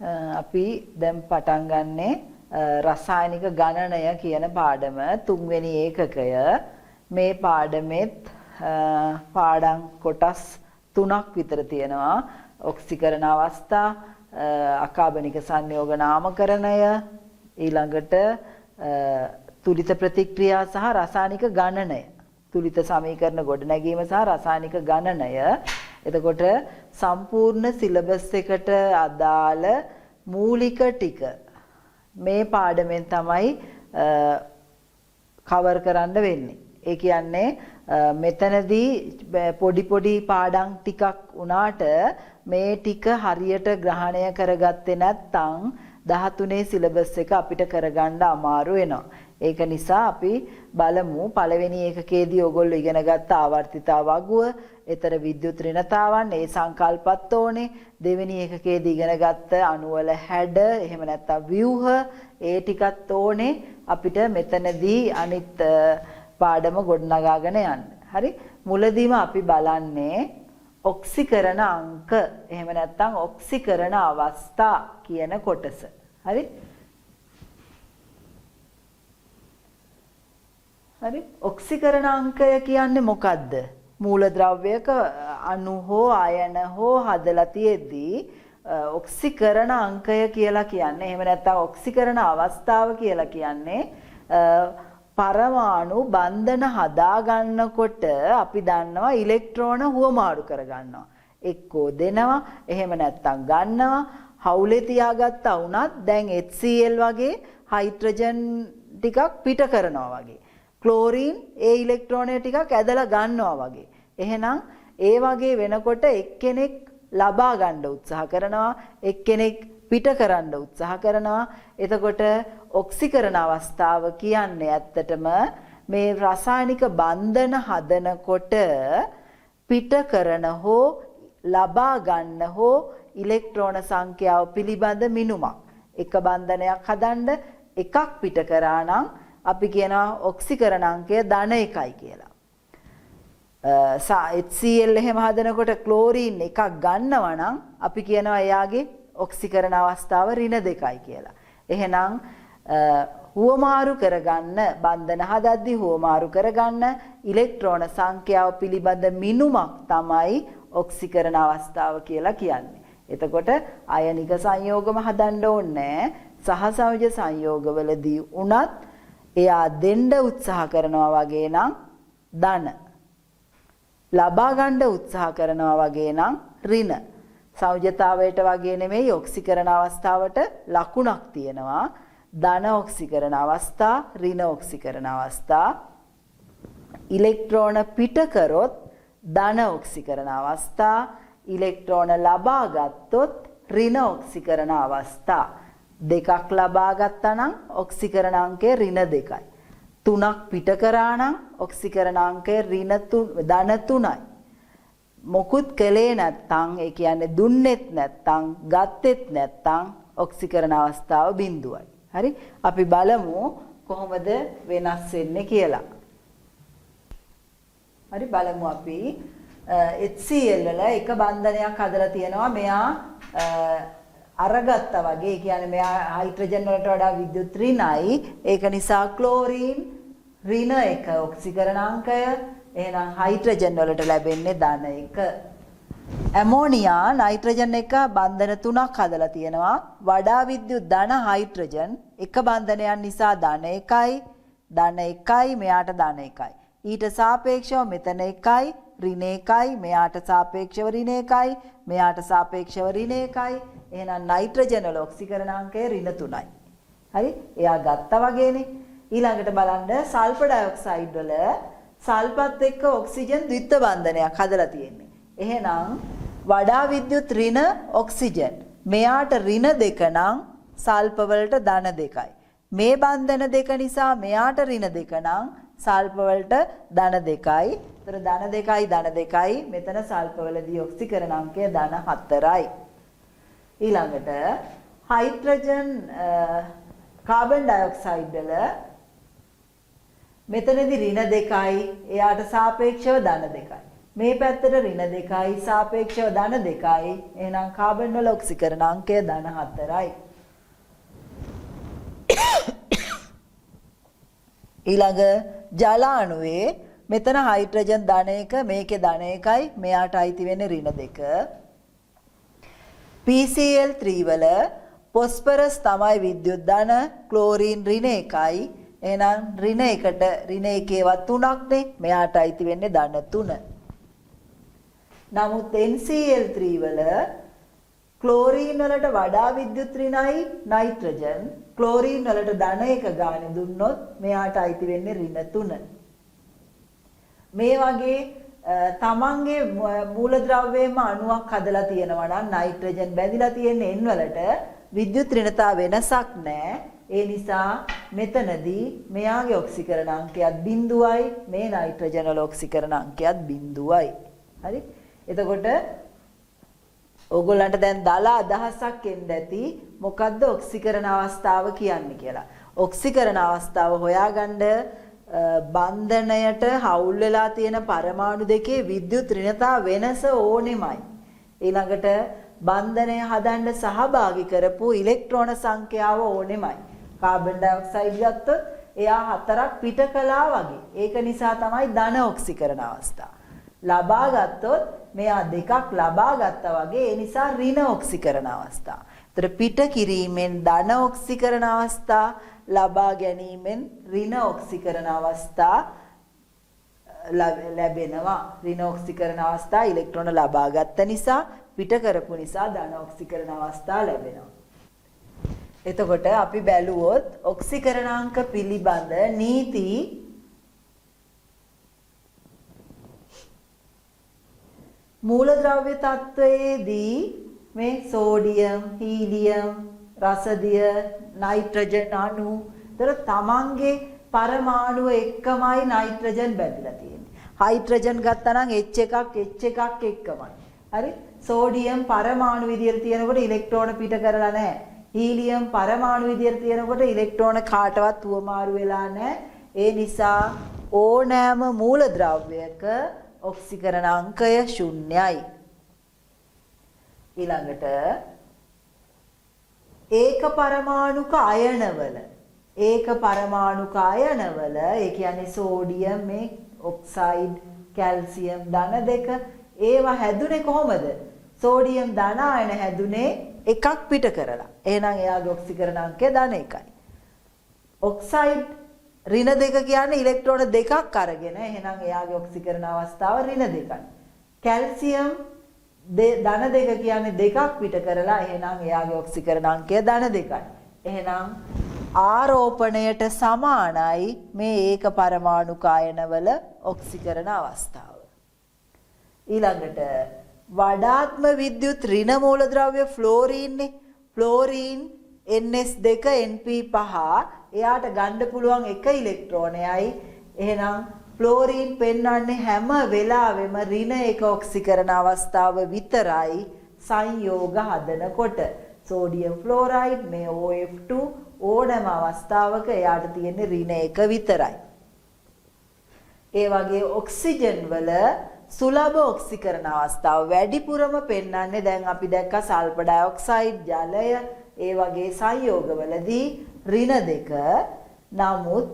අපි දැන් පටන් ගන්නේ රසායනික ගණනය කියන පාඩම තුන්වෙනි ඒකකය. මේ පාඩමෙත් පාඩම් කොටස් 3ක් විතර තියෙනවා. ඔක්සිකරණ අවස්ථා, අකාබනික සංයෝග නාමකරණය, ඊළඟට තුලිත ප්‍රතික්‍රියා සහ රසායනික ගණනය. තුලිත සමීකරණ ගොඩනැගීම සහ රසායනික ගණනය. එතකොට සම්පූර්ණ සිලබස් එකට අදාළ මූලික ටික මේ පාඩමෙන් තමයි කවර් කරන්න වෙන්නේ. ඒ කියන්නේ මෙතනදී පොඩි පොඩි පාඩම් ටිකක් උනාට මේ ටික හරියට ග්‍රහණය කරගත්තේ නැත්නම් 13 සිලබස් එක අපිට කරගන්න අමාරු වෙනවා. ඒක නිසා අපි බලමු පළවෙනි ඒකකයේදී ඔයගොල්ලෝ ඉගෙන ගත්ත ආවර්තිතා වගුව, ඊතර විද්‍යුත් ඍණතාවන්, ඒ සංකල්පත් ඕනේ. දෙවෙනි ඒකකයේදී ඉගෙන ගත්ත අණුවල හැඩ, එහෙම නැත්නම් ව්‍යුහ, ඒ ටිකත් ඕනේ අපිට මෙතනදී අනිත් පාඩම ගොඩනගාගෙන යන්න. හරි? මුලදීම අපි බලන්නේ ඔක්සිකරණ අංක, එහෙම නැත්නම් ඔක්සිකරණ අවස්ථා කියන කොටස. හරි? හරි? ඔක්සිකරණ අංකය කියන්නේ මොකද්ද? මූලද්‍රව්‍යයක අණු හෝ ආයන හෝ හදලා තියෙද්දී ඔක්සිකරණ අංකය කියලා කියන්නේ, එහෙම නැත්නම් ඔක්සිකරණ අවස්ථාව කියලා කියන්නේ පරමාණු බන්ධන හදා ගන්නකොට අපි දන්නවා ඉලෙක්ට්‍රෝන හුවමාරු කර ගන්නවා. එක්කෝ දෙනවා, එහෙම නැත්නම් ගන්නවා. හවුලේ තියාගත්තා වුණත් දැන් HCl වගේ හයිඩ්‍රජන් ටිකක් පිට කරනවා වගේ. ක්ලෝරින් ඒ ඉලෙක්ට්‍රෝනය ටිකක් ඇදලා ගන්නවා වගේ. එහෙනම් ඒ වගේ වෙනකොට එක්කෙනෙක් ලබා ගන්න උත්සාහ කරනවා, එක්කෙනෙක් පිට කරන්න උත්සාහ කරනවා. එතකොට ඔක්සිකරණ අවස්ථාව කියන්නේ ඇත්තටම මේ රසායනික බන්ධන හදනකොට පිට කරන හෝ ලබා ගන්න හෝ ඉලෙක්ට්‍රෝන සංඛ්‍යාව පිළිබඳ මිනුමක්. එක බන්ධනයක් හදන්න එකක් පිට කරා නම් අපි කියනවා ඔක්සිකරණ අංකය ධන 1යි කියලා. HCl එහෙම හදනකොට ක්ලෝරින් එකක් ගන්නවා නම් අපි කියනවා එයාගේ ඔක්සිකරණ අවස්ථාව ඍණ 2යි කියලා. එහෙනම් හුවමාරු කරගන්න බන්ධන හදද්දී හුවමාරු කරගන්න ඉලෙක්ට්‍රෝන සංඛ්‍යාව පිළිබඳ මිනුමක් තමයි ඔක්සිකරණ අවස්ථාව කියලා කියන්නේ. එතකොට අයනික සංයෝගම හදන්න ඕනේ සහසෞජ සංයෝගවලදී උනත් එයා දෙන්න උත්සාහ කරනවා වගේ නම් ධන, ලබා ගන්න උත්සාහ කරනවා වගේ නම් ඍණ. සෞජතාවයට වගේ නෙමෙයි ඔක්සිකරණ අවස්ථාවට ලකුණක් තියෙනවා. ධන ඔක්සිකරණ අවස්ථා, ඍණ ඔක්සිකරණ අවස්ථා. ඉලෙක්ට්‍රෝන පිට කරොත් ධන ඔක්සිකරණ අවස්ථා, ඉලෙක්ට්‍රෝන ලබා ගත්තොත් ඍණ ඔක්සිකරණ අවස්ථා. දෙකක් ලබා ගත්තා නම් ඔක්සිකරණ අංකය ඍණ 2යි. තුනක් පිට කරා නම් ඔක්සිකරණ අංකය ධන 3යි. මොකුත් කළේ නැත්නම්, ඒ කියන්නේ දුන්නෙත් නැත්නම්, ගත්තෙත් නැත්නම් ඔක්සිකරණ අවස්ථාව 0යි. හරි? අපි බලමු කොහොමද වෙනස් වෙන්නේ කියලා. හරි, බලමු අපි HCl වල එක බන්ධනයක් හදලා තියෙනවා. මෙයා අරගත්තා වගේ, ඒ කියන්නේ මෙයා හයිඩ්‍රජන් වලට වඩා විද්‍යුත් ඍණයි. ඒක නිසා ක්ලෝරින් ඍණ 1 ඔක්සිකරණ අංකය. එහෙනම් හයිඩ්‍රජන් වලට ලැබෙන්නේ ධන 1. ඇමෝනියා නයිට්‍රජන් එක බන්ධන 3ක් හදලා තියෙනවා. වඩා විද්‍යුත් ධන හයිඩ්‍රජන් එක බන්ධනයක් නිසා ධන 1යි, ධන 1යි, මෙයාට ධන 1යි. ඊට සාපේක්ෂව මෙතන 1යි, ඍණ 1යි, මෙයාට සාපේක්ෂව ඍණ 1යි, මෙයාට සාපේක්ෂව ඍණ 1යි. එහෙනම් නයිට්‍රජන් වල ඔක්සිකරණ අංකය ඍණ 3යි. හරි? එයා ගත්තා වගේනේ. ඊළඟට බලන්න සල්ෆර් ඩයොක්සයිඩ් වල සල්පත් එක්ක ඔක්සිජන් ද්විත්ව බන්ධනයක් හදලා තියෙන්නේ. එහෙනම් වඩා විද්‍යුත් ඍණ ඔක්සිජන්. මෙයාට ඍණ 2 නම් සල්ප වලට ධන 2යි. මේ බන්ධන දෙක නිසා මෙයාට ඍණ 2 නම් සල්ප වලට ධන 2යි. ඒතර ධන 2යි ධන 2යි. මෙතන සල්ප වලදී ඔක්සිකරණ අංකය ධන 4යි. ඊළඟට හයිඩ්‍රජන් කාබන් ඩයොක්සයිඩ් වල මෙතනදී ඍණ 2යි, එයාට සාපේක්ෂව ධන 2යි. මේ පැත්තට ඍණ 2යි සාපේක්ෂව ධන 2යි. එහෙනම් කාබන් වල ඔක්සිකරණ අංකය ධන 4යි. ඊළඟ ජල අණුවේ මෙතන හයිඩ්‍රජන් ධන 1 මේකේ ධන 1යි මෙයාට අයිති වෙන්නේ ඍණ 2. PCl3 වල ෆොස්ෆරස් තමයි විද්‍යුත් ධන ක්ලෝරින් ඍණ 1යි. එහෙනම් ඍණ 1ට ඍණ 1ේවත් 3ක් නේ මෙයාට අයිති වෙන්නේ ධන 3. නමුත් NCl3 වල ක්ලෝරින් වලට වඩා විද්‍යුත් ඍණයි නයිට්‍රජන් ක්ලෝරින් වලට ධන 1 ගානේ දුන්නොත් මෙයාට අයිති වෙන්නේ ඍණ 3. මේ වගේ තමන්ගේ මූලද්‍රව්‍යයේම අණුවක් හදලා තියෙනවා නම් නයිට්‍රජන් බැඳිලා තියෙන N වලට විද්‍යුත් ඍණතා වෙනසක් නැහැ. ඒ නිසා මෙතනදී මෙයාගේ ඔක්සිකරණ අංකයත් 0යි මේ නයිට්‍රජන් වල ඔක්සිකරණ අංකයත් 0යි. හරි? එතකොට ඕගොල්ලන්ට දැන් දල අදහසක් එන්න ඇති මොකද්ද ඔක්සිකරණ අවස්ථාව කියන්නේ කියලා. ඔක්සිකරණ අවස්ථාව හොයාගන්න බන්ධනයට හවුල් වෙලා තියෙන පරමාණු දෙකේ විද්‍යුත් ඍණතා වෙනස ඕනෙමයි. ඊළඟට බන්ධනය හදන්න සහභාගී කරපු ඉලෙක්ට්‍රෝන සංඛ්‍යාව ඕනෙමයි. කාබන් ඩයොක්සයිඩ් ගත්තොත් එයා 4ක් පිට කළා වගේ. ඒක නිසා තමයි ධන ඔක්සිකරණ අවස්ථාව. ලබා ගත්තොත් මෙයා 2ක් ලබා ගත්තා වගේ. ඒ නිසා ඍණ ඔක්සිකරණ අවස්ථාව. ඒතර පිට කිරීමෙන් ධන ඔක්සිකරණ අවස්ථා ලබා ගැනීමෙන් ඍණ ඔක්සිකරණ අවස්ථා ලැබෙනවා. ඍණ ඔක්සිකරණ අවස්ථා ඉලෙක්ට්‍රෝන ලබා ගත්ත නිසා පිට කරපු නිසා ධන ඔක්සිකරණ අවස්ථා ලැබෙනවා. එතකොට අපි බැලුවොත් ඔක්සිකරණාංක පිළිබඳ නීති මූලද්‍රව්‍ය තත්වයේදී මේ සෝඩියම්, හීලියම්, රසදිය, නයිට්‍රජන් අණු තර තමන්ගේ පරමාණුව එක්කමයි නයිට්‍රජන් බැඳලා තියෙන්නේ. හයිඩ්‍රජන් ගත්තා නම් H එකක් එක්කමයි. හරි? සෝඩියම් පරමාණු විදියට තියෙනකොට ඉලෙක්ට්‍රෝන පිට කරලා නැහැ. හීලියම් පරමාණු විදියට තියෙනකොට ඉලෙක්ට්‍රෝන කාටවත් උවමාරු වෙලා නැහැ. ඒ නිසා ඕනෑම මූලද්‍රව්‍යයක ඔක්සිකරණ අංකය 0යි. ඊළඟට ඒක පරමාණුක අයනවල ඒ කියන්නේ සෝඩියම් මේ ඔක්සයිඩ් කැල්සියම් ධන 2 ඒවා හැදුනේ කොහොමද? සෝඩියම් ධන අයන හැදුනේ එකක් පිට කරලා. එහෙනම් එයාගේ ඔක්සිකරණ අංකය ධන 1යි. ඔක්සයිඩ් ඍණ 2 කියන්නේ ඉලෙක්ට්‍රෝන 2ක් අරගෙන එහෙනම් එයාගේ ඔක්සිකරණ අවස්ථාව ඍණ 2යි. කැල්සියම් ධන 2 කියන්නේ 2ක් පිට කරලා එහෙනම් එයාගේ ඔක්සිකරණ අංකය ධන 2යි. එහෙනම් ආරෝපණයට සමානයි මේ ඒක පරමාණුක අයනවල ඔක්සිකරණ අවස්ථාව. ඊළඟට වඩාත්ම විද්‍යුත් ඍණ මූලද්‍රව්‍ය ෆ්ලෝරීන්නේ. ෆ්ලෝරීන් Ns2 Np5 එයාට ගන්න පුළුවන් එක ඉලෙක්ට්‍රෝනයයි. එහෙනම් ෆ්ලෝරීන් පෙන්වන්නේ හැම වෙලාවෙම ඍණ එක ඔක්සිකරණ අවස්ථාව විතරයි සංයෝග හදනකොට. සෝඩියම් ෆ්ලෝරයිඩ් මේ OF2 ඕනෑම අවස්ථාවක එයාට තියෙන ඍණ එක විතරයි. ඒ වගේ ඔක්සිජන් වල සුලභ ඔක්සිකරණ අවස්ථාව වැඩිපුරම පෙන්වන්නේ දැන් අපි දැක්ක සල්ෆර් ඩයොක්සයිඩ් ජලය ඒ වගේ සංයෝගවලදී ඍණ 2. නමුත්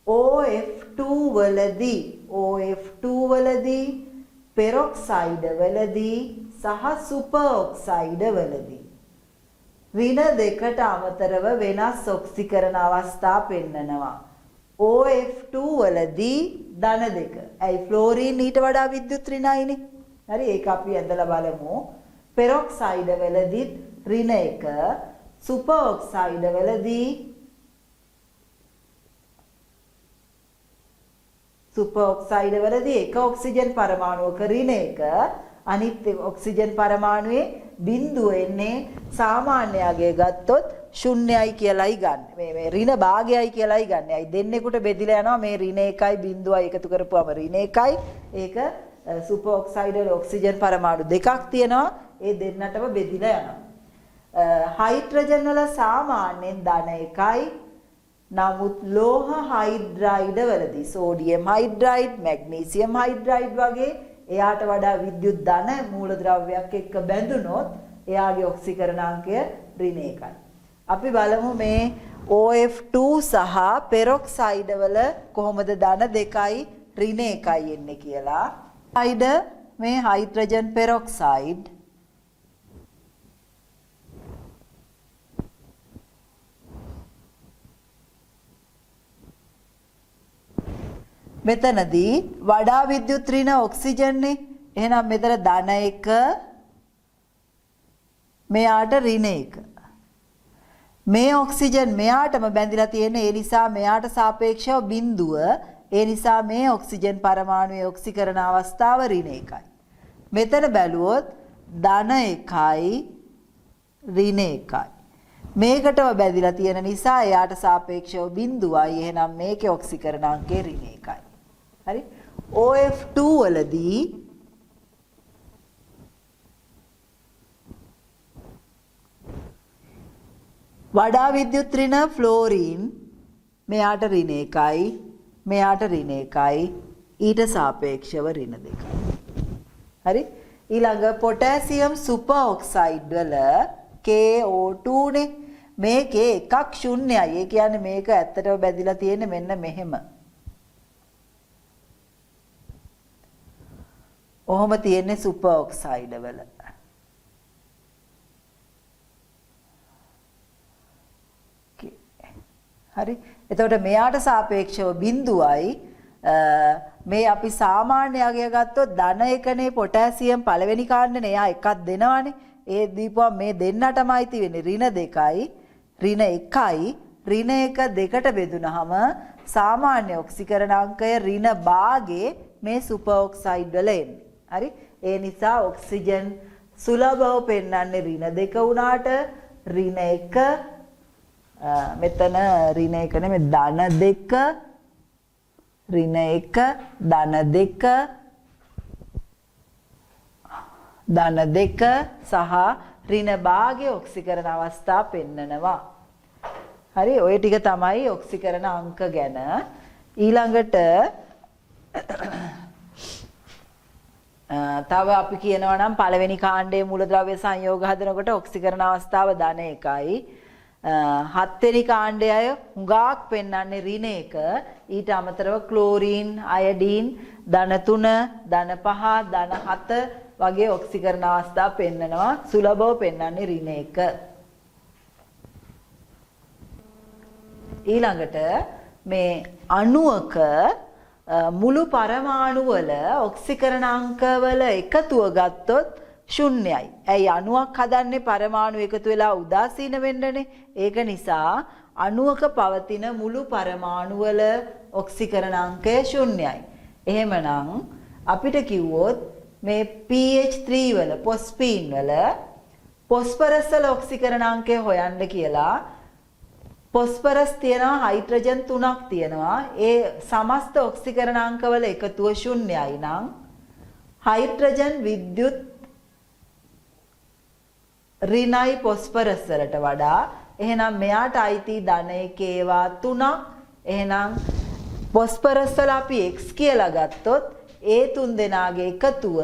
OF2 වලදී පෙරොක්සයිඩ් වලදී සහ සුපර් ඔක්සයිඩ් වලදී ඍණ 2ට අමතරව වෙනස් ඔක්සිකරණ අවස්ථා පෙන්නනවා. OF2 වලදී ධන 2. ඇයි ෆ්ලෝරීන් ඊට වඩා විද්‍යුත් ඍණයිනේ. හරි ඒක අපි ඇදලා බලමු. පෙරොක්සයිඩ් වලදී ඍණ 1 සුපර් ඔක්සයිඩ් වලදී එක ඔක්සිජන් පරමාණුවක ඍණ 1 අනිත් ඔක්සිජන් පරමාණුවේ බිඳුව එන්නේ සාමාන්‍යයගේ ගත්තොත් 0යි කියලායි ගන්න. මේ ඍණ භාගයයි කියලායි ගන්න. අයි දෙන්නෙකුට බෙදිලා යනවා මේ ඍණ 1යි බිඳුවයි එකතු කරපුවම ඍණ 1යි. ඒක සුපර් ඔක්සයිඩ් වල ඔක්සිජන් පරමාණු දෙකක් තියෙනවා. ඒ දෙන්නටම බෙදිලා යනවා. හයිඩ්‍රජන් වල සාමාන්‍යයෙන් ධන 1යි නමුත් ලෝහ හයිඩ්‍රයිඩ් වලදී සෝඩියම් හයිඩ්‍රයිඩ්, මැග්නීසියම් හයිඩ්‍රයිඩ් වගේ එයාට වඩා විද්‍යුත් ධන මූලද්‍රව්‍යයක් එක්ක බැඳුනොත් එයාගේ ඔක්සිකරණාංකය ඍණ 1යි. අපි බලමු මේ OF2 සහ පෙරොක්සයිඩ් වල කොහොමද ධන 2යි ඍණ 1යි එන්නේ කියලා. මේ හයිඩ්‍රජන් පෙරොක්සයිඩ් මෙතනදී වඩා විද්‍යුත් ඍණ ඔක්සිජන්නේ. එහෙනම් මෙතන ධන 1 මෙයාට ඍණ 1. මේ ඔක්සිජන් මෙයාටම බැඳිලා තියෙන. ඒ නිසා මෙයාට සාපේක්ෂව බිඳුව. ඒ නිසා මේ ඔක්සිජන් පරමාණුවේ ඔක්සිකරණ අවස්ථාව ඍණ 1යි. මෙතන බැලුවොත් ධන 1යි ඍණ 1යි. මේකටම බැඳිලා තියෙන නිසා එයාට සාපේක්ෂව බිඳුවයි. එහෙනම් මේකේ ඔක්සිකරණාංකය ඍණ 1යි. හරි. OF2 වලදී වඩා විද්‍යුත් ඍණ ෆ්ලෝරින් මෙයාට ඍණ 1යි, මෙයාට ඍණ 1යි, ඊට සාපේක්ෂව ඍණ 2යි. හරි. ඊළඟ පොටෑසියම් සුපර් ඔක්සයිඩ් වල KO2 නේ. මේකේ එකක් ශුන්‍යයි. ඒ කියන්නේ මේක ඇත්තටම බැඳිලා තියෙන්නේ මෙන්න මෙහෙම. ඔහොම තියෙන්නේ සුපර් ඔක්සයිඩ් වල. හරි. එතකොට මෙයාට සාපේක්ෂව බිඳුවයි. මේ අපි සාමාන්‍ය අගය ගත්තොත් ධන 1නේ පොටෑසියම් පළවෙනි කාණ්ඩනේ. එයා එකක් දෙනවානේ. ඒ දීපුවා මේ දෙන්නටම අයිති වෙන්නේ ඍණ 2යි, ඍණ 1යි, ඍණ 1 දෙකට බෙදුනහම සාමාන්‍ය ඔක්සිකරණාංකය ඍණ භාගේ මේ සුපර් ඔක්සයිඩ් වල එන්නේ. හරි. ඒ නිසා ඔක්සිජන් සුලභව පෙන්වන්නේ ඍණ 2 වුණාට ඍණ 1 මෙතන ඍණ 1 නෙමෙයි ධන 2, ඍණ 1, ධන 2, ධන 2 සහ ඍණ භාගයේ ඔක්සිකරණ අවස්ථා පෙන්නනවා. හරි. ඔය ටික තමයි ඔක්සිකරණ අංක ගැන. ඊළඟට තව අපි කියනවා නම් පළවෙනි කාණ්ඩයේ මූලද්‍රව්‍ය සංයෝග හදනකොට ඔක්සිකරණ අවස්ථාව ධන 1යි. හත්වෙනි කාණ්ඩය හුඟක් පෙන්වන්නේ ඍණ 1. ඊට අමතරව ක්ලෝරින්, අයඩීන් ධන 3, ධන 5, ධන 7 වගේ ඔක්සිකරණ අවස්ථා පෙන්නනවා. සුලභව පෙන්වන්නේ ඍණ 1. ඊළඟට මේ අණුවක මුළු පරමාණු වල ඔක්සිකරණාංක වල එකතුව ගත්තොත් ශුන්‍යයි. ඇයි අණුවක් හදන්නේ පරමාණු එකතු වෙලා උදාසීන වෙන්නනේ. ඒක නිසා අණුවක පවතින මුළු පරමාණු වල ඔක්සිකරණාංකය ශුන්‍යයි. එහෙමනම් අපිට කිව්වොත් මේ pH3 වල පොස්පීන් වල පොස්පරස් වල ඔක්සිකරණාංකය හොයන්න කියලා පොස්පරස් තියෙනවා හයිඩ්‍රජන් 3ක් තියෙනවා. ඒ සමස්ත ඔක්සිකරණාංක වල එකතුව ශුන්‍යයි නම් හයිඩ්‍රජන් විද්‍යුත් ඍණයි පොස්පරස් වලට වඩා. එහෙනම් මෙයාට අයිති ධන 1 ඒවා 3ක්. එහෙනම් පොස්පරස් වල අපි x කියලා ගත්තොත් ඒ තුන් දෙනාගේ එකතුව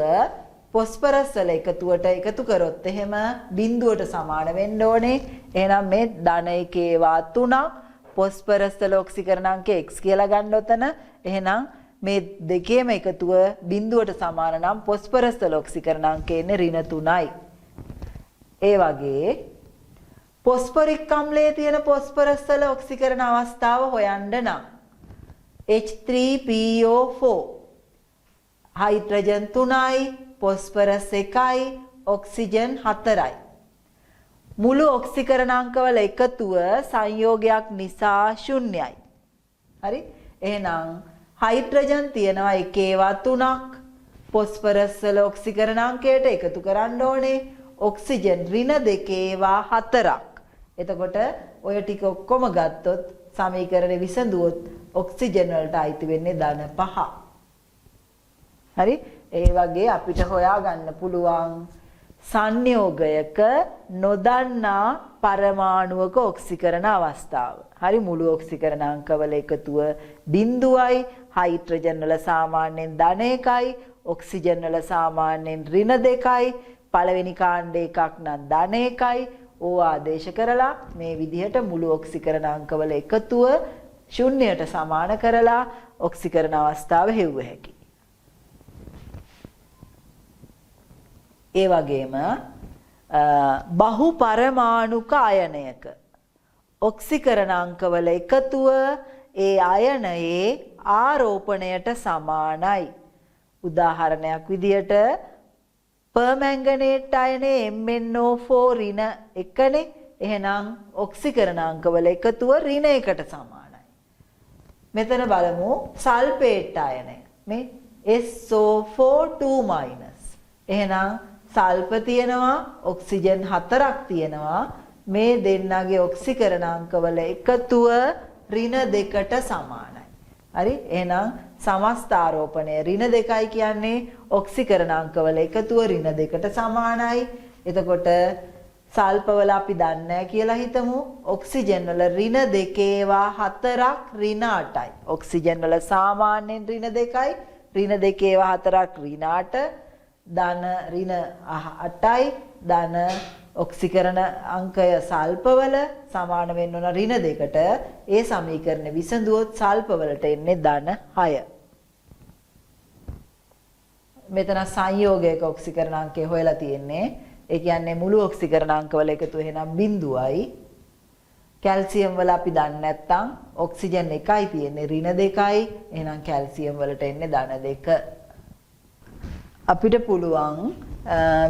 පොස්පරස් වල එකතුවට එකතු කරොත් එහෙම බිඳුවට සමාන වෙන්න ඕනේ. එහෙනම් මේ ධන 1 ඒවා 3ක් පොස්පරස් වල ඔක්සිකරණාංකය x කියලා ගන්න උතන. එහෙනම් මේ දෙකේම එකතුව බිඳුවට සමාන නම් පොස්පරස් වල ඔක්සිකරණාංකය ඉන්නේ ඍණ 3යි. ඒ වගේ පොස්පරික් අම්ලයේ තියෙන පොස්පරස් වල ඔක්සිකරණ අවස්ථාව හොයන්න නම් H3PO4 හයිඩ්‍රජන් 3යි, පොස්පරස් 1යි, ඔක්සිජන් 4යි. මුළු ඔක්සිකරණාංක වල එකතුව සංයෝගයක් නිසා ශුන්‍යයි. හරි? එහෙනම් හයිඩ්‍රජන් තියෙනවා 1 ඒවා 3ක්. පොස්පරස් වල ඔක්සිකරණාංකයට එකතු කරන්න ඕනේ. ඔක්සිජන් ඍණ 2 ඒවා 4ක්. එතකොට ඔය ටික ඔක්කොම ගත්තොත් සමීකරණය විසඳුවොත් ඔක්සිජන් වලට අයිති වෙන්නේ ධන 5. හරි? ඒ වගේ අපිට හොයාගන්න පුළුවන් සංයෝගයක නොදන්නා පරමාණුවක ඔක්සිකරණ අවස්ථාව. හරි මුළු ඔක්සිකරණ අංකවල එකතුව බිඳුවයි. හයිඩ්‍රජන් වල සාමාන්‍යයෙන් ධන 1යි, ඔක්සිජන් වල සාමාන්‍යයෙන් ඍණ 2යි. පළවෙනි කාණ්ඩේ එකක් නම් ධන 1යි. ඕ ආදේශ කරලා මේ විදිහට මුළු ඔක්සිකරණ අංකවල එකතුව ශුන්‍යයට සමාන කරලා ඔක්සිකරණ අවස්ථාව හෙව්ව හැකියි. ඒ වගේම බහු පරමාණුක අයනයක ඔක්සිකරණ අංකවල එකතුව ඒ අයනයේ ආරෝපණයට සමානයි. උදාහරණයක් විදියට පර්මැංගනේට් අයනයේ MnO4 ඍණ 1නේ. එහෙනම් ඔක්සිකරණ අංකවල එකතුව ඍණ 1ට සමානයි. මෙතන බලමු සල්ෆේට් අයනය. මේ SO4 2-. එහෙනම් සල්ෆ තියෙනවා, ඔක්සිජන් 4ක් තියෙනවා. මේ දෙන්නගේ ඔක්සිකරණ අංකවල එකතුව ඍණ 2ට සමානයි. හරි? එහෙනම් සමස්ත ආරෝපණය ඍණ 2යි කියන්නේ ඔක්සිකරණ අංකවල එකතුව ඍණ 2ට සමානයි. එතකොට සල්ෆවල අපි දන්නේ නැහැ කියලා හිතමු. ඔක්සිජන් වල ඍණ 2 ඒවා 4ක් ඍණ 8යි. ඔක්සිජන් වල සාමාන්‍යයෙන් ඍණ 2යි, ඍණ 2 ඒවා 4ක් ඍණ 8. ධන ඍණ 8යි. ධන ඔක්සිකරණ අංකය සල්පවල සමාන වෙන්න ඕන ඍණ 2ට. ඒ සමීකරණ විසඳුවොත් සල්පවලට එන්නේ ධන 6. මෙතන සංයෝගයක ඔක්සිකරණ අංකය හොයලා තියෙන්නේ. ඒ කියන්නේ මුළු ඔක්සිකරණ අංකවල එකතු එහෙනම් බිඳුවයි. කැල්සියම් වල අපි දන්නේ නැත්නම් ඔක්සිජන් 1යි තියෙන්නේ ඍණ 2යි. එහෙනම් කැල්සියම් වලට එන්නේ ධන 2. අපිට පුළුවන්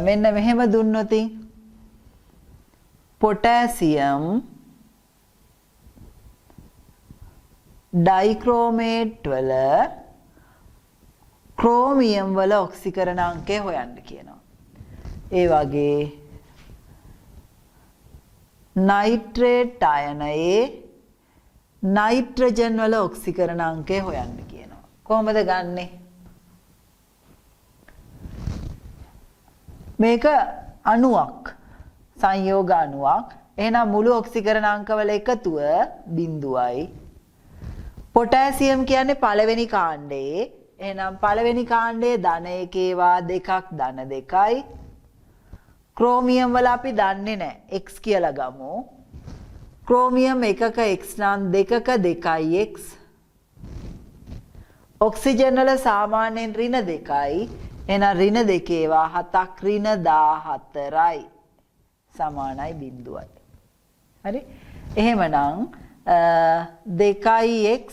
මෙන්න මෙහෙම දුන්නොතින් පොටෑසියම් ඩයික්‍රෝමේට් වල ක්‍රෝමියම් වල ඔක්සිකරණ අංකය හොයන්න කියනවා. ඒ වගේ නයිට්‍රේට් අයනයේ නයිට්‍රජන් වල ඔක්සිකරණ අංකය හොයන්න කියනවා. කොහොමද ගන්නෙ? මේක අණුවක්, සංයෝග අණුවක්. එහෙනම් මුළු ඔක්සිකරණ අංකවල එකතුව බිඳුවයි. පොටෑසියම් කියන්නේ පළවෙනි කාණ්ඩේ. එහෙනම් පළවෙනි කාණ්ඩයේ ධන 1 ඒවා 2ක් ධන 2යි. ක්‍රෝමියම් වල අපි දන්නේ නැහැ. x කියලා ගමු. ක්‍රෝමියම් එකක x නම් දෙකක 2යි x. ඔක්සිජන් වල සාමාන්‍යයෙන් ඍණ 2යි. එහෙනම් ඍණ 2 ඒවා 7ක් ඍණ 14යි. සමානයි බිඳුවයි. හරි? එහෙමනම් 2x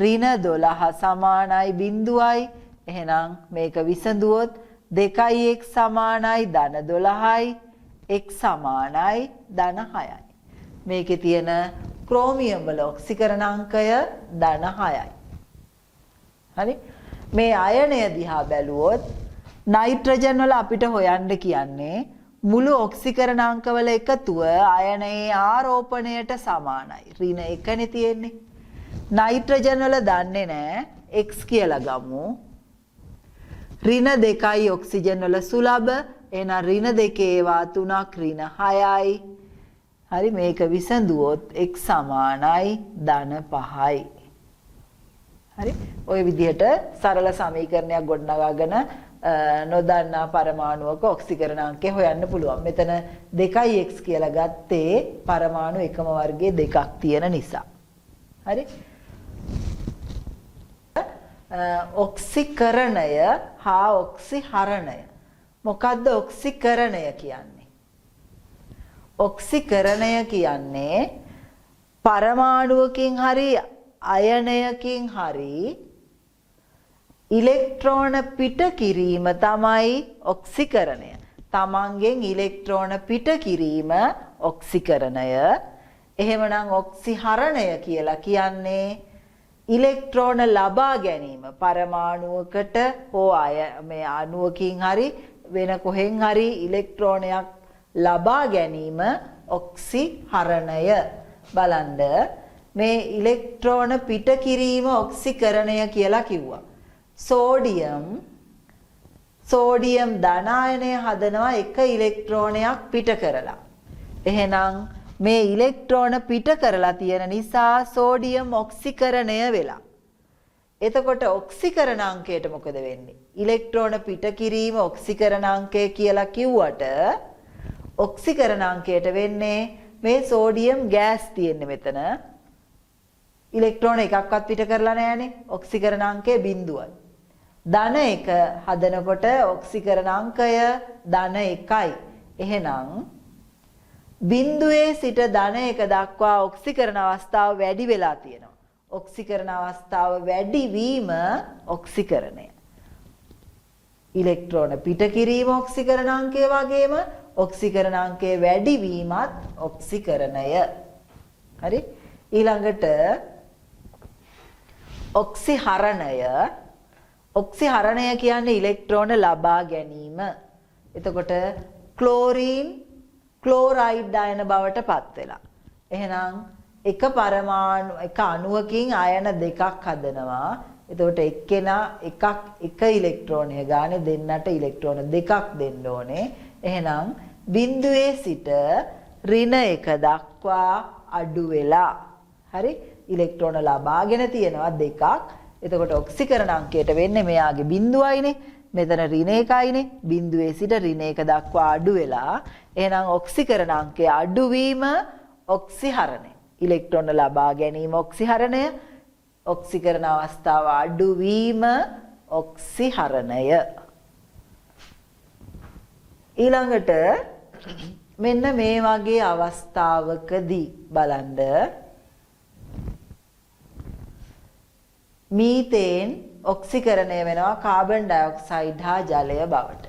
ඍණ 12 සමානයි බිඳුවයි. එහෙනම් මේක විසඳුවොත් 2x සමානයි ධන 12යි, x සමානයි ධන 6යි. මේකේ තියෙන ක්‍රෝමියම් වල ඔක්සිකරණ අංකය ධන 6යි. හරි? මේ අයනය දිහා බැලුවොත් නයිට්‍රජන් වල අපිට හොයන්න කියන්නේ මුළු ඔක්සිකරණ අංකවල එකතුව අයනයේ ආරෝපණයට සමානයි. ඍණ 1නේ තියෙන්නේ. නයිට්‍රජන් වල දන්නේ නැහැ. x කියලා ගමු. ඍණ 2යි ඔක්සිජන් වල සුලභ. එහෙනම් ඍණ 2 ඒවා 3ක් ඍණ 6යි. හරි? මේක විසඳුවොත් x සමානයි ධන 5යි. හරි? ওই විදිහට සරල සමීකරණයක් ගොඩනගාගෙන නොදන්නා පරමාණුවක ඔක්සිකරණ අංකය හොයන්න පුළුවන්. මෙතන 2x කියලා ගත්තේ පරමාණු එකම වර්ගයේ දෙකක් තියෙන නිසා. හරි? ඔක්සිකරණය හා ඔක්සිහරණය. මොකද්ද ඔක්සිකරණය කියන්නේ? ඔක්සිකරණය කියන්නේ පරමාණුවකින් හරි අයනයකින් හරි ඉලෙක්ට්‍රෝන පිට කිරීම තමයි ඔක්සිකරණය. තමන්ගෙන් ඉලෙක්ට්‍රෝන පිට කිරීම ඔක්සිකරණය. එහෙමනම් ඔක්සිහරණය කියලා කියන්නේ ඉලෙක්ට්‍රෝන ලබා ගැනීම. පරමාණුවකට හෝ මේ අණුවකින් හරි වෙන කොහෙන් හරි ඉලෙක්ට්‍රෝනයක් ලබා ගැනීම ඔක්සිහරණය. බලන්න මේ ඉලෙක්ට්‍රෝන පිට කිරීම ඔක්සිකරණය කියලා කිව්වා. සෝඩියම් සෝඩියම් ධන ආයනය හදනවා එක ඉලෙක්ට්‍රෝනයක් පිට කරලා. එහෙනම් මේ ඉලෙක්ට්‍රෝන පිට කරලා තියෙන නිසා සෝඩියම් ඔක්සිකරණය වෙලා. එතකොට ඔක්සිකරණාංකයට මොකද වෙන්නේ? ඉලෙක්ට්‍රෝන පිට කිරීම ඔක්සිකරණාංකය කියලා කිව්වට ඔක්සිකරණාංකයට වෙන්නේ මේ සෝඩියම් ගෑස් තියෙන්නේ මෙතන. ඉලෙක්ට්‍රෝන එකක්වත් පිට කරලා නැහැනේ. ඔක්සිකරණාංකය 0යි. ධන 1 හදනකොට ඔක්සිකරණාංකය ධන 1යි. එහෙනම් බිඳුවේ සිට ධන 1 දක්වා ඔක්සිකරණ අවස්ථාව වැඩි වෙලා තියෙනවා. ඔක්සිකරණ අවස්ථාව වැඩි වීම ඔක්සිකරණය. ඉලෙක්ට්‍රෝන පිට කිරීම ඔක්සිකරණාංකය වගේම ඔක්සිකරණාංකයේ වැඩි වීමත් ඔක්සිකරණය. හරි? ඊළඟට ඔක්සිහරණය. ඔක්සිහරණය කියන්නේ ඉලෙක්ට්‍රෝන ලබා ගැනීම. එතකොට ක්ලෝරීන් ක්ලෝරයිඩ් අයන බවට පත් වෙලා. එහෙනම් එක පරමාණු එක අණුවකින් අයන දෙකක් හදනවා. එතකොට එක්කෙනා එක ඉලෙක්ට්‍රෝනය ගානේ දෙන්නට ඉලෙක්ට්‍රෝන දෙකක් දෙන්න ඕනේ. එහෙනම් බිඳුවේ සිට ඍණ 1 දක්වා අඩු වෙලා. හරි? ඉලෙක්ට්‍රෝන ලබාගෙන තියෙනවා දෙකක්. එතකොට ඔක්සිකරණාංකයට වෙන්නේ මෙයාගේ බිඳුවයිනේ. මෙතන ඍණ 1යිනේ. බිඳුවේ සිට ඍණ 1 දක්වා අඩු වෙලා. එහෙනම් ඔක්සිකරණාංකයේ අඩුවීම ඔක්සිහරණය. ඉලෙක්ට්‍රෝන ලබා ගැනීම ඔක්සිහරණය. ඔක්සිකරණ අවස්ථාව අඩුවීම ඔක්සිහරණය. ඊළඟට මෙන්න මේ වගේ අවස්ථාවකදී බලන්න මීතේන් ඔක්සිකරණය වෙනවා කාබන් ඩයොක්සයිඩ් හා ජලය බවට.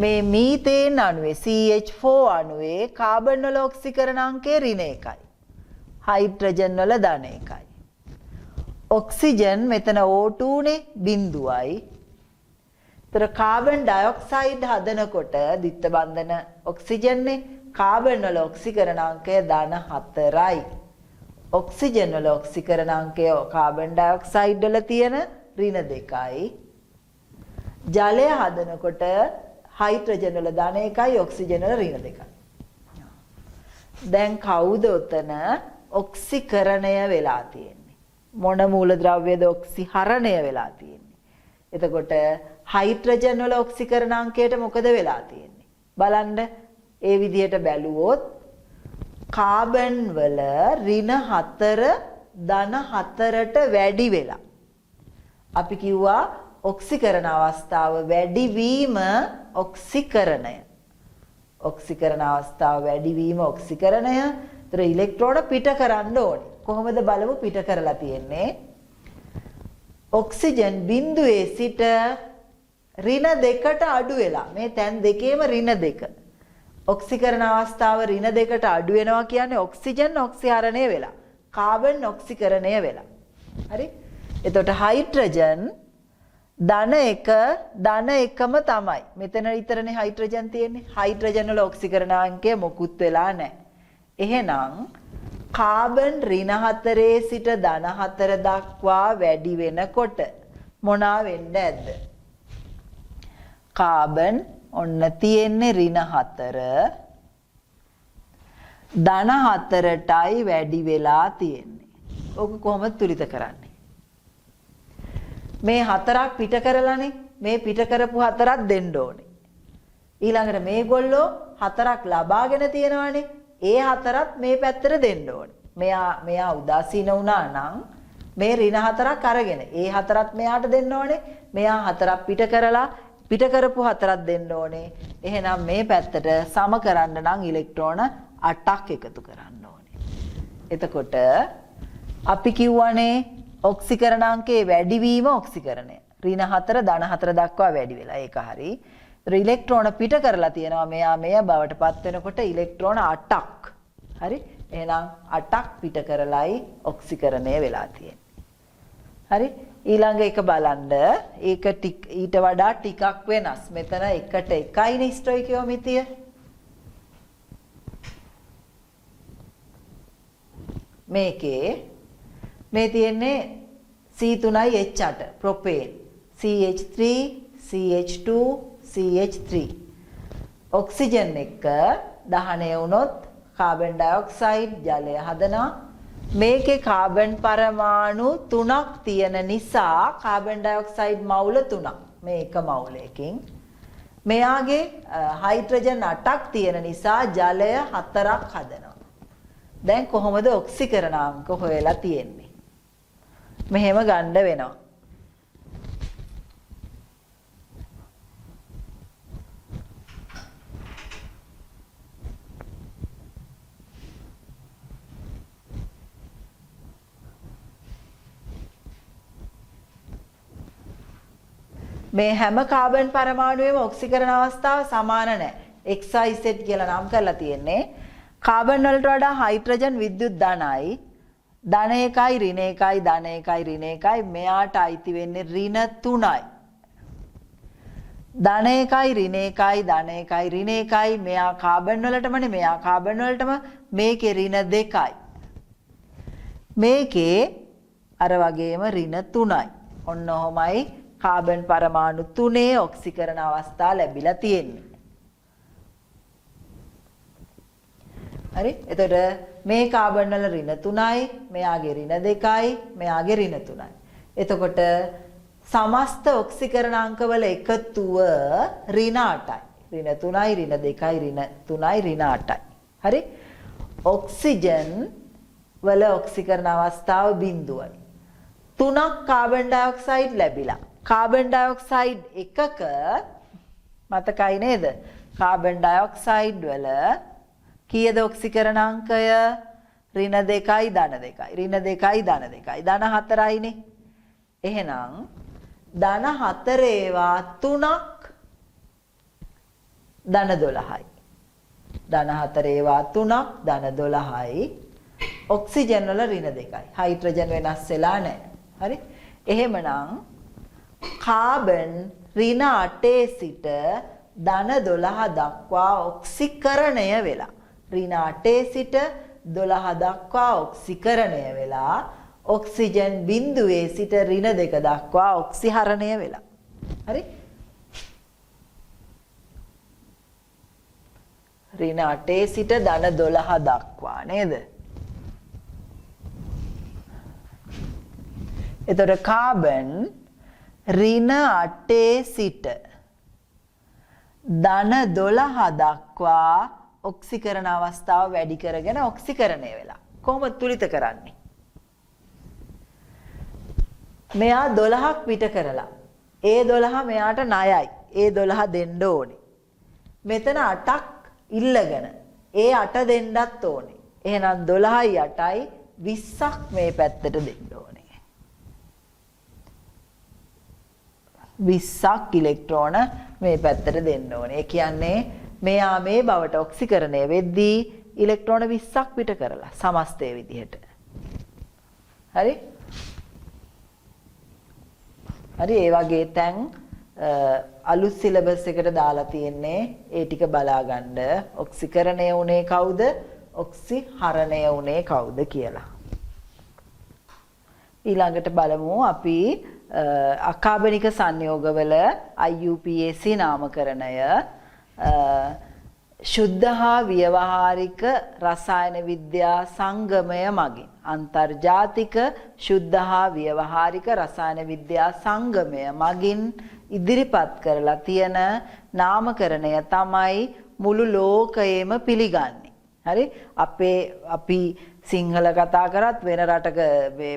මේ මීතේන් අණුවේ CH4 අණුවේ කාබන් වල ඔක්සිකරණාංකය ඍණ 1යි. හයිඩ්‍රජන් වල ධන 1යි. ඔක්සිජන් මෙතන O2 නේ 0යි. තර කාබන් ඩයොක්සයිඩ් හදනකොට ද්විත්ව බන්ධන ඔක්සිජන්නේ කාබන් වල ඔක්සිකරණාංකය ධන 4යි. ඔක්සිජන් වල ඔක්සිකරණාංකය කාබන් ඩයොක්සයිඩ් වල තියෙන ඍණ 2යි. ජලය හදනකොට හයිඩ්‍රජන් වල ධන 1යි ඔක්සිජන් වල ඍණ 2යි. දැන් කවුද උතන ඔක්සිකරණය වෙලා තියෙන්නේ? මොන මූලද්‍රව්‍යද ඔක්සිහරණය වෙලා තියෙන්නේ? එතකොට හයිඩ්‍රජන් වල ඔක්සිකරණාංකයට මොකද වෙලා තියෙන්නේ? බලන්න ඒ විදිහට බැලුවොත් කාබන් වල ඍණ 4 ධන 4ට වැඩි වෙලා. අපි කිව්වා ඔක්සිකරණ අවස්ථාව වැඩි වීම ඔක්සිකරණය. ඔක්සිකරණ අවස්ථාව වැඩි වීම ඔක්සිකරණය. ඒතර ඉලෙක්ට්‍රෝන පිට කරන්න ඕනේ. කොහොමද බලමු පිට කරලා තියෙන්නේ? ඔක්සිජන් බිඳුවේ සිට ඍණ 2ට අඩු වෙලා. මේ තැන් දෙකේම ඍණ 2. ඔක්සිකරණ අවස්ථාව ඍණ 2ට අඩු වෙනවා කියන්නේ ඔක්සිජන් ඔක්සිහරණය වෙලා. කාබන් ඔක්සිකරණය වෙලා. හරි? එතකොට හයිඩ්‍රජන් ධන 1ම තමයි. මෙතන විතරනේ හයිඩ්‍රජන් තියෙන්නේ. හයිඩ්‍රජන් වල ඔක්සිකරණාංකය මොකුත් වෙලා නැහැ. එහෙනම් කාබන් ඍණ 4 සිට ධන 4 දක්වා වැඩි වෙනකොට මොනවා වෙන්නේ නැද්ද? කාබන් ඔන්න තියෙන්නේ ඍණ 4 ධන 4ටයි වැඩි වෙලා තියෙන්නේ. ඔක කොහොමද තුලිත කරන්නේ? මේ 4ක් පිට කරලානේ. මේ පිට කරපු 4ක් දෙන්න ඕනේ. ඊළඟට මේගොල්ලෝ 4ක් ලබාගෙන තියෙනවානේ. ඒ 4ත් මේ පැත්තට දෙන්න ඕනේ. මෙයා උදාසීන වුණා නම් මේ ඍණ 4ක් අරගෙන ඒ 4ත් මෙයාට දෙන්න ඕනේ. මෙයා 4ක් පිට කරලා පිට කරපු 4ක් දෙන්න ඕනේ. එහෙනම් මේ පැත්තට සම කරන්න නම් ඉලෙක්ට්‍රෝන 8ක් එකතු කරන්න ඕනේ. එතකොට අපි කියවනේ ඔක්සිකරණාංකයේ වැඩිවීම ඔක්සිකරණය. ඍණ 4 ධන 4 දක්වා වැඩි වෙලා. ඒක හරි. ඒතර ඉලෙක්ට්‍රෝන පිට කරලා තියෙනවා මෙය බවට පත් වෙනකොට ඉලෙක්ට්‍රෝන 8ක්. හරි? එහෙනම් 8ක් පිට කරලයි ඔක්සිකරණය වෙලා තියෙන්නේ. හරි? ඊළඟ එක බලන්න. ඒක ඊට වඩා ටිකක් වෙනස්. මෙතන 1ට 1යිනේ ස්ටොයිකියෝමිතිය. මේකේ මේ තියෙන්නේ C3H8 propane CH3 CH2 CH3 oxygen එක දහනය වුණොත් කාබන් ඩයොක්සයිඩ් ජලය හදනවා. මේකේ කාබන් පරමාණු 3ක් තියෙන නිසා කාබන් ඩයොක්සයිඩ් මවුල 3ක්. මේ එක මවුලයකින්. මෙයාගේ හයිඩ්‍රජන් 8ක් තියෙන නිසා ජලය 4ක් හදනවා. දැන් කොහොමද ඔක්සිකරණාංක හොයලා තියෙන්නේ? මෙහෙම ගන්න වෙනවා. මේ හැම කාබන් පරමාණුවෙම ඔක්සිකරණ අවස්ථාව සමාන නැහැ. XYZ කියලා නම් කරලා තියෙන්නේ. කාබන් වලට වඩා හයිඩ්‍රජන් විද්‍යුත් ධනයි. ධන 1යි ඍණ 1යි ධන 1යි ඍණ 1යි මෙයාට අයිති වෙන්නේ ඍණ 3යි. ධන 1යි ඍණ 1යි ධන 1යි ඍණ 1යි මෙයා කාබන් වලටමනේ මෙයා කාබන් වලටම මේකේ ඍණ 2යි. මේකේ අර වගේම ඍණ 3යි. ඔන්න ඔහොමයි කාබන් පරමාණු 3 ඔක්සිකරණ අවස්ථා ලැබිලා තියෙන්නේ. හරි? එතකොට මේ කාබන් වල ඍණ 3යි, මෙයාගේ ඍණ 2යි, මෙයාගේ ර්ණ 3යි. එතකොට සමස්ත ඔක්සිකරණාංක වල එකතුව ඍණ 8යි. ඍණ 3යි, ඍණ 2යි, ඍණ 3යි, ඍණ 8යි. හරි? ඔක්සිජන් වල ඔක්සිකරණ අවස්ථාව 0යි. 3ක් කාබන් ඩයොක්සයිඩ් ලැබිලා. කාබන් ඩයොක්සයිඩ් එකක මතකයි නේද? කාබන් ඩයොක්සයිඩ් වල කීයද ඔක්සිකරණාංකය? ඍණ 2යි ධන 2යි. ඍණ 2යි ධන 2යි. ධන 4යිනේ. එහෙනම් ධන 4 ඒවා 3ක් ධන 12යි. ධන 4 ඒවා 3ක් ධන 12යි. ඔක්සිජන් වල ඍණ 2යි. හයිඩ්‍රජන් වෙනස් වෙලා නැහැ. හරි? එහෙමනම් කාබන් ඍණ 8 සිට ධන 12 දක්වා ඔක්සිකරණය වෙලා ඍණ 8 සිට 12 දක්වා ඔක්සිකරණය වෙලා ඔක්සිජන් බිඳුවේ සිට ඍණ 2 දක්වා ඔක්සිහරණය වෙලා. හරි? ඍණ 8 සිට ධන 12 දක්වා නේද? එතකොට කාබන් ඍණ 8 සිට ධන 12 දක්වා ඔක්සිකරණ අවස්ථාව වැඩි කරගෙන ඔක්සිකරණය වෙලා. කොහොමද තුලිත කරන්නේ? මෙයා 12ක් පිට කරලා. ඒ 12 මෙයාට ණයයි. ඒ 12 දෙන්න ඕනේ. මෙතන 8ක් ඉල්ලගෙන ඒ 8 දෙන්නත් ඕනේ. එහෙනම් 12යි 8යි 20ක් මේ පැත්තට දෙන්න ඕනේ. 20ක් ඉලෙක්ට්‍රෝන මේ පැත්තට දෙන්න ඕනේ. ඒ කියන්නේ මෙයා මේ බවට ඔක්සිකරණය වෙද්දී ඉලෙක්ට්‍රෝන 20ක් පිට කරලා සමස්තය විදිහට. හරි? හරි ඒ වගේ තැන් අලුත් සිලබස් එකට දාලා තියෙන්නේ ඒ ටික බලා ගන්න. ඔක්සිකරණය උනේ කවුද? ඔක්සිහරණය උනේ කවුද කියලා. ඊළඟට බලමු අපි අකාබනික සංයෝගවල IUPAC නාමකරණය ශුද්ධ හා ව්‍යවහාරික රසායන විද්‍යා සංගමය මගින් අන්තර්ජාතික ශුද්ධ හා ව්‍යවහාරික රසායන විද්‍යා සංගමය මගින් ඉදිරිපත් කරලා තියෙන නාමකරණය තමයි මුළු ලෝකයේම පිළිගන්නේ. හරි? අපි සිංහල කතා කරත් වෙන රටක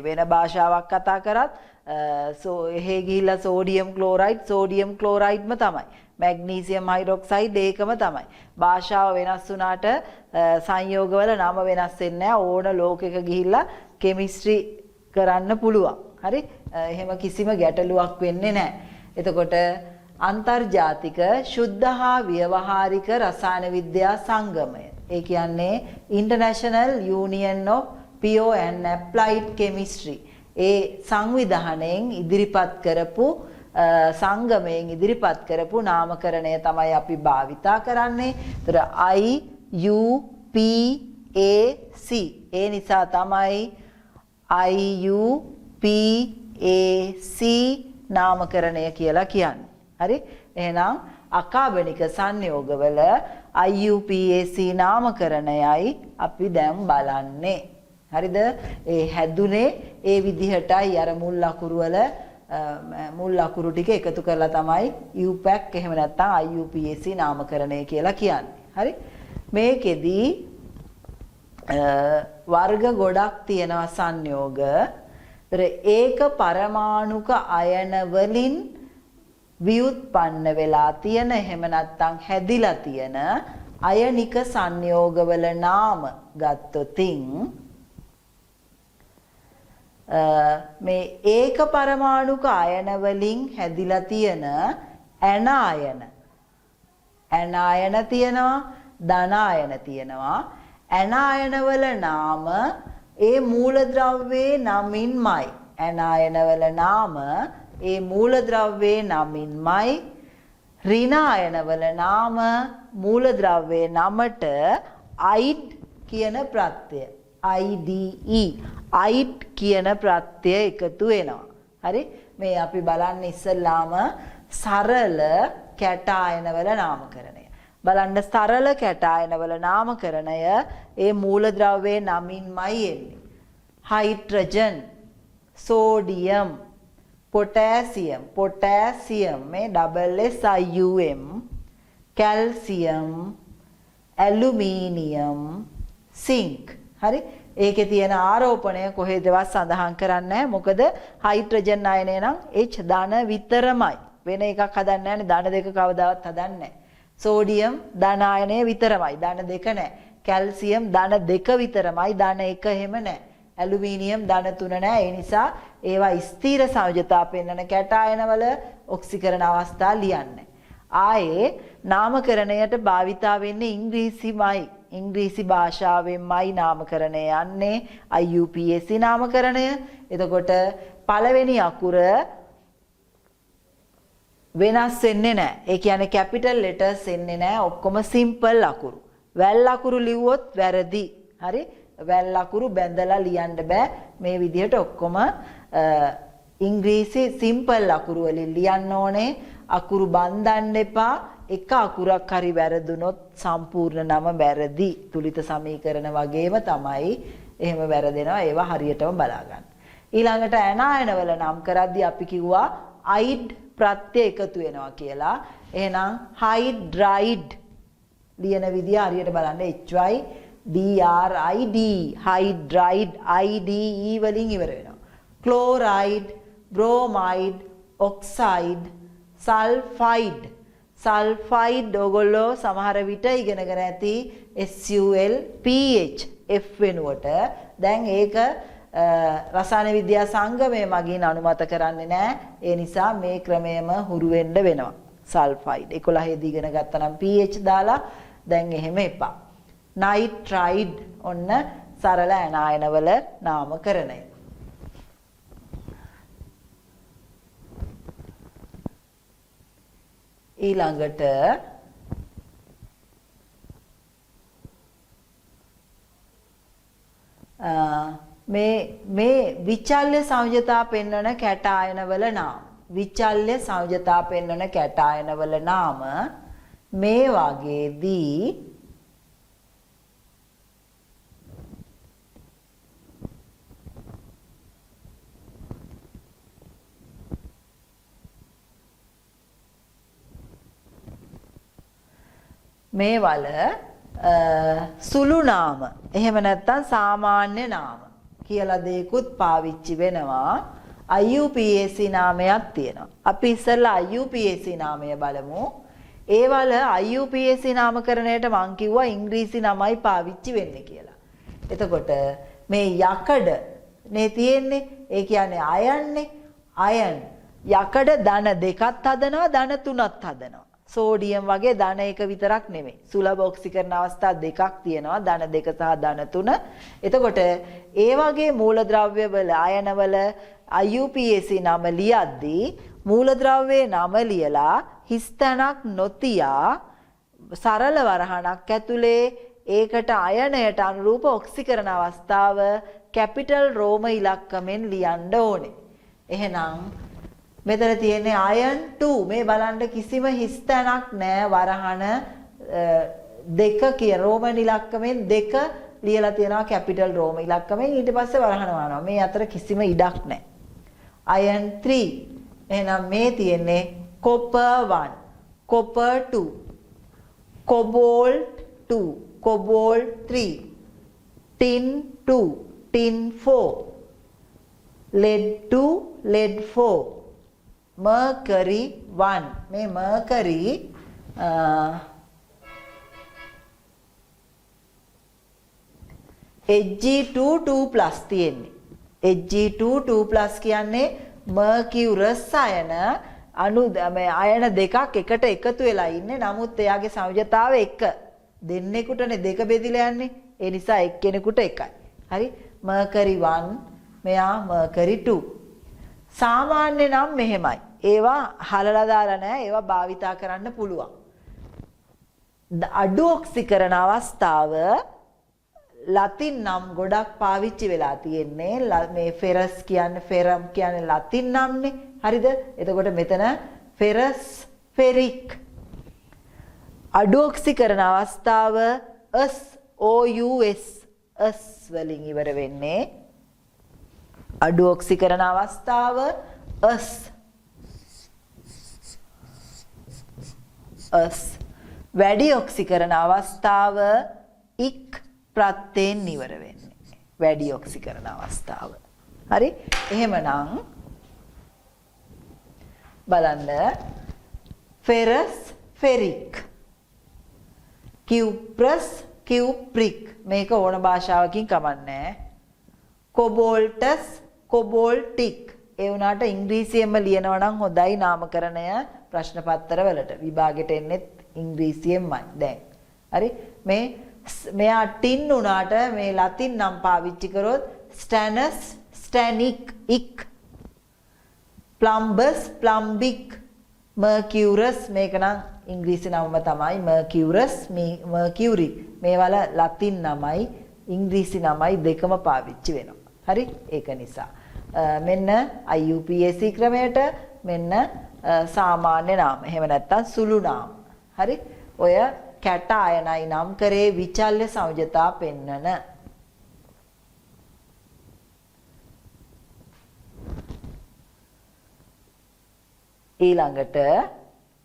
වෙන භාෂාවක් කතා කරත් එහෙ ගිහිල්ලා සෝඩියම් ක්ලෝරයිඩ්ම තමයි. මැග්නීසියම් හයිඩ්‍රොක්සයිඩ් ඒකම තමයි. භාෂාව වෙනස් වුණාට සංයෝගවල නම වෙනස් වෙන්නේ නැහැ. ඕන ලෝකෙක ගිහිල්ලා කෙමිස්ට්‍රි කරන්න පුළුවන්. හරි? එහෙම කිසිම ගැටලුවක් වෙන්නේ නැහැ. එතකොට අන්තර්ජාතික ශුද්ධ හා ව්‍යවහාරික රසායන විද්‍යා සංගමය. ඒ කියන්නේ International Union of Pure and Applied Chemistry. ඒ සංවිධානයෙන් ඉදිරිපත් කරපු සංගමයෙන් ඉදිරිපත් කරපු නාමකරණය තමයි අපි භාවිතා කරන්නේ. ඒතර IUPAC. ඒ නිසා තමයි IUPAC නාමකරණය කියලා කියන්නේ. හරි? එහෙනම් අකාබනික සංයෝගවල IUPAC නාමකරණයයි අපි දැන් බලන්නේ. හරිද? ඒ හැදුනේ ඒ විදිහටයි අර මුල් අකුරු වල මුල් අකුරු ටික එකතු කරලා තමයි UPAC එහෙම නැත්නම් IUPAC නාමකරණය කියලා කියන්නේ. හරි? මේකෙදි වර්ග ගොඩක් තියෙනවා සංයෝග. ඒක පරමාණුක අයන වලින් ව්‍යුත්පන්න වෙලා තියෙන එහෙම නැත්නම් හැදිලා තියෙන අයනික සංයෝගවල නාම ගත්තොතින් මේ ඒක පරමාණුක අයන වලින් හැදිලා තියෙන ඇනායන තියෙනවා ධනායන තියෙනවා ඇනායන වල නාම ඒ මූලද්‍රව්‍යයේ නමින්මයි ඇනායන වල නාම ඒ මූලද්‍රව්‍යයේ නමින්මයි ඍණායන වල නාම මූලද්‍රව්‍යයේ නමට අයිඩ් කියන ප්‍රත්‍යය IDE අයිඩ් කියන ප්‍රත්‍යය එකතු වෙනවා. හරි? මේ අපි බලන්නේ ඉස්සල්ලාම සරල කැටායන වල නාමකරණය. බලන්න සරල කැටායන වල නාමකරණය ඒ මූලද්‍රව්‍යයේ නමින්මයි එන්නේ. හයිඩ්‍රජන්, සෝඩියම්, පොටෑසියම් මේ SSIUM, කැල්සියම්, ඇලුමිනියම්, සිංක්. හරි? ඒකේ තියෙන ආරෝපණය කොහෙදවත් සඳහන් කරන්නේ නැහැ. මොකද හයිඩ්‍රජන් අයනය නම් H ධන විතරමයි. වෙන එකක් හදන්නේ නැහැ. ධන දෙක කවදාවත් හදන්නේ නැහැ. සෝඩියම් ධන අයනය විතරමයි. ධන දෙක නැහැ. කැල්සියම් ධන දෙක විතරමයි. ධන එක එහෙම නැහැ. ඇලුමිනියම් ධන තුන නැහැ. ඒ නිසා ඒවා ස්ථිර සංයෝජතා පෙන්වන කැටායනවල ඔක්සිකරණ අවස්ථා ලියන්නේ. ආයේ නාමකරණයට භාවිතා වෙන්නේ ඉංග්‍රීසිමයි. ඉංග්‍රීසි භාෂාවෙන්මයි නාමකරණය යන්නේ IUPAC නාමකරණය. එතකොට පළවෙනි අකුර වෙනස් වෙන්නේ නැහැ. ඒ කියන්නේ කැපිටල් ලෙටර්ස් එන්නේ නැහැ. ඔක්කොම සිම්පල් අකුරු. වැල් අකුරු ලිව්වොත් වැරදි. හරි? වැල් අකුරු බැඳලා ලියන්න බෑ. මේ විදිහට ඔක්කොම ඉංග්‍රීසි සිම්පල් අකුරු වලින් ලියන්න ඕනේ. අකුරු බඳින්න එපා. එක අකුරක් හරි වැරදුනොත් සම්පූර්ණ නම වැරදි. තුලිත සමීකරණ වගේම තමයි එහෙම වැරදෙනවා. ඒවා හරියටම බලා ගන්න. ඊළඟට ඇනායනවල නම් කරද්දී අපි කිව්වා අයිඩ් ප්‍රත්‍ය එකතු වෙනවා කියලා. එහෙනම් හයිඩ්‍රයිඩ් ලියන විදිය හරියට බලන්න HYDRID හයිඩ්‍රයිඩ් IDE වලින් ඉවර වෙනවා. Chloride, bromide, oxide, sulphide. Sulphide ඔයගොල්ලෝ සමහර විට ඉගෙනගෙන ඇති SUL PH F වෙනුවට. දැන් ඒක රසායන විද්‍යා සංගමය මගින් අනුමත කරන්නේ නැහැ. ඒ නිසා මේ ක්‍රමයම හුරු වෙන්න වෙනවා. සල්ෆයිඩ් 11 දී ඉගෙන ගත්තා නම් PH දාලා දැන් එහෙම එපා. නයිට්‍රයිඩ් ඔන්න සරල ඇනායනවල නාමකරණය. ඊළඟට මේ විචල්්‍ය සංයෝජතා පෙන්වන කැටායනවල නාම. විචල්්‍ය සංයෝජතා පෙන්වන කැටායනවල නාම මේ වගේදී මේ වල සුළු නාම එහෙම නැත්නම් සාමාන්‍ය නාම කියලා දෙයක්ත් පාවිච්චි වෙනවා. IUPAC නාමයක් තියෙනවා. අපි ඉස්සෙල්ලා IUPAC නාමය බලමු. ඒ වල IUPAC නාමකරණයට මං කිව්වා ඉංග්‍රීසි නමයි පාවිච්චි වෙන්නේ කියලා. එතකොට මේ යකඩ නේ තියෙන්නේ. ඒ කියන්නේ අයන්නේ. අයන් යකඩ ධන දෙකක් හදනවා ධන තුනක් හදනවා. සෝඩියම් වගේ ධන එක විතරක් නෙමෙයි. සුලභ ඔක්සිකරණ අවස්ථා දෙකක් තියෙනවා. ධන දෙක සහ ධන තුන. එතකොට ඒ වගේ මූලද්‍රව්‍ය වල අයනවල IUPAC නම ලියද්දී මූලද්‍රව්‍යයේ නම ලියලා හිස්තැනක් නොතියා සරල වරහණක් ඇතුලේ ඒකට අයනයට අනුරූප ඔක්සිකරණ අවස්ථාව කැපිටල් රෝම ඉලක්කමෙන් ලියන්න ඕනේ. එහෙනම් මෙතන තියෙන්නේ iron 2 මේ බලන්න කිසිම හිස් තැනක් නැහැ වරහන දෙක කියන රෝමන් ඉලක්කමෙන් දෙක ලියලා තියෙනවා කැපිටල් රෝම ඉලක්කමෙන් ඊට පස්සේ වරහන වහනවා මේ අතර කිසිම ඉඩක් නැහැ iron 3 එහෙනම් මේ තියෙන්නේ copper 1 copper 2 cobalt 2 cobalt 3 tin 2 tin 4 lead 2 lead 4 mercury 1 මේ mercury Hg2 2+ තියෙන්නේ Hg2 2+ කියන්නේ mercurous අයන අණු අයන දෙකක් එකට එකතු වෙලා ඉන්නේ නමුත් එයාගේ සංයුජතාවය එක දෙන්නෙකුටනේ දෙක බෙදිලා යන්නේ ඒ නිසා එක්කෙනෙකුට එකයි හරි mercury 1 මෙයා mercury 2 සාමාන්‍ය නම් මෙහෙමයි ඒවා හලලා දාලා නැහැ ඒවා භාවිතා කරන්න පුළුවන් අඩු ඔක්සිකරණ අවස්ථාව ලතින් නම් ගොඩක් පාවිච්චි වෙලා තියෙන්නේ මේ ෆෙරස් කියන්නේ ෆෙරම් කියන්නේ ලතින් නම්නේ හරිද එතකොට මෙතන ෆෙරස් ෆෙරික් අඩු ඔක්සිකරණ අවස්ථාව SOUS වලින් ඉවර වෙන්නේ අඩු ඔක්සිකරණ අවස්ථාව වැඩි ඔක්සිකරණ අවස්ථාව ඉක් ප්‍රත්‍යයෙන් ඉවර වෙන්නේ වැඩි ඔක්සිකරණ අවස්ථාව හරි එහෙමනම් බලන්න ෆෙරස් ෆෙරික් කියුප්‍රස් කියුප්‍රික් මේක ඕන භාෂාවකින් කමන්නේ කොබෝල්ටස් කොබෝල්ටික් ඒ වුණාට ඉංග්‍රීසියෙන්ම ලියනවා නම් හොඳයි නාමකරණය ප්‍රශ්න පත්‍ර වලට විභාගෙට එන්නේ ඉංග්‍රීසියෙන්මයි දැන් හරි මේ මෙයා ටින් උනාට මේ ලතින් නම් පාවිච්චි කරොත් ස්ටැනස් ස්ටැනික් ඉක් ප්ලම්බස් ප්ලම්බික් මර්කියුරස් මේක නම් ඉංග්‍රීසි නමම තමයි මර්කියුරස් මර්කියුරි මේවල ලතින් නමයි ඉංග්‍රීසි නමයි දෙකම පාවිච්චි වෙනවා හරි ඒක නිසා මෙන්න IUPAC ක්‍රමයට මෙන්න සාමාන්‍ය නාම එහෙම නැත්නම් සුළු නාම හරි ඔය කැට අයනයි නම් කරේ විචල්්‍ය සංයුජතා පෙන්නන ඊළඟට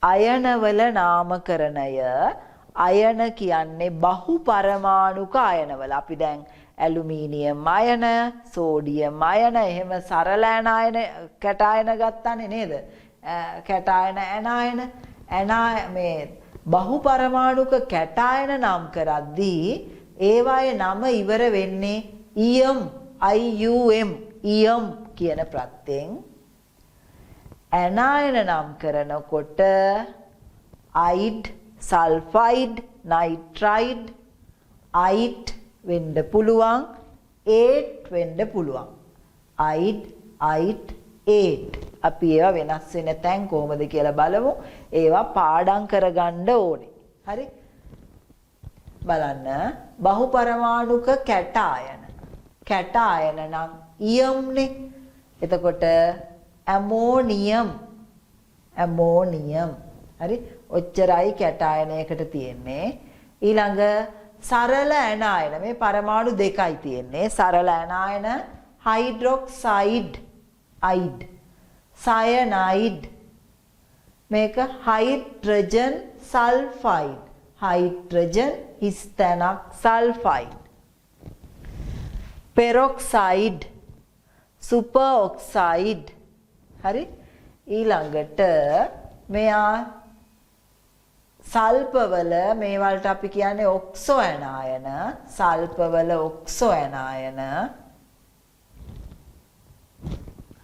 අයනවල නාමකරණය අයන කියන්නේ බහු පරමාණුක අයනවල අපි දැන් ඇලුමිනියම් අයන සෝඩියම් අයන එහෙම සරල අයන කැට අයන ගත්තානේ නේද කැට අයන මේ බහු පරමාණුක කැටායන නම් කරද්දී ඒවායේ නම ඉවර වෙන්නේ ඉයම් ඉයම් කියන ප්‍රත්‍යයෙන් ඇනායන නම් කරනකොට අයිඩ් සල්ෆයිඩ් නයිට්‍රයිඩ් අයිට් වෙන්න පුළුවන් ඒට් වෙන්න පුළුවන් අයිඩ් අයිට් ඒට් අපි ඒවා වෙනස් වෙන තැන් කොහොමද කියලා බලමු ඒවා පාඩම් කරගන්න ඕනේ හරි බලන්න බහු පරමාණුක කැටායන නම් ඉයම්නේ එතකොට ඇමෝනියම් හරි ඔච්චරයි කැටායනයකට තියෙන්නේ ඊළඟ සරල ඇනායන මේ පරමාණු දෙකයි තියෙන්නේ සරල ඇනායන හයිඩ්‍රොක්සයිඩ් අයිඩ් සයනයිඩ් මේක හයිඩ්‍රජන් සල්ෆයිඩ් හයිඩ්‍රජන් හිස්තැනක් සල්ෆයිඩ් පෙරොක්සයිඩ් සුපර් ඔක්සයිඩ් හරි ඊළඟට මෙයා සල්පවල මේවලට අපි කියන්නේ ඔක්සෝ ඇනායන සල්පවල ඔක්සෝ ඇනායන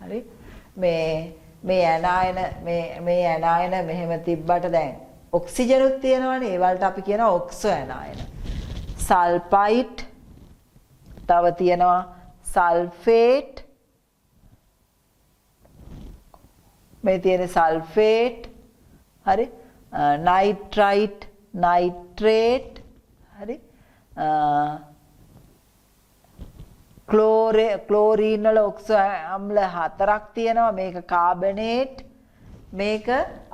හරි මේ ඇනායන මෙහෙම තිබ්බට දැන් ඔක්සිජනුත් තියෙනවනේ ඒ වලට අපි කියනවා ඔක්සෝ ඇනායන සල්ෆයිඩ් තව තියෙනවා සල්ෆේට් මේ තියෙන සල්ෆේට් හරි නයිට්‍රයිට් නයිට්‍රේට් හරි ක්ලෝරීන් වල ඔක්සෝ අම්ල හතරක් තියෙනවා මේක කාබනේට් මේක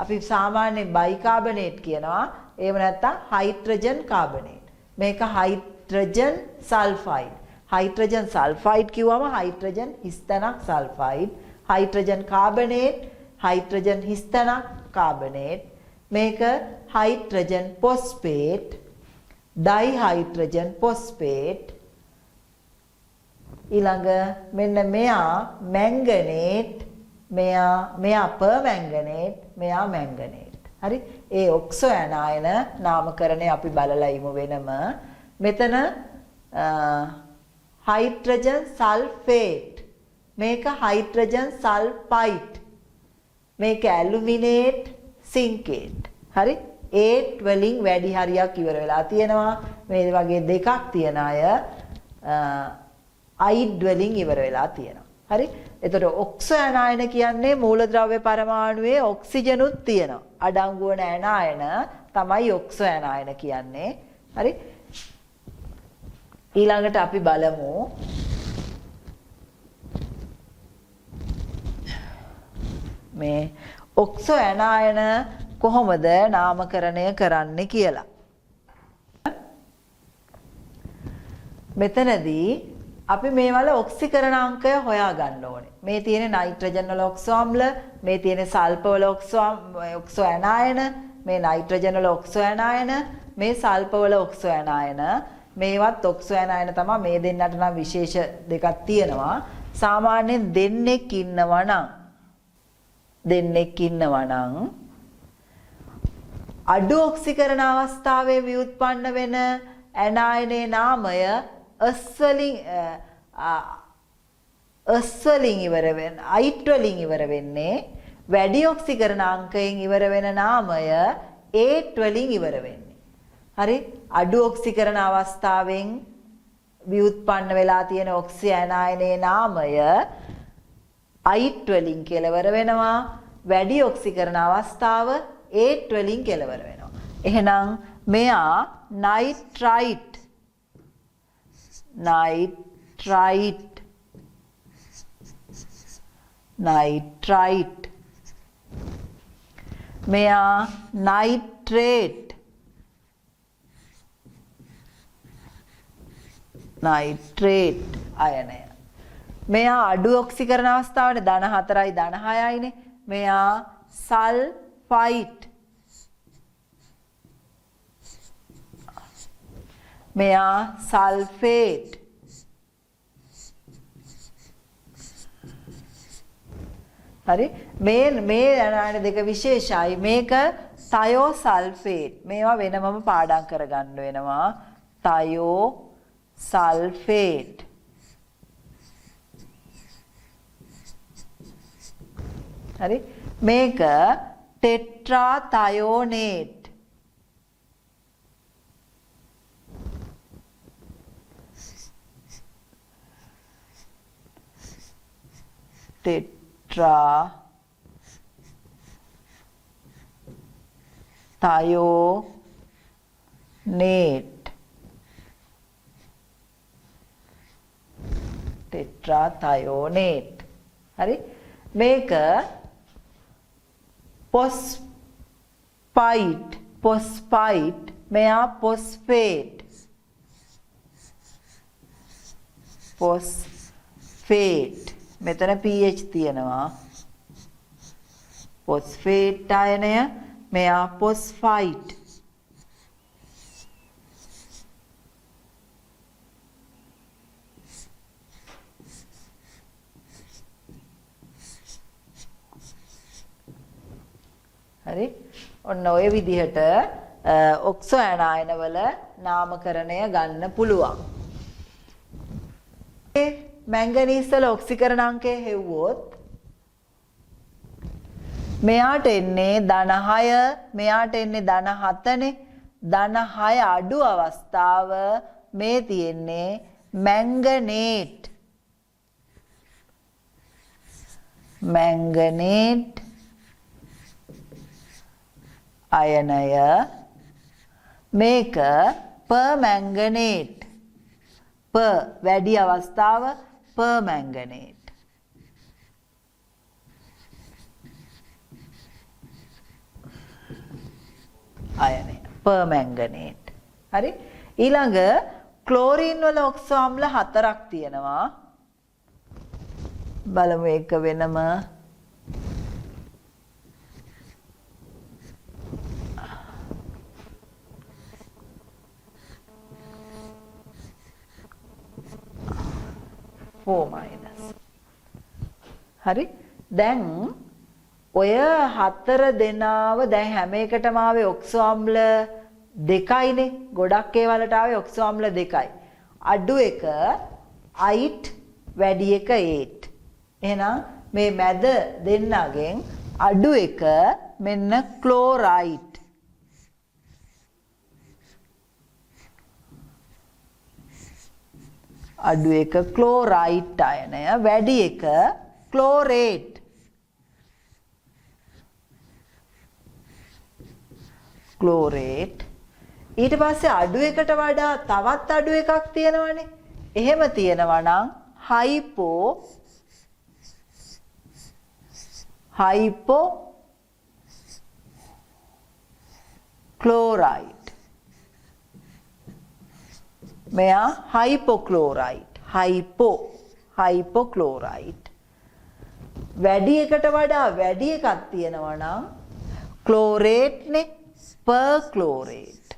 අපි සාමාන්‍යයෙන් බයිකාබනේට් කියනවා. එහෙම නැත්නම් හයිඩ්‍රජන් කාබනේට්. මේක හයිඩ්‍රජන් සල්ෆයිඩ්. හයිඩ්‍රජන් සල්ෆයිඩ් කිව්වම හයිඩ්‍රජන් හිස්තැනක් සල්ෆයිඩ්. හයිඩ්‍රජන් කාබනේට් හයිඩ්‍රජන් හිස්තැනක් කාබනේට්. මේක හයිඩ්‍රජන් ෆොස්ෆේට් ඩයිහයිඩ්‍රජන් ෆොස්ෆේට්. ඊළඟ මෙන්න මෙයා මැංගනේට් මෙයා පර්මැංගනේට් මෙයා මැංගනේට්. හරි. ඒ ඔක්සෝ ඇනායන නාමකරණය අපි බලලා ඉමු වෙනම. මෙතන හයිඩ්‍රජන් සල්ෆේට් මේක හයිඩ්‍රජන් සල්ෆයිඩ් මේක ඇලුමිනේට් සින්කේට්. හරි. ඒට් වලින් වැඩි හරියක් ඉවර වෙලා තියෙනවා. මේ වගේ දෙකක් තියෙන අය අයිඩ් වලින් ඉවර වෙලා තියෙනවා. හරි. එතකොට ඔක්සෝ ඇනායන කියන්නේ මූලද්‍රව්‍ය පරමාණුවේ ඔක්සිජනුත් තියෙනවා. අඩංගු වන ඇනායන තමයි ඔක්සෝ ඇනායන කියන්නේ. හරි. ඊළඟට අපි බලමු මේ ඔක්සෝ ඇනායන කොහොමද නාමකරණය කරන්නේ කියලා. මෙතනදී අපි මේවල ඔක්සිකරණාංකය හොයා ගන්න ඕනේ. මේ තියෙන නයිට්‍රජන් වල ඔක්සෝ අම්ල, මේ තියෙන සල්ප වල ඔක්සෝ ඇනායන, මේ නයිට්‍රජන් වල ඔක්සෝ ඇනායන, මේ සල්ප වල ඔක්සෝ ඇනායන. මේවත් ඔක්සෝ ඇනායන තමයි. මේ දෙන්නට නම් විශේෂ දෙකක් තියෙනවා. සාමාන්‍යයෙන් දෙන්නෙක් ඉන්නවා නම් අඩු ඔක්සිකරණ අවස්ථාවේ ව්‍යුත්පන්න වෙන ඇනායනයේ නාමය අයිට් වලින් ඉවර වෙන්නේ. වැඩි ඔක්සිකරණාංකයෙන් ඉවර වෙන නාමය ඒට් වලින් ඉවර වෙන්නේ. හරි. අඩු ඔක්සිකරණ අවස්ථාවෙන් ව්‍යුත්පන්න වෙලා තියෙන ඔක්සි ඇනායනයේ නාමය අයිට් වලින් කෙලවර වෙනවා. වැඩි ඔක්සිකරණ අවස්ථාව ඒට් වලින් කෙලවර වෙනවා. එහෙනම් මෙයා නයිට්‍රයිට් මෙයා නයිට්‍රේට් අයනය. මෙයා අඩු ඔක්සිකරණ අවස්ථාවේ ධන 4යි ධන 6යිනේ. මෙයා සල්ෆයිඩ්. මෙයා සල්ෆේට්. හරි. මේ ඇනායන දෙක විශේෂයි. මේක තයෝ සල්ෆේට්. මේවා වෙනමම පාඩම් කරගන්න වෙනවා. තයෝ සල්ෆේට්. හරි. මේක ටෙට්‍රා තයෝනේට්. ටෙට්‍රා තයෝනේට්. ටෙට්‍රා තයෝනේට්. හරි. මේක ෆොස්ෆයිඩ්. මෙයා ෆොස්ෆේට්. මෙතන pH තියෙනවා. ෆොස්ෆේට් අයනය. මෙයා ෆොස්ෆයිඩ්. හරි. ඔන්න ඔය විදිහට ඔක්සෝ ඇනායන වල නාමකරණය ගන්න පුළුවන්. මැංගනීස් වල ඔක්සිකරණාංකය හෙව්වොත් මෙයාට එන්නේ ධන 6, මෙයාට එන්නේ ධන 7නේ. ධන 6 අඩු අවස්ථාව මේ තියෙන්නේ මැංගනේට්. අයනය. මේක පර්මැංගනේට්. වැඩි අවස්ථාව පර්මැංගනේට්. අයනය permanganate. හරි? ඊළඟ ක්ලෝරින් වල ඔක්සෝ අම්ල 4ක් තියෙනවා. බලමු ඒක වෙනම. හරි දැන් ඔය 4 දෙනාව දැන් හැම එකටම ආවේ ඔක්සෝ අම්ල 2යිනේ. ගොඩක් ඒවලට ආවේ ඔක්සෝ අම්ල 2යි. අඩු එක 8 වැඩි එක 8. එහෙනම් මේ මැද දෙන්නගෙන් අඩු එක මෙන්න ක්ලෝරයිඩ්. අඩු එක ක්ලෝරයිඩ් අයනය, වැඩි එක ක්ලෝරේට්. ක්ලෝරේට්. ඊට පස්සේ අඩු එකට වඩා තවත් අඩු එකක් තියෙනවනේ. එහෙම තියෙනවා නම් හයිපෝ ක්ලෝරයිඩ්. මෙයා හයිපොක්ලෝරයිඩ්. හයිපොක්ලෝරයිඩ්. වැඩි එකට වඩා වැඩි එකක් තියෙනවා නම් ක්ලෝරේට්නේ පර්ක්ලෝරේට්.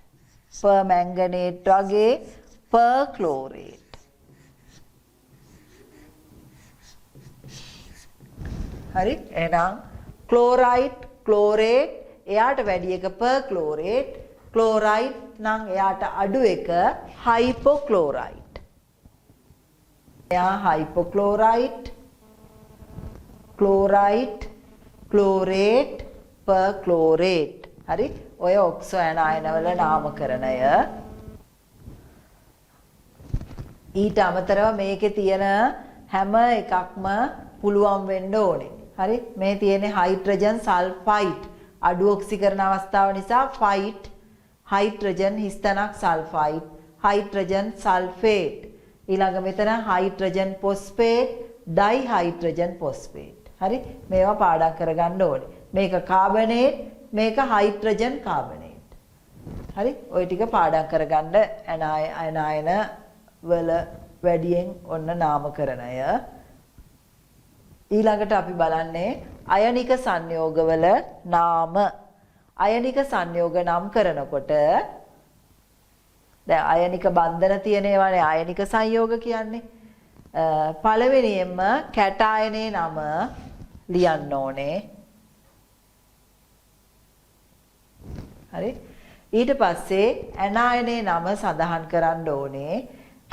පර්මැංගනේට් වගේ පර්ක්ලෝරේට්. හරි? එහෙනම් ක්ලෝරයිඩ්, ක්ලෝරේට් එයාට වැඩි එක පර්ක්ලෝරේට්. ක්ලෝරයිඩ් නම් එයාට අඩු එක හයිපොක්ලෝරයිඩ්. එයා හයිපොක්ලෝරයිඩ්, ක්ලෝරයිඩ්, ක්ලෝරේට්, පර්ක්ලෝරේට්. හරි? ඔය ඔක්සෝ ඇනයන වල නාමකරණය. ඊට අමතරව මේකේ තියෙන හැම එකක්ම පුළුවන් වෙන්න ඕනේ. හරි? මේ තියෙන්නේ හයිඩ්‍රජන් සල්ෆයිඩ්. අඩු ඔක්සිකරණ අවස්ථාව නිසා ෆයිට්, හයිඩ්‍රජන් හිස්තැනක් සල්ෆයිඩ්, හයිඩ්‍රජන් සල්ෆේට්. ඊළඟ මෙතන හයිඩ්‍රජන් ෆොස්ෆේට්, ඩයිහයිඩ්‍රජන් ෆොස්ෆේට්. හරි? මේවා පාඩම් කරගන්න ඕනේ. මේක කාබනේට්, මේක හයිඩ්‍රජන් කාබනේට්. හරි? ওই ටික පාඩම් කරගන්න ඇනයන වල වැඩියෙන් ඔන්න නාමකරණය. ඊළඟට අපි බලන්නේ අයනික සංයෝගවල නාම. අයනික සංයෝග නම් කරනකොට දැන් අයනික බන්ධන තියෙන ඒවානේ අයනික සංයෝග කියන්නේ. පළවෙනියෙන්ම කැටායනේ නම ලියන්න ඕනේ. හරි? ඊට පස්සේ ඇනායනේ නම සඳහන් කරන්න ඕනේ.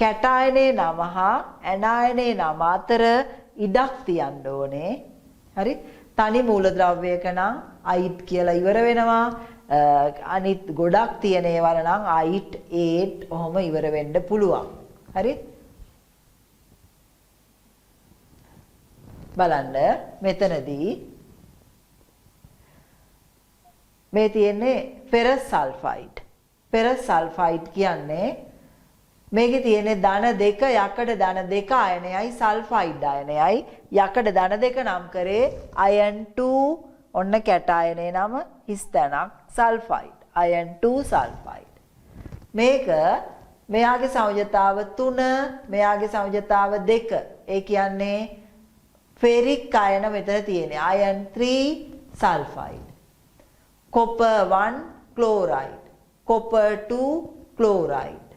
කැටායනේ නම හා ඇනායනේ නම අතර ඉඩක් තියන්න ඕනේ. හරි? තනි මූලද්‍රව්‍යයක නම් අයිට් කියලා ඉවර වෙනවා. අනිත් ගොඩක් තියෙන ඒවල නම් අයිට්, ඒට් ඔහොම ඉවර වෙන්න පුළුවන්. හරි? බලන්න මෙතනදී මේ තියෙන්නේ ෆෙරස් සල්ෆයිඩ්. ෆෙරස් සල්ෆයිඩ් කියන්නේ මේකේ තියෙන්නේ ධන 2 යකඩ ධන 2 අයනයයි සල්ෆයිඩ් අයනයයි. යකඩ ධන 2 නම් කරේ අයන් 2 ඔන්න කැටායනේ නම හිස්තැනක් සල්ෆයිඩ්. අයන් 2 සල්ෆයිඩ්. මේක මෙයාගේ සංයුජතාව 3, මෙයාගේ සංයුජතාව 2. ඒ කියන්නේ ෆෙරික් අයන මෙතන තියෙන්නේ අයන් 3 sulphide. copper 1 chloride, copper 2 chloride.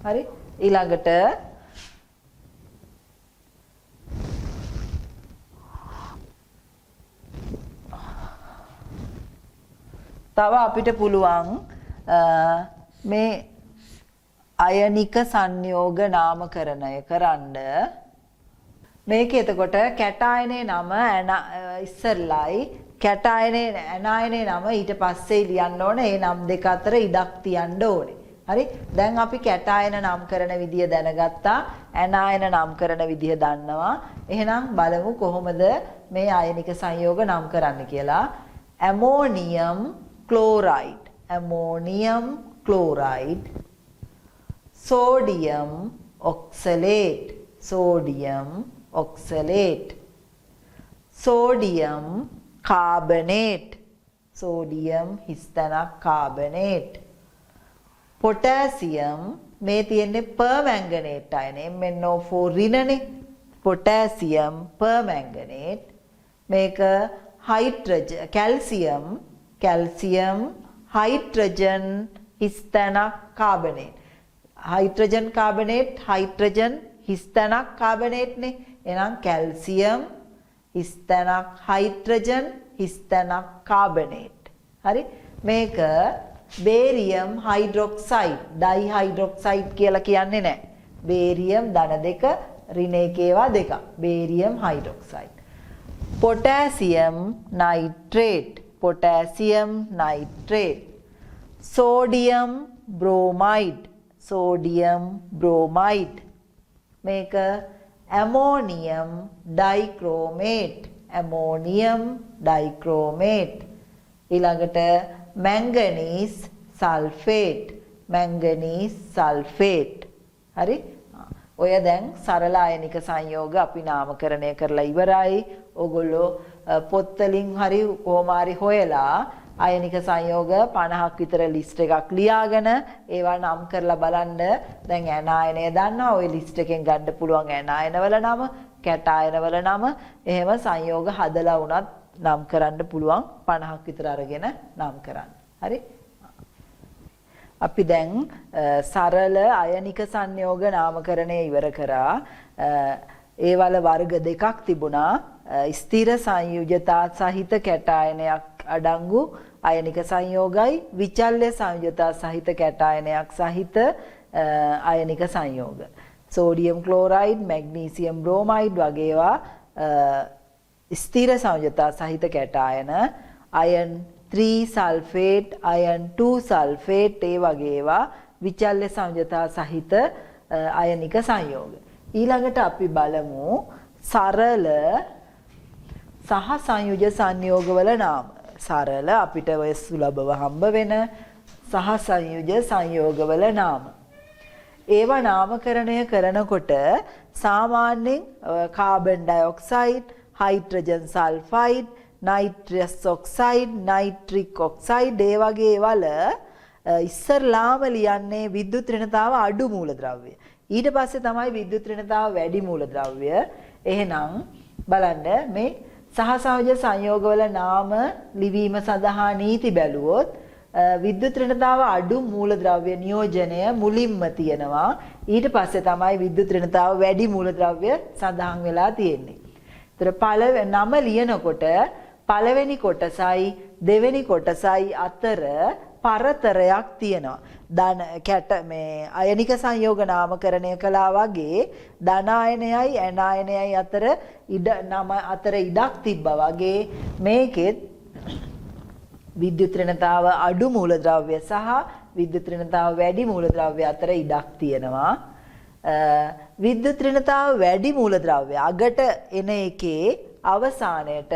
හරි? ඊළඟට තව අපිට පුළුවන් මේ අයනික සංයෝග නාමකරණය කරන්න. මේක එතකොට කැටායනේ නම ඉස්සරලයි කැටායනේ ඇනායනේ නම ඊට පස්සේ ලියන්න ඕනේ. ඒ නම් දෙක අතර ඉඩක් තියන්න ඕනේ. හරි? දැන් අපි කැටායන නම් කරන විදිය දැනගත්තා. ඇනායන නම් කරන විදිය දන්නවා. එහෙනම් බලමු කොහොමද මේ අයනික සංයෝග නම් කරන්න කියලා. Ammonium chloride, ammonium chloride, sodium oxalate, sodium oxalate, sodium carbonate. sodium හිස්තැනක් carbonate. potassium මේ තියෙන්නේ permanganate අයනේ MnO4 ඍණනේ. potassium permanganate. මේක hydrogen calcium hydrogen හිස්තැනක් carbonate. hydrogen carbonate හිස්තැනක් carbonate නේ. එහෙනම් calcium හිස්තැනක් hydrogen හිස්තැනක් carbonate. හරි? මේක barium hydroxide dihydroxide කියලා කියන්නේ නැහැ. barium ධන දෙක ඍණ එකේවා දෙකක්. barium hydroxide. potassium nitrate sodium bromide මේක ammonium dichromate ඊළඟට manganese sulfate හරි ඔය දැන් සරල ආයනික සංයෝග අපි නාමකරණය කරලා ඉවරයි. ඕගොල්ලෝ පොත්වලින් හරි කොහොම හරි හොයලා ආයනික සංයෝග 50ක් විතර ලිස්ට් එකක් ලියාගෙන ඒවා නම් කරලා බලන්න. දැන් ඇනායනය දන්නවා. ওই ලිස්ට් එකෙන් ගන්න පුළුවන් ඇනායනවල නම, කැටායනවල නම, එහෙම සංයෝග හදලා වුණත් නම් කරන්න පුළුවන් 50ක් විතර අරගෙන නම් කරන්න. හරි? අපි දැන් සරල අයනික සංයෝග නාමකරණය ඉවර කරා. ඒවල වර්ග දෙකක් තිබුණා. ස්ථිර සංයුජතා සහිත කැටායනයක් අඩංගු අයනික සංයෝගයි, විචල්්‍ය සංයුජතා සහිත කැටායනයක් සහිත අයනික සංයෝග. සෝඩියම් ක්ලෝරයිඩ්, මැග්නීසියම් බ්‍රෝමයිඩ් වගේ ඒවා ස්ථිර සංයුජතා සහිත කැටායන, අයන් 3 සල්ෆේට්, අයන් 2 සල්ෆේට් ඒ වගේ ඒවා විචල්්‍ය සංයුජතා සහිත අයනික සංයෝග. ඊළඟට අපි බලමු සරල සහ සංයුජ සංයෝගවල නාම. සරල අපිට ඔය සුලභව හම්බ වෙන සහ සංයුජ සංයෝගවල නාම. ඒවා නාමකරණය කරනකොට සාමාන්‍යයෙන් carbon dioxide, hydrogen sulphide, nitrous oxide, nitric oxide ඒ වගේ වල ඉස්සරලාම ලියන්නේ විද්‍යුත් ඍණතාව අඩු මූලද්‍රව්‍ය. ඊට පස්සේ තමයි විද්‍යුත් ඍණතාව වැඩි මූලද්‍රව්‍ය. එහෙනම් බලන්න මේ සහ සංයුජ සංයෝගවල නාම ලිවීම සඳහා නීති බැලුවොත් විද්‍යුත් ඍණතාව අඩු මූලද්‍රව්‍ය නියෝජනය මුලින්ම තියෙනවා. ඊට පස්සේ තමයි විද්‍යුත් ඍණතාව වැඩි මූලද්‍රව්‍ය සඳහන් වෙලා තියෙන්නේ. ඒතර නම ලියනකොට පළවෙනි කොටසයි දෙවෙනි කොටසයි අතර පරතරයක් තියෙනවා. ධන කැට මේ අයනික සංයෝග නාමකරණය කළා වගේ ධන ආයනයයි ඇනායනයයි අතර ඉඩක් තිබ්බා වගේ මේකෙත් විද්‍යුත් ඍණතාව අඩු මූලද්‍රව්‍ය සහ විද්‍යුත් ඍණතාව වැඩි මූලද්‍රව්‍ය අතර ඉඩක් තියෙනවා. විද්‍යුත් ඍණතාව වැඩි මූලද්‍රව්‍ය අගට එන එකේ අවසානයේට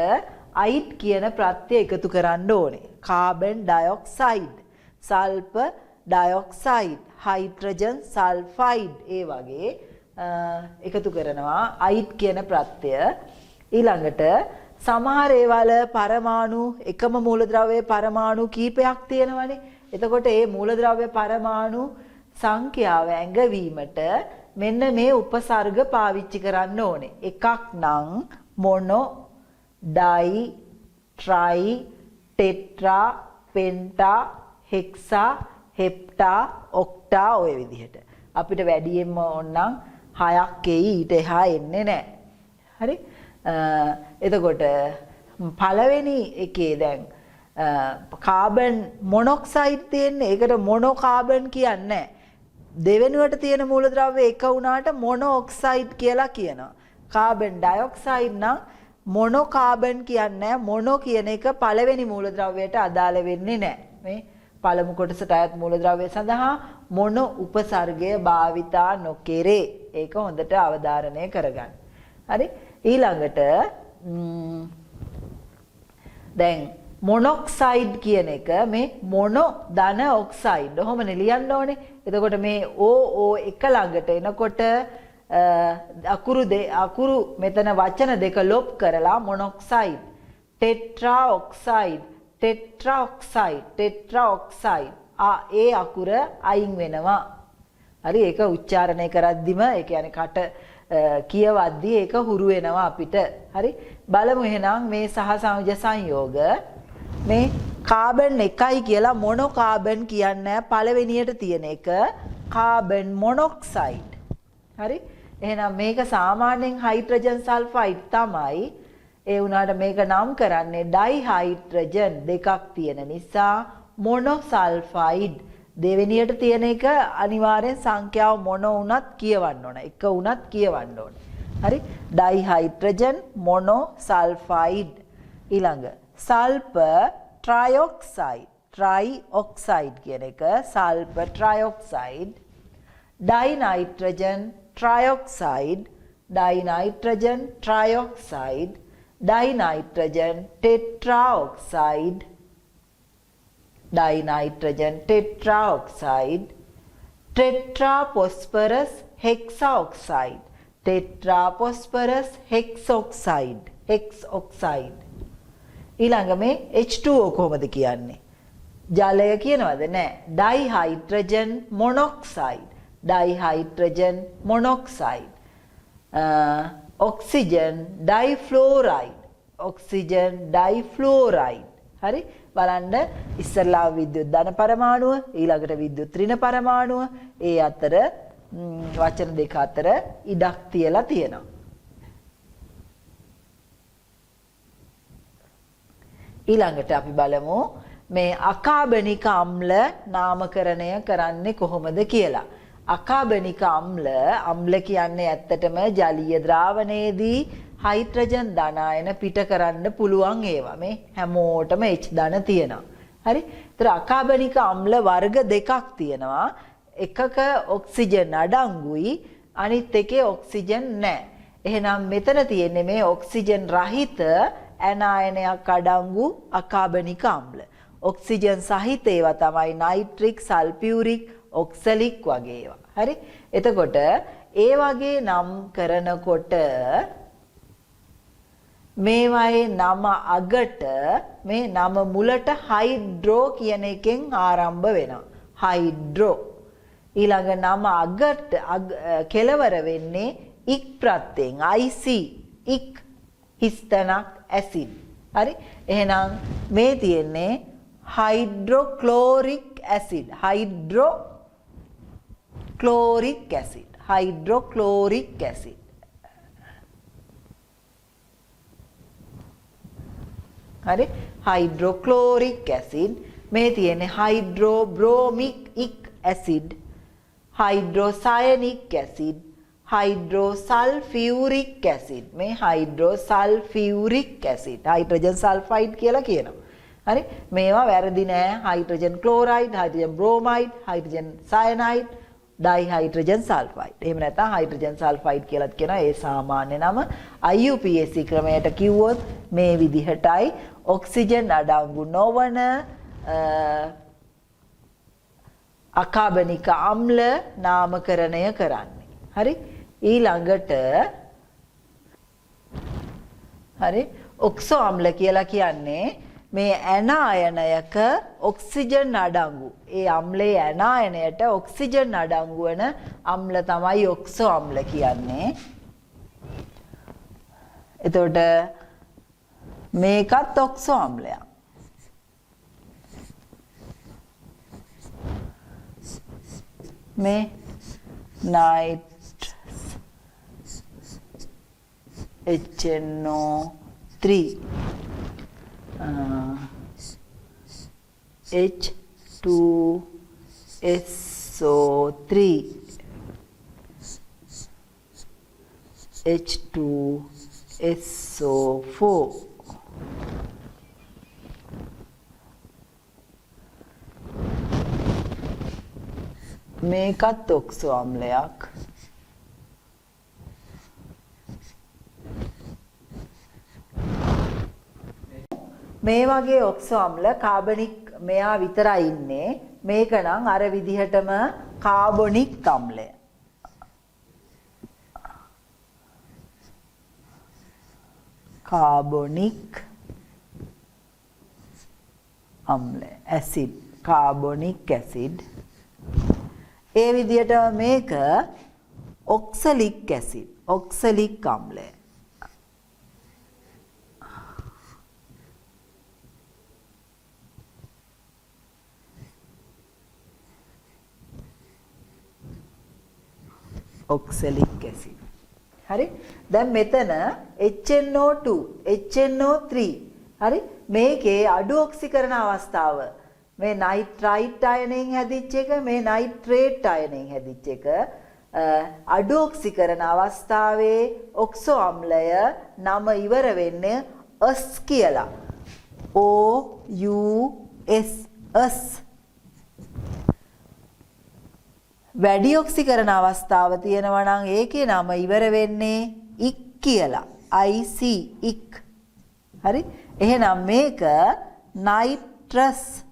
අයිඩ් කියන ප්‍රත්‍ය එකතු කරන්න ඕනේ. Carbon dioxide, sulphur dioxide, hydrogen sulphide ඒ වගේ එකතු කරනවා අයිඩ් කියන ප්‍රත්‍ය. ඊළඟට සමහර ඒවල පරමාණු එකම මූලද්‍රව්‍යයේ පරමාණු කීපයක් තියෙනවනේ. එතකොට මේ මූලද්‍රව්‍ය පරමාණු සංඛ්‍යාව ඇඟවීමට මෙන්න මේ උපසර්ග පාවිච්චි කරන්න ඕනේ. එකක් නම් මොනෝ, ඩයි, ට්‍රයි, ටෙට්‍රා, පෙන්ටා, හෙක්සා, හෙප්ටා, ඔක්ටා ඔය විදිහට. අපිට වැඩියෙන්ම ඕනනම් 6ක් එයි, ඊට එහා එන්නේ නැහැ. හරි? එතකොට පළවෙනි එකේ දැන් කාබන් මොනොක්සයිඩ් තියෙන්නේ. ඒකට මොනෝ කාබන් කියන්නේ නැහැ. දෙවෙනුවට තියෙන මූලද්‍රව්‍ය එක වුණාට මොනෝ ඔක්සයිඩ් කියලා කියනවා. කාබන් ඩයොක්සයිඩ් නම් මොනෝ කාබන් කියන්නේ නැහැ. මොනෝ කියන එක පළවෙනි මූලද්‍රව්‍යයට අදාළ වෙන්නේ නැහැ. මේ පළමු කොටසට අයත් මූලද්‍රව්‍ය සඳහා මොනෝ උපසර්ගය භාවිතා නොකෙරේ. ඒක හොඳට අවධාරණය කරගන්න. හරි? ඊළඟට දැන් මොනොක්සයිඩ් කියන එක මේ මොනෝ ධන ඔක්සයිඩ්. ඔහොමනේ ලියන්න ඕනේ. එතකොට මේ OO එක ළඟට එනකොට අකුරු මෙතන වචන දෙක ලොප් කරලා මොනොක්සයිඩ් ටෙට්‍රාඔක්සයිඩ් ටෙට්‍රාඔක්සයිඩ් ඒ අකුර අයින් වෙනවා. හරි ඒක උච්චාරණය කරද්දිම ඒ කියන්නේ කට කියවද්දී ඒක හුරු වෙනවා අපිට. හරි බලමු එහෙනම් මේ සහසංයෝජ සංයෝග මේ කාබන් එකයි කියලා මොනෝ කාබන් කියන්නේ පළවෙනියට තියෙන එක කාබන් මොනොක්සයිඩ්. හරි එහෙනම් මේක සාමාන්‍යයෙන් හයිඩ්‍රජන් සල්ෆයිඩ් තමයි. ඒ වුණාට මේක නම් කරන්නේ ඩයිහයිඩ්‍රජන් දෙකක් තියෙන නිසා මොනොසල්ෆයිඩ්. දෙවෙනියට තියෙන එක අනිවාර්යෙන් සංඛ්‍යාව මොන වුණත් කියවන්න ඕන. එක වුණත් කියවන්න ඕන. හරි ඩයිහයිඩ්‍රජන් මොනොසල්ෆයිඩ්. ඊළඟ සල්ෆර් ට්‍රයිඔක්සයිඩ් කියන එක sulphur ට්‍රයිඔක්සයිඩ් ඩයිනයිට්‍රජන් ට්‍රයිඔක්සයිඩ් ඩයිනයිට්‍රජන් ටෙට්‍රාඔක්සයිඩ් dinitrogen tetraoxide tetraphosphorus hexoxide hexoxide ඊළඟ මේ H2O කොහොමද කියන්නේ? ජලය කියනවද? නෑ. dihydrogen monoxide oxygen difluoride හරි බලන්න ඉස්සරලා විද්‍යුත් ධන පරමාණුව ඊළඟට විද්‍යුත් ඍණ පරමාණුව ඒ අතර වචන දෙක අතර ඉඩක් තියලා තියෙනවා. ඊළඟට අපි බලමු මේ අකාබනික අම්ල නාමකරණය කරන්නේ කොහොමද කියලා. අකාබනික අම්ල කියන්නේ ඇත්තටම ජලීය ද්‍රාවණයේදී හයිඩ්‍රජන් ධනායන පිට කරන්න පුළුවන් ඒවා. මේ හැමෝටම H ධන තියෙනවා. හරි? ඒතර අකාබනික අම්ල වර්ග දෙකක් තියෙනවා. එකක ඔක්සිජන් අඩංගුයි අනිත් එකේ ඔක්සිජන් නැහැ. එහෙනම් මෙතන තියෙන්නේ මේ ඔක්සිජන් රහිත ඇනායනයක් අඩංගු අකාබනික අම්ල. ඔක්සිජන් සහිත ඒවා තමයි නයිට්‍රික්, සල්ෆියුරික්, ඔක්සලික් වගේ ඒවා. හරි? එතකොට ඒ වගේ නම් කරනකොට මේවායේ නම අගට මේ නම මුලට හයිඩ්‍රෝ කියන එකෙන් ආරම්භ වෙනවා. හයිඩ්‍රෝ. ඊළඟ නම අගට කෙලවර වෙන්නේ ඉක් ප්‍රත්‍යයෙන් IC ඉක් හිස්තනක් ඇසිඩ්. හරි? එහෙනම් මේ තියෙන්නේ හයිඩ්‍රොක්ලෝරික් ඇසිඩ්. Hydrochloric acid. හරි හයිඩ්‍රොක්ලෝරික් ඇසිඩ්. මේ තියෙන්නේ හයිඩ්‍රෝබ්‍රෝමික් ඇසිඩ්, හයිඩ්‍රෝසයනික් ඇසිඩ්, හයිඩ්‍රෝසල්ෆියුරික් ඇසිඩ්. මේ හයිඩ්‍රෝසල්ෆියුරික් ඇසිඩ් හයිඩ්‍රජන් සල්ෆයිඩ් කියලා කියනවා. හරි මේවා වැරදි නෑ. Hydrogen chloride, hydrogen bromide, hydrogen cyanide, dihydrogen sulphide. එහෙම නැත්නම් හයිඩ්‍රජන් සල්ෆයිඩ් කියලාත් කියනවා. ඒ සාමාන්‍ය නම IUPAC ක්‍රමයට කිව්වොත් මේ විදිහටයි ඔක්සිජන් අඩංගු නොවන අකාබනික අම්ල නාමකරණය කරන්නේ. හරි ඊළඟට හරි ඔක්සෝ අම්ල කියලා කියන්නේ මේ ඇනායනයක ඔක්සිජන් අඩංගු. ඒ අම්ලයේ ඇනායනයට ඔක්සිජන් අඩංගු වන අම්ල තමයි ඔක්සෝ අම්ල කියන්නේ. එතකොට මේකත් ඔක්සෝ අම්ලයක්. මේ HNO3 H2SO3 H2SO4 මේකත් ඔක්සෝ අම්ලයක්. මේ වගේ ඔක්සෝ අම්ල කාබනික් මෙයා විතරයි ඉන්නේ. මේක නම් අර විදිහටම කාබොනික් අම්ලය. කාබොනික් අම්ලය ඇසිඩ් කාබොනික් ඇසිඩ් ඒ විදිහට මේක ඔක්සලික් ඇසිඩ් ඔක්සලික් අම්ලය ඔක්සලික් ඇසිඩ් හරි දැන් මෙතන HNO2 HNO3 හරි මේකේ අඩු ඔක්සිකරණ අවස්ථාව මේ නයිට්‍රයිට් අයනයෙන් හැදිච්ච එක මේ නයිට්‍රේට් අයනයෙන් හැදිච්ච එක අඩු ඔක්සිකරණ අවස්ථාවේ ඔක්සෝ අම්ලය නම ඉවර වෙන්නේ S කියලා O U S S වැඩි ඔක්සිකරණ අවස්ථාව තියෙනවා නම් ඒකේ නම ඉවර වෙන්නේ ඉක් කියලා IC ඉක් හරි එහෙනම් මේක නයිට්‍රස්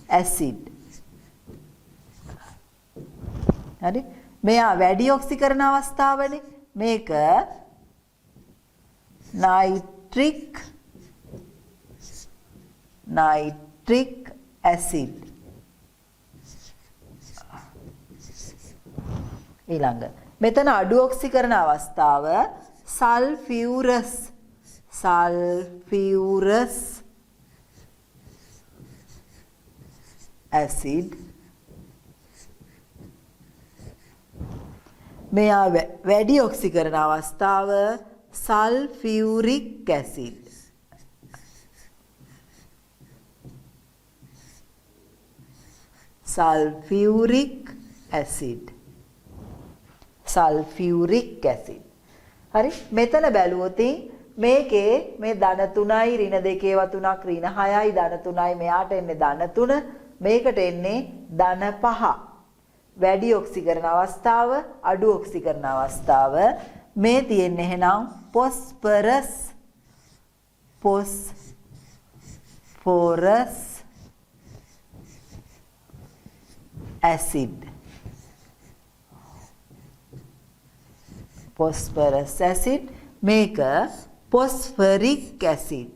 ඇසිඩ් හරි මෙයා වැඩි ඔක්සිකරණ අවස්ථාවනේ මේක නයිට්‍රික් ඇසිඩ් ඊළඟ මෙතන අඩු ඔක්සිකරණ අවස්ථාව සල්ෆියුරස් ඇසිඩ් මෙයා වැඩි ඔක්සිකරණ අවස්ථාව සල්ෆියුරික් ඇසිඩ් සල්ෆියුරික් ඇසිඩ් හරි මෙතන බැලුවොත් මේකේ මේ ධන 3යි ඍණ 2 ඒවා 3ක් ඍණ 6යි ධන 3යි මෙයාට එන්නේ ධන 3 මේකට එන්නේ ධන 5 වැඩි ඔක්සිකරණ අවස්ථාව අඩු ඔක්සිකරණ අවස්ථාව මේ තියෙන්නේ එහෙනම් ෆොස්ෆරස් ඇසිඩ් phosphorus acid මේක phosphoric acid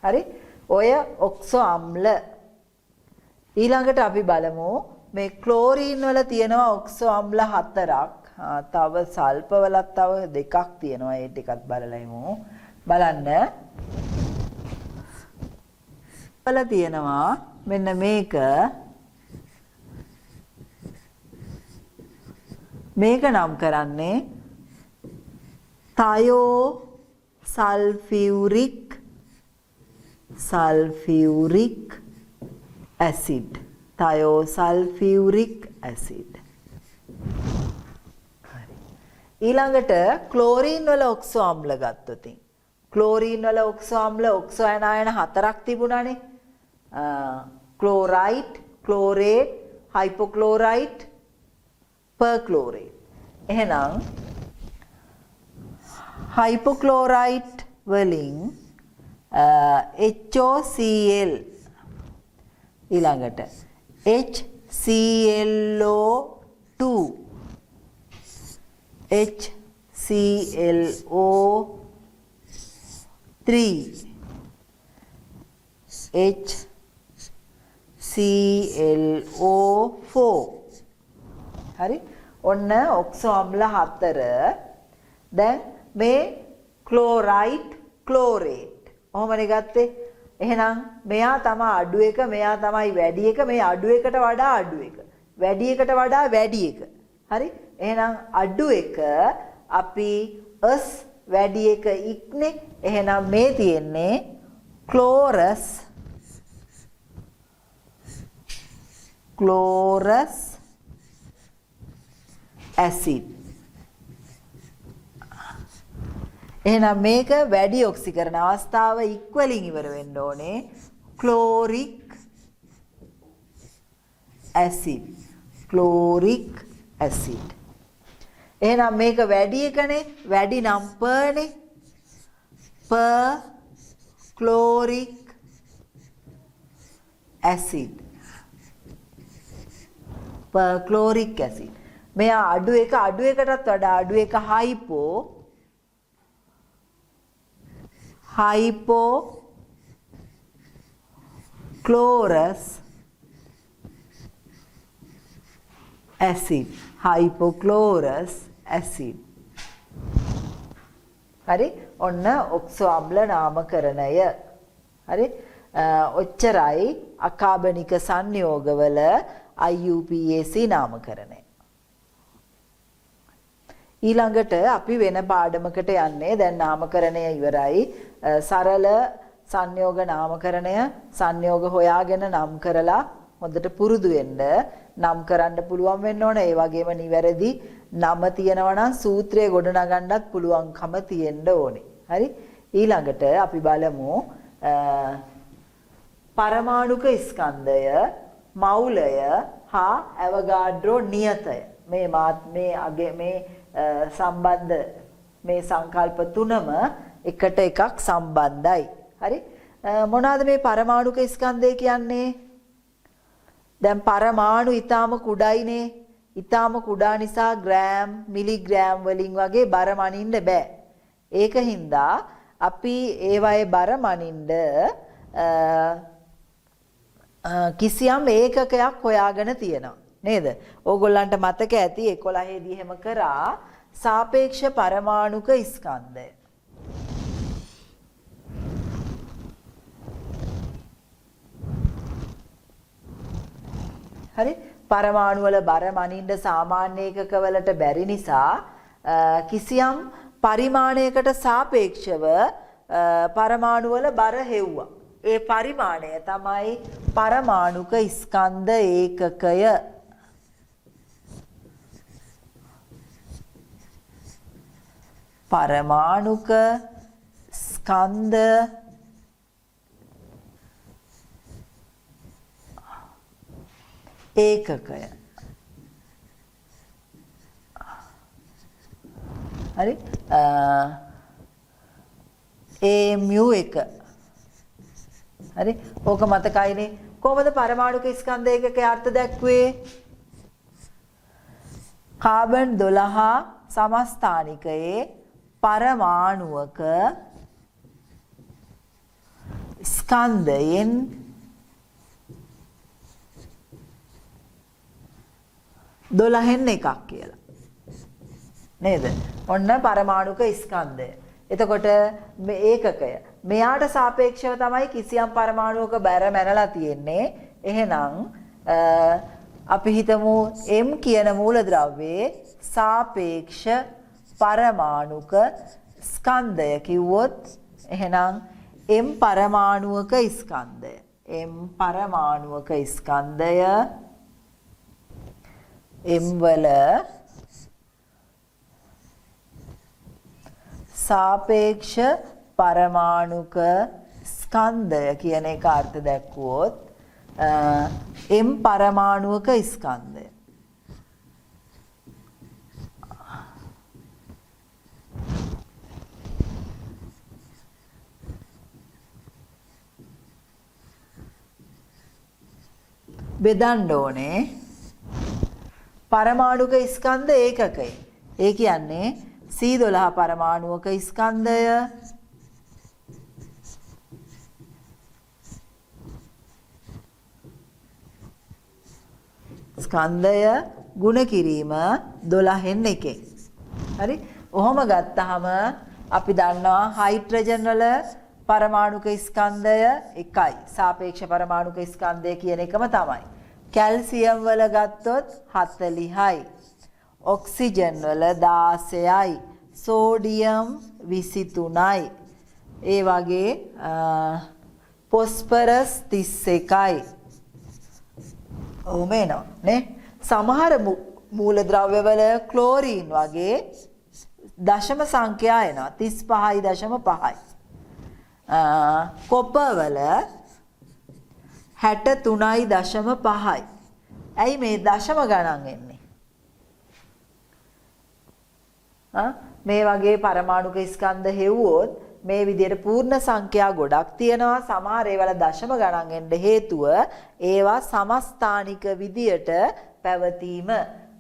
හරි ඔය ඔක්සෝ අම්ල ඊළඟට අපි බලමු මේ ක්ලෝරීන් වල තියෙනවා ඔක්සෝ අම්ල 4ක් තව සල්ප වලත් තව 2ක් තියෙනවා ඒ ටිකත් බලලා ඉමු බලන්න වල තියෙනවා මෙන්න මේක නම් කරන්නේ තයෝ සල්ෆියුරික් ඇසිඩ් ඊළඟට ක්ලෝරීන් වල ඔක්සෝ අම්ල ගත්තොත් ක්ලෝරීන් වල ඔක්සෝ අම්ල ඔක්සෝ අයන 4ක් තිබුණානේ ක්ලෝරයිඩ් ක්ලෝරේට් හයිපොක්ලෝරයිඩ් පර්ක්ලෝරේට් එහෙනම් හයිපොක්ලෝරයිඩ් වලින් HOCl ඊළඟට HClO2 HClO3 HClO4 හරි ඔන්න ඔක්සෝ අම්ල 4 දැන් මේ ක්ලෝරයිඩ් ක්ලෝරේට් ඔහොමනේ ගත්තේ එහෙනම් මෙයා තමයි අඩු එක මෙයා තමයි වැඩි එක මේ අඩු එකට වඩා අඩු එක වැඩි එකට වඩා වැඩි එක හරි එහෙනම් අඩු එක අපි S වැඩි එක ඉක්නේ එහෙනම් මේ තියෙන්නේ ක්ලෝරස් ඇසිඩ් එහෙනම් මේක වැඩි ඔක්සිකරණ අවස්ථාව ඉක්වලින් ඉවර වෙන්න ඕනේ ක්ලෝරික් ඇසිඩ් එහෙනම් මේක වැඩි එකනේ. වැඩි නම් පනේ. perchloric acid. perchloric acid. මෙයා අඩු එකටත් වඩා අඩු එක hypochlorous acid. hypochlorous acid. හරි ඔන්න ඔක්සෝ අම්ල නාමකරණය. හරි ඔච්චරයි අකාබනික සංයෝගවල IUPAC නාමකරණය. ඊළඟට අපි වෙන පාඩමකට යන්නේ. දැන් නාමකරණය ඉවරයි. සරල සංයෝග නාමකරණය සංයෝග හොයාගෙන නම් කරලා හොඳට පුරුදු වෙන්න. නම් කරන්න පුළුවන් වෙන්න ඕන. ඒ වගේම නිවැරදි නම තියෙනවා නම් සූත්‍රය ගොඩනගන්නත් පුළුවන්කම තියෙන්න ඕනේ. හරි ඊළඟට අපි බලමු පරමාණුක ස්කන්ධය, මවුලය හා ඇවගාඩ්‍රෝ නියතය. මේ සම්බන්ධ මේ සංකල්ප තුනම එකට එකක් සම්බන්ධයි. හරි මොනවාද මේ පරමාණුක ස්කන්ධය කියන්නේ? දැන් පරමාණු ඊටාම කුඩායිනේ. ඊටාම කුඩා නිසා ග්‍රෑම් මිලිග්‍රෑම් වලින් වගේ බර මනින්න බෑ. ඒක හින්දා අපි ඒවයේ බර මනින්න කිසියම් ඒකකයක් හොයාගෙන තියෙනවා නේද? ඕගොල්ලන්ට මතක ඇති 11 දී එහෙම කරා සාපේක්ෂ පරමාණුක ස්කන්ධය. හරි පරමාණු වල බර මනින්න සාමාන්‍ය ඒකක වලට බැරි නිසා කිසියම් පරිමාණයකට සාපේක්ෂව පරමාණු වල බර හෙව්වා. ඒ පරිමාණය තමයි පරමාණුක ස්කන්ධ ඒකකය. පරමාණුක ස්කන්ධ ඒකකය. හරි mu එක. හරි ඕක මතකයිනේ. කොහොමද පරමාණුක ස්කන්ධ ඒකකයේ අර්ථ දැක්වේ? කාබන් 12 සමස්ථානිකයේ පරමාණුවක ස්කන්ධයෙන් දොළහෙන් එකක් කියලා නේද? ඔන්න පරමාණුක ස්කන්ධය. එතකොට මේ ඒකකය මෙයාට සාපේක්ෂව තමයි කිසියම් පරමාණුවක බැර මැනලා තියෙන්නේ. එහෙනම් අපි හිතමු M කියන මූලද්‍රව්‍යයේ සාපේක්ෂ පරමාණුක ස්කන්ධය කිව්වොත් එහෙනම් M පරමාණුවක ස්කන්ධය. M පරමාණුවක ස්කන්ධය M වල සාපේක්ෂ පරමාණුක ස්කන්ධය කියන එක අර්ථ දැක්වුවොත් M පරමාණුක ස්කන්ධය. බෙදන්න ඕනේ පරමාණුක ස්කන්ධ ඒකකය. ඒ කියන්නේ C12 පරමාණුක ස්කන්ධය ගුණ කිරීම 12න් එකෙන්. හරි? ඔහොම ගත්තාම අපි දන්නවා හයිඩ්‍රජන් වල පරමාණුක ස්කන්ධය එකයි. සාපේක්ෂ පරමාණුක ස්කන්ධය කියන එකම තමයි. කැල්සියම් වල ගත්තොත් 40යි. ඔක්සිජන් වල 16යි. සෝඩියම් 23යි. ඒ වගේ ෆොස්ෆරස් 31යි. ඕමේනෝ නේ. සමහර මූලද්‍රව්‍යවල ක්ලෝරින් වගේ දශම සංඛ්‍යා එනවා 35.5යි. කොපර් වල 63.5යි. ඇයි මේ දශම ගණන් එන්නේ? මේ වගේ පරමාණුක ස්කන්ධ හෙව්වොත් මේ විදිහට පූර්ණ සංඛ්‍යා ගොඩක් තියෙනවා. සමහර ඒවල දශම ගණන් එන්න හේතුව ඒවා සමස්ථානික විදියට පැවතීම.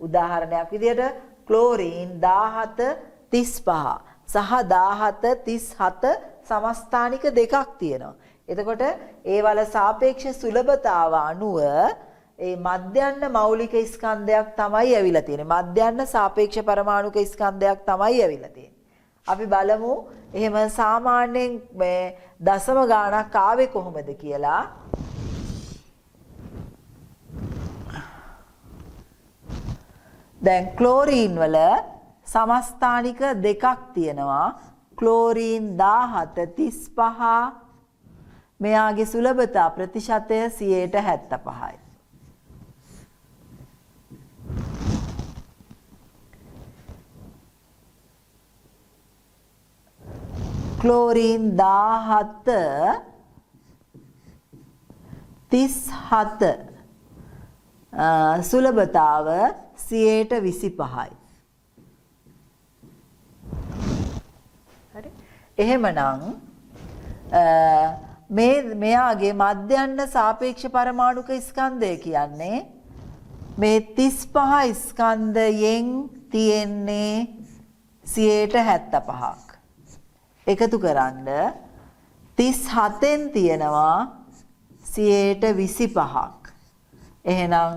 උදාහරණයක් විදියට ක්ලෝරින් 1735 සහ 1737 සමස්ථානික දෙකක් තියෙනවා. එතකොට ඒවල සාපේක්ෂ සුලභතාව අනුව ඒ මධ්‍යන්න මෞලික ස්කන්ධයක් තමයි ඇවිල්ලා තියෙන්නේ. මධ්‍යන්න සාපේක්ෂ පරමාණුක ස්කන්ධයක් තමයි ඇවිල්ලා තියෙන්නේ. අපි බලමු එහෙම සාමාන්‍යයෙන් මේ දශම ගාණක් ආවේ කොහොමද කියලා. දැන් ක්ලෝරින් වල සමස්ථානික දෙකක් තියෙනවා. ක්ලෝරින් 1735 මෙයාගේ සුලභතා ප්‍රතිශතය 75%යි. ක්ලෝරින් 1737 සුලභතාව 25%යි. හරි. එහෙමනම් මෙයාගේ මධ්‍යන්න සාපේක්ෂ පරමාණුක ස්කන්ධය කියන්නේ මේ 35 ස්කන්ධයෙන් තියෙන්නේ 75%ක්. එකතු කරන්න 37න් තියෙනවා 25%ක්. එහෙනම්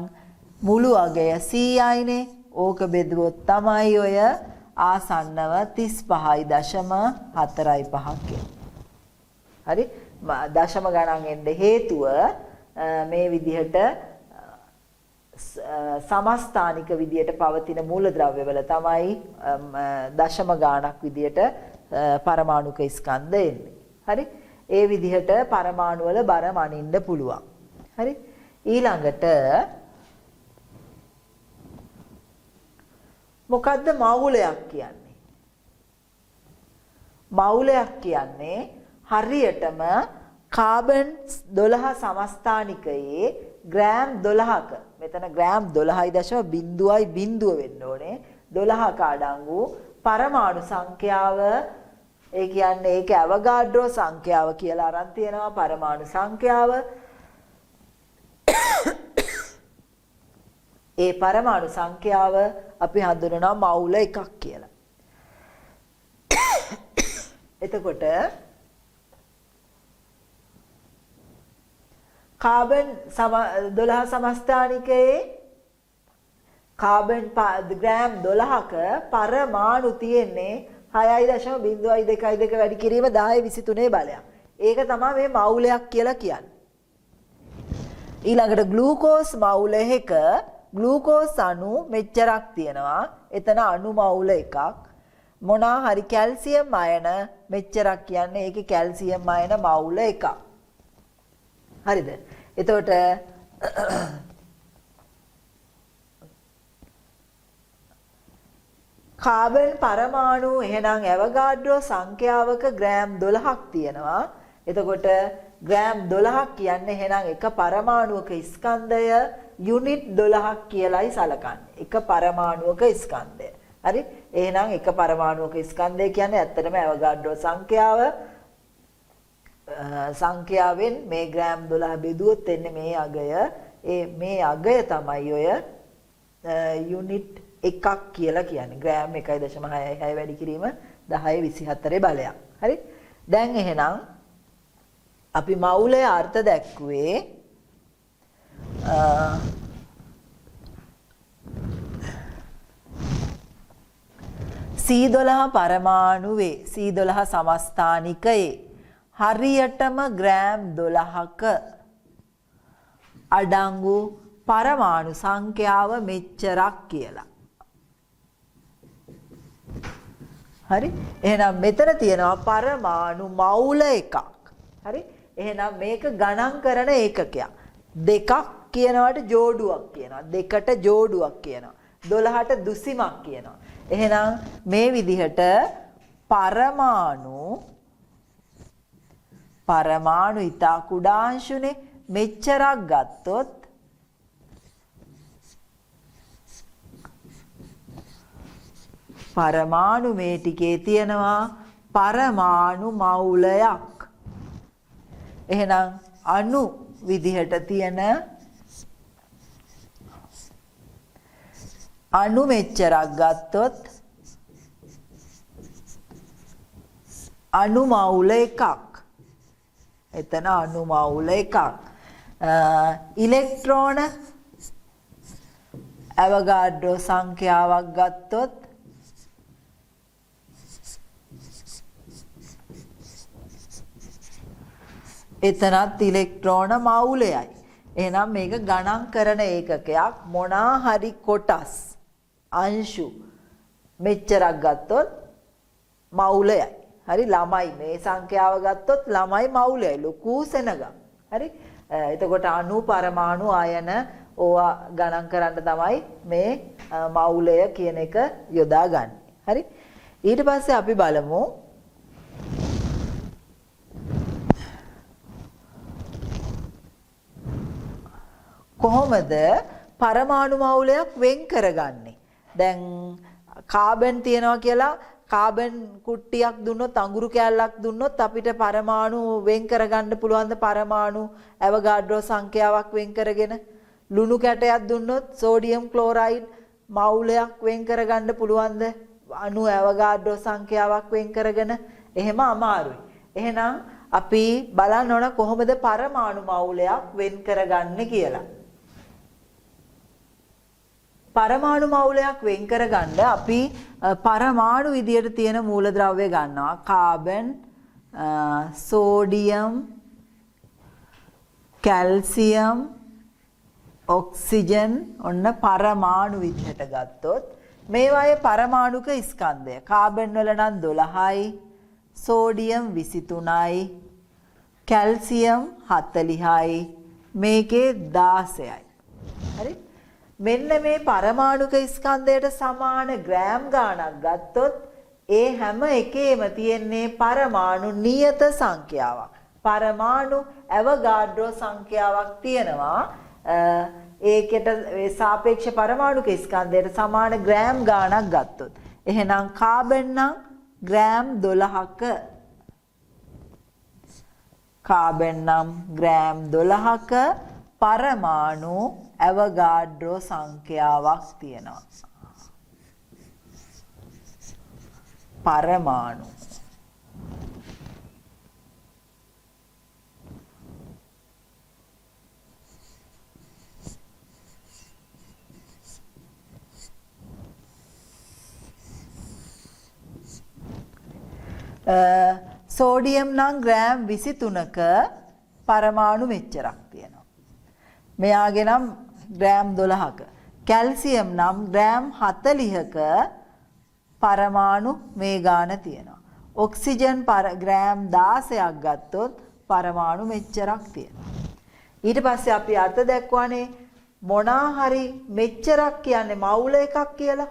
මුළු අගය 100යිනේ. ඕක බෙදුවොත් තමයි ඔය ආසන්නව 35.45 හරි. දශම ගණන් එන්න හේතුව මේ විදිහට සමස්ථානික විදියට පවතින මූලද්‍රව්‍යවල තමයි දශම ගාණක් විදියට පරමාණුක ස්කන්ධ එන්නේ. හරි. ඒ විදිහට පරමාණු වල බර මනින්න පුළුවන්. හරි. ඊළඟට මොකද්ද මවුලයක් කියන්නේ? මවුලයක් කියන්නේ හරියටම කාබන් 12 සමස්ථානිකයේ ග්‍රෑම් 12ක මෙතන ග්‍රෑම් 12.0 වෙන්න ඕනේ 12ක අඩංගු පරමාණු සංඛ්‍යාව. ඒ කියන්නේ ඒක ඇවගාඩ්‍රෝ සංඛ්‍යාව කියලා අරන් තියෙනවා. පරමාණු සංඛ්‍යාව ඒ පරමාණු සංඛ්‍යාව අපි හඳුනනවා මවුල එකක් කියලා. එතකොට කාබන් 12 සමස්ථානිකයේ කාබන් ග්‍රෑම් 12ක පරමාණු තියෙන්නේ 6.022 වැඩි කිරීම 1023 බලයක්. ඒක තමයි මේ මවුලයක් කියලා කියන්නේ. ඊළඟට ග්ලූකෝස් මවුල එක ග්ලූකෝස් අණු මෙච්චරක් තියෙනවා. එතන අණු මවුල එකක්. මොනවා හරි කැල්සියම් අයන මෙච්චරක් කියන්නේ ඒකේ කැල්සියම් අයන මවුල එකක්. හරිද? එතකොට කාබන් පරමාණු එහෙනම් ඇවගාඩ්‍රෝ සංඛ්‍යාවක ග්‍රෑම් 12ක් තියෙනවා. එතකොට ග්‍රෑම් 12ක් කියන්නේ එහෙනම් එක පරමාණුවක ස්කන්ධය යුනිට් 12ක් කියලායි සලකන්නේ. එක පරමාණුවක ස්කන්ධය. හරි? එහෙනම් එක පරමාණුවක ස්කන්ධය කියන්නේ ඇත්තටම ඇවගාඩ්‍රෝ සංඛ්‍යාවෙන් මේ ග්‍රෑම් 12 බෙදුවොත් එන්නේ මේ අගය. මේ අගය තමයි ඔය යුනිට් එකක් කියලා කියන්නේ. ග්‍රෑම් 1.66 වැඩි කිරීම 1024 බලයක්. හරි? දැන් එහෙනම් අපි මවුලයේ අර්ථ දැක්කුවේ C12 පරමාණුවේ C12 සමස්ථානිකයේ හරියටම ග්‍රෑම් 12ක අඩංගු පරමාණු සංඛ්‍යාව මෙච්චරක් කියලා. හරි? එහෙනම් මෙතන තියෙනවා පරමාණු මවුල එකක්. හරි? එහෙනම් මේක ගණන් කරන ඒකකයක්. දෙකක් කියනවට ජෝඩුවක් කියනවා. දෙකට ජෝඩුවක් කියනවා. 12ට දුසිමක් කියනවා. එහෙනම් මේ විදිහට පරමාණු ඉතා කුඩාංශුනේ මෙච්චරක් ගත්තොත් පරමාණු මේ ටිකේ තියෙනවා පරමාණු මවුලයක්. එහෙනම් අණු විදිහට තියෙන අණු මෙච්චරක් ගත්තොත් අණු මවුල එකක්. එතන අණු මවුල එකක්. ඉලෙක්ට්‍රෝන අවගාඩ්‍රෝ සංඛ්‍යාවක් ගත්තොත් එතනත් ඉලෙක්ට්‍රෝන මවුලයයි. එහෙනම් මේක ගණන් කරන ඒකකයක් මොනා හරි කොටස් අංශු මෙච්චරක් ගත්තොත් මවුලයයි. හරි ළමයි මේ සංඛ්‍යාව ගත්තොත් ළමයි මවුලයයි ලොකු සෙනගක්. හරි එතකොට අණු පරමාණු ආයන ඕවා ගණන් කරන්න තමයි මේ මවුලය කියන එක යොදාගන්නේ. හරි ඊට පස්සේ අපි බලමු කොහොමද පරමාණු මවුලයක් වෙන් කරගන්නේ? දැන් කාබන් තියනවා කියලා කාබන් කුට්ටියක් දුන්නොත් අඟුරු කෑල්ලක් දුන්නොත් අපිට පරමාණු වෙන් කරගන්න පුළුවන් ද පරමාණු අවගාඩ්‍රෝ සංඛ්‍යාවක් වෙන් කරගෙන ලුණු කැටයක් දුන්නොත් සෝඩියම් ක්ලෝරයිඩ් මවුලයක් වෙන් කරගන්න පුළුවන් ද අණු අවගාඩ්‍රෝ සංඛ්‍යාවක් වෙන් කරගෙන? එහෙම අමාරුයි. එහෙනම් අපි බලන්න ඕන කොහොමද පරමාණු මවුලයක් වෙන් කරගන්නේ කියලා. පරමාණු මවුලයක් වෙන් කරගන්න අපි පරමාණු විදියට තියෙන මූලද්‍රව්‍ය ගන්නවා. කාබන්, සෝඩියම්, කැල්සියම්, ඔක්සිජන් ඔන්න පරමාණු විදිහට ගත්තොත් මේවායේ පරමාණුක ස්කන්ධය කාබන් වල නම් 12යි, සෝඩියම් 23යි, කැල්සියම් 40යි, මේකේ 16යි. හරි මෙන්න මේ පරමාණුක ස්කන්ධයට සමාන ග්‍රෑම් ගාණක් ගත්තොත් ඒ හැම එකේම තියෙන්නේ පරමාණු නියත සංඛ්‍යාවක්. පරමාණු අවගාඩ්‍රෝ සංඛ්‍යාවක් තියෙනවා. ඒකට සාපේක්ෂ පරමාණුක ස්කන්ධයට සමාන ග්‍රෑම් ගාණක් ගත්තොත්. එහෙනම් කාබන් නම් ග්‍රෑම් 12ක කාබන් නම් ග්‍රෑම් 12ක පරමාණු අවගාඩ්‍රෝ සංඛ්‍යාවක් තියෙනවා. පරමාණු සෝඩියම් නම් ග්‍රෑම් 23ක පරමාණු මෙච්චරක් තියෙනවා. මෙයාගේ නම් ග්‍රෑම් 12ක. කැල්සියම් නම් ග්‍රෑම් 40ක පරමාණු මේ ගාන තියෙනවා. ඔක්සිජන් ග්‍රෑම් 16ක් ගත්තොත් පරමාණු මෙච්චරක් තියෙනවා. ඊට පස්සේ අපි අර්ථ දැක්වන්නේ මොනා හරි මෙච්චරක් කියන්නේ මවුල එකක් කියලා.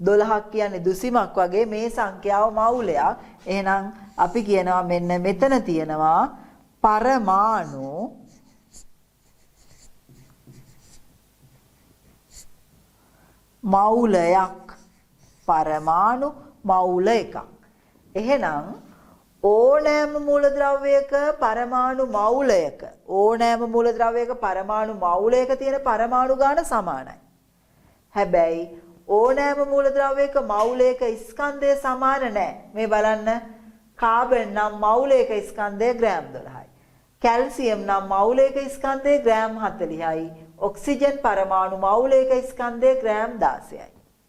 12ක් කියන්නේ දුසිමක් වගේ මේ සංඛ්‍යාව මවුලයක්. එහෙනම් අපි කියනවා මෙන්න මෙතන තියෙනවා පරමාණු මවුලයක්. පරමාණු මවුල එකක්. එහෙනම් ඕනෑම මූලද්‍රව්‍යයක පරමාණු මවුලයක ඕනෑම මූලද්‍රව්‍යයක පරමාණු මවුලයක තියෙන පරමාණු ගාන සමානයි. හැබැයි ඕනෑම මූලද්‍රව්‍යයක මවුලයක ස්කන්ධය සමාන නැහැ. මේ බලන්න කාබන් නම් මවුලයක ස්කන්ධය ග්‍රෑම් 12යි. කැල්සියම් නම් මවුලයක ස්කන්ධය ග්‍රෑම් 40යි. ඔක්සිජන් පරමාණු මවුලයක ස්කන්ධය ග්‍රෑම් 16යි.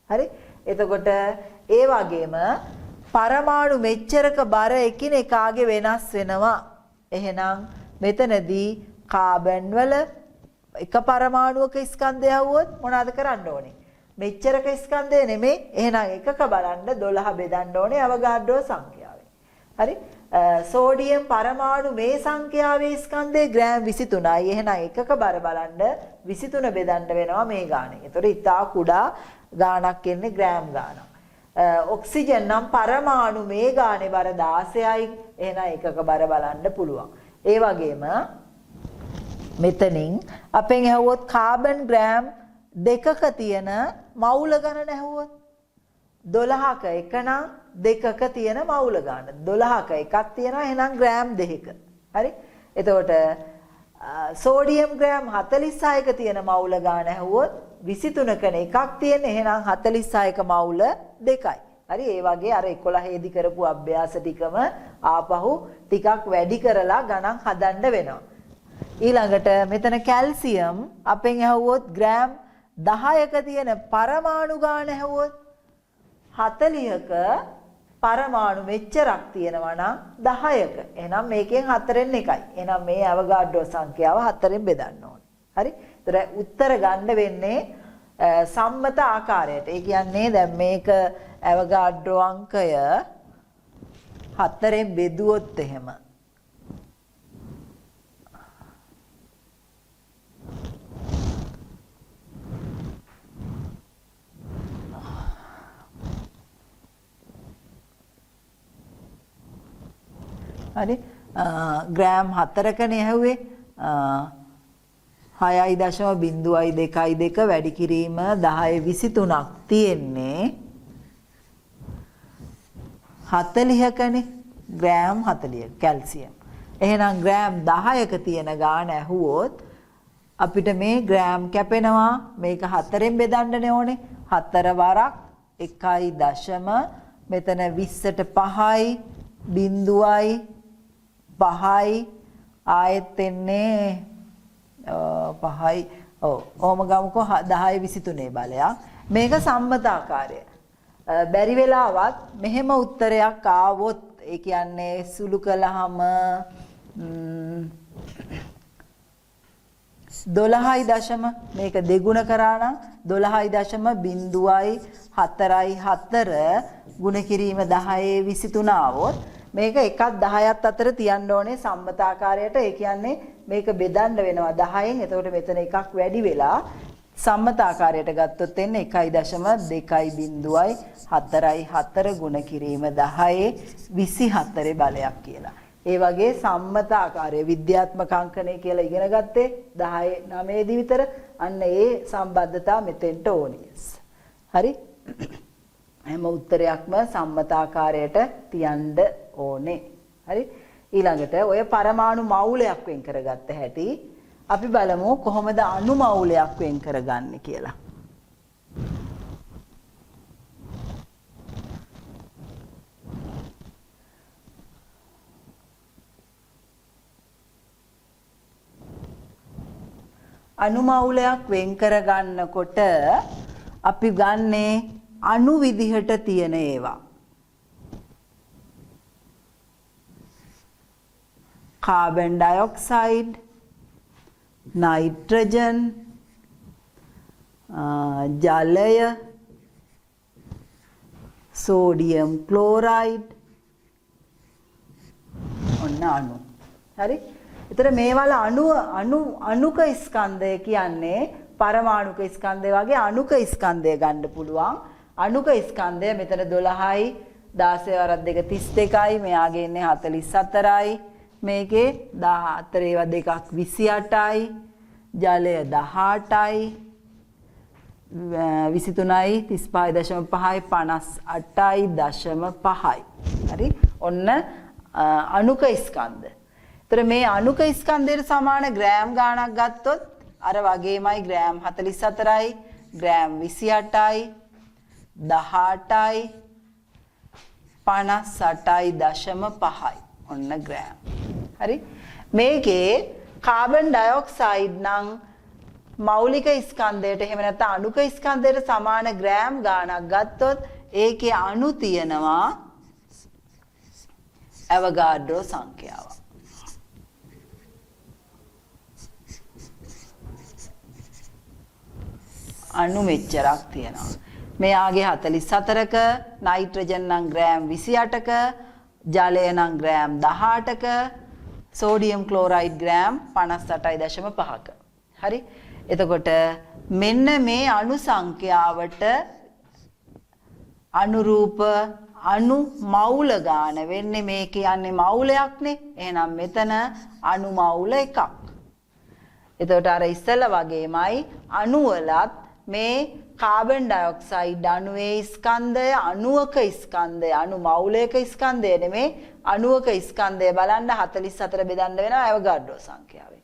හරි? එතකොට ඒ වගේම පරමාණු මෙච්චරක බර එකිනෙකාගේ වෙනස් වෙනවා. එහෙනම් මෙතනදී කාබන් වල එක පරමාණුවක ස්කන්ධය આવුවොත් මොනවද කරන්න ඕනේ? මෙච්චරක ස්කන්ධය නෙමෙයි. එහෙනම් එකක බලන්න 12 බෙදන්න ඕනේ අවගාඩ්‍රෝ සංඛ්‍යාවෙන්. හරි? සෝඩියම් පරමාණු මේ සංඛ්‍යාවේ ස්කන්ධය ග්‍රෑම් 23යි. එහෙනම් එකක බර බලන්න 23 බෙදන්න වෙනවා මේ ගානේ. ඒතකොට ඉතා කුඩා ගාණක් එන්නේ ග්‍රෑම් ගාණක්. ඔක්සිජන් නම් පරමාණු මේ ගානේ බර 16යි. එහෙනම් එකක බර බලන්න පුළුවන්. ඒ වගේම මෙතනින් අපෙන් ඇහුවොත් කාබන් ග්‍රෑම් 2ක තියෙන මවුල ගණන ඇහුවොත් 12ක එක නම් දෙකක තියෙන මවුල ගන්න. 12ක එකක් තියෙනවා එහෙනම් ග්‍රෑම් 2ක. හරි? එතකොට සෝඩියම් ග්‍රෑම් 46ක තියෙන මවුල ගන්න ඇහුවොත් 23කනේ එකක් තියෙන එහෙනම් 46ක මවුල 2යි. හරි? ඒ වගේ අර 11 දී කරපු අභ්‍යාස ටිකම ආපහු ටිකක් වැඩි කරලා ගණන් හදන්න වෙනවා. ඊළඟට මෙතන කැල්සියම් අපෙන් ඇහුවොත් ග්‍රෑම් 10ක තියෙන පරමාණු ගාන ඇහුවොත් 40ක පරමාණු මෙච්චරක් තියෙනවා නම් 10ක. එහෙනම් මේකෙන් 4න් එකයි. එහෙනම් මේ අවගාඩ්‍රෝ සංඛ්‍යාව 4න් බෙදන්න ඕනේ. හරි? ඒතර උත්තර ගන්න වෙන්නේ සම්මත ආකාරයට. ඒ කියන්නේ දැන් මේක අවගාඩ්‍රෝ අංකය 4න් බෙදුවොත් එහෙම හරි ග්‍රෑම් 4කනේ ඇහුවේ 6.022 වැඩි කිරීම 1023ක් තියෙන්නේ 40කනේ ග්‍රෑම් 40 කැල්සියම්. එහෙනම් ග්‍රෑම් 10ක තියෙන ගාන ඇහුවොත් අපිට මේ ග්‍රෑම් කැපෙනවා මේක 4න් බෙදන්නනේ ඕනේ. 4 වරක් 1 මෙතන 20ට 5යි බිඳුවයි 5යි ආයෙත් එන්නේ 5යි ඔහොම ගමුකෝ 10.23 බලයක්. මේක සම්මත ආකාරය. බැරි වෙලාවත් මෙහෙම උත්තරයක් ආවොත් ඒ කියන්නේ සුළු කළාම 12 මේක දෙගුණ කරා නම් 12.04 ගුණ කිරීම 10.23 ආවොත් මේක 1ක් 10ත් අතර තියන්න ඕනේ සම්මත ආකාරයට. ඒ කියන්නේ මේක බෙදන්න වෙනවා 10න්. එතකොට මෙතන එකක් වැඩි වෙලා සම්මත ආකාරයට ගත්තොත් එන්නේ 1.2.04 ගුණ කිරීම 10.24 බලයක් කියලා. ඒ වගේ සම්මත ආකාරය විද්‍යාත්මක අංකණය කියලා ඉගෙන ගත්තේ 10 දී විතර. අන්න ඒ සම්බන්ධතාව මෙතෙන්ට ඕනේ. හරි? හැම උත්තරයක්ම සම්මත ආකාරයට තියන්න ඕනේ. හරි? ඊළඟට ඔය පරමාණු මවුලයක් වෙන් කරගත්ත හැටි අපි බලමු කොහොමද අණු මවුලයක් වෙන් කරගන්නේ කියලා. අණු මවුලයක් වෙන් කරගන්නකොට අපි ගන්නේ අණු විදිහට තියෙන ඒවා. කාබන් ඩයොක්සයිඩ්, නයිට්‍රජන්, ජලය, සෝඩියම් ක්ලෝරයිඩ් ඔන්න අණු. හරි? ඒතර මේවල අණුක ස්කන්ධය කියන්නේ පරමාණුක ස්කන්ධය වගේ අණුක ස්කන්ධය ගන්න පුළුවන්. අණුක ස්කන්ධය මෙතන 12යි 16 වරක් 2 32යි මෙයාගේ ඉන්නේ 44යි මේකේ 14 ඒවා දෙකක් 28යි ජලය 18යි 23යි 35.5යි 58.5යි. හරි? ඔන්න අණුක ස්කන්ධ. ඒතර මේ අණුක ස්කන්ධයට සමාන ග්‍රෑම් ගාණක් ගත්තොත් අර වගේමයි ග්‍රෑම් 44යි ග්‍රෑම් 28යි 18යි 58.5යි ඔන්න ග්‍රෑම්. හරි? මේකේ කාබන් ඩයොක්සයිඩ් නම් මෞලික ස්කන්ධයට එහෙම නැත්නම් අණුක ස්කන්ධයට සමාන ග්‍රෑම් ගාණක් ගත්තොත් ඒකේ අණු තියෙනවා අවගාඩ්‍රෝ සංඛ්‍යාව. අණු මෙච්චරක් තියෙනවා. මෙයාගේ 44ක නයිට්‍රජන් නම් ග්‍රෑම් 28ක ජලය නම් ග්‍රෑම් 18ක සෝඩියම් ක්ලෝරයිඩ් ග්‍රෑම් 58.5ක. හරි? එතකොට මෙන්න මේ අණු සංඛ්‍යාවට අනුරූප අණු මවුල ගාන වෙන්නේ මේ කියන්නේ මවුලයක්නේ. එහෙනම් මෙතන අණු මවුල එකක්. එතකොට අර ඉස්සෙල්ලා වගේමයි අණු වලත් මේ කාබන් ඩයොක්සයිඩ් අණුවේ ස්කන්ධය අණුවක ස්කන්ධය අණු මවුලයක ස්කන්ධය නෙමේ අණුවක ස්කන්ධය බලන්න 44 බෙදන්න වෙනවා ඇවගාඩ්‍රෝ සංඛ්‍යාවෙන්.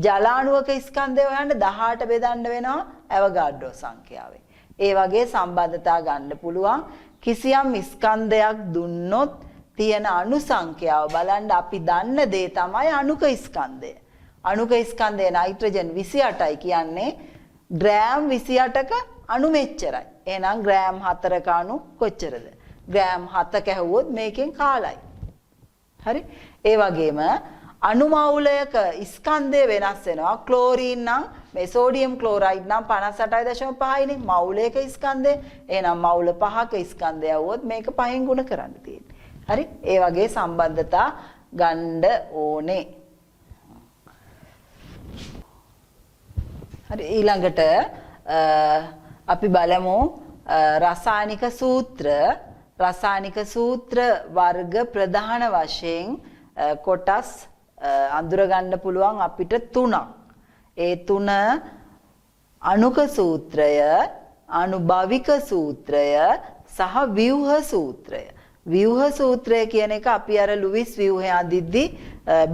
ජල අණුවක ස්කන්ධය හොයන්න 18 බෙදන්න වෙනවා ඇවගාඩ්‍රෝ සංඛ්‍යාවෙන්. ඒ වගේ සම්බන්ධතා ගන්න පුළුවන්. කිසියම් ස්කන්ධයක් දුන්නොත් තියෙන අණු සංඛ්‍යාව බලන්න අපි දන්න දේ තමයි අණුක ස්කන්ධය. අණුක ස්කන්ධය නයිට්‍රජන් 28යි කියන්නේ ග්‍රෑම් 28ක අණු මෙච්චරයි. එහෙනම් ග්‍රෑම් 4ක අණු කොච්චරද? ග්‍රෑම් 7ක ඇහුවොත් මේකෙන් කාලයි. හරි? ඒ වගේම අණු මවුලයක ස්කන්ධය වෙනස් වෙනවා. ක්ලෝරින් නම් මේ සෝඩියම් ක්ලෝරයිඩ් නම් 58.5 නේ මවුලයක ස්කන්ධය. එහෙනම් මවුල 5ක ස්කන්ධය આવුවොත් මේක 5න් ගුණ කරන්න තියෙන්නේ. හරි? ඒ වගේ සම්බන්ධතා ගන්න ඕනේ. හරි ඊළඟට අපි බලමු රසායනික සූත්‍ර වර්ග ප්‍රධාන වශයෙන් කොටස් අඳුර ගන්න පුළුවන් අපිට තුනක්. ඒ තුන අණුක සූත්‍රය, අනුභවික සූත්‍රය සහ ව්‍යුහ සූත්‍රය. ව්‍යුහ සූත්‍රය කියන එක අපි අර ලුයිස් ව්‍යුහය අඳිද්දි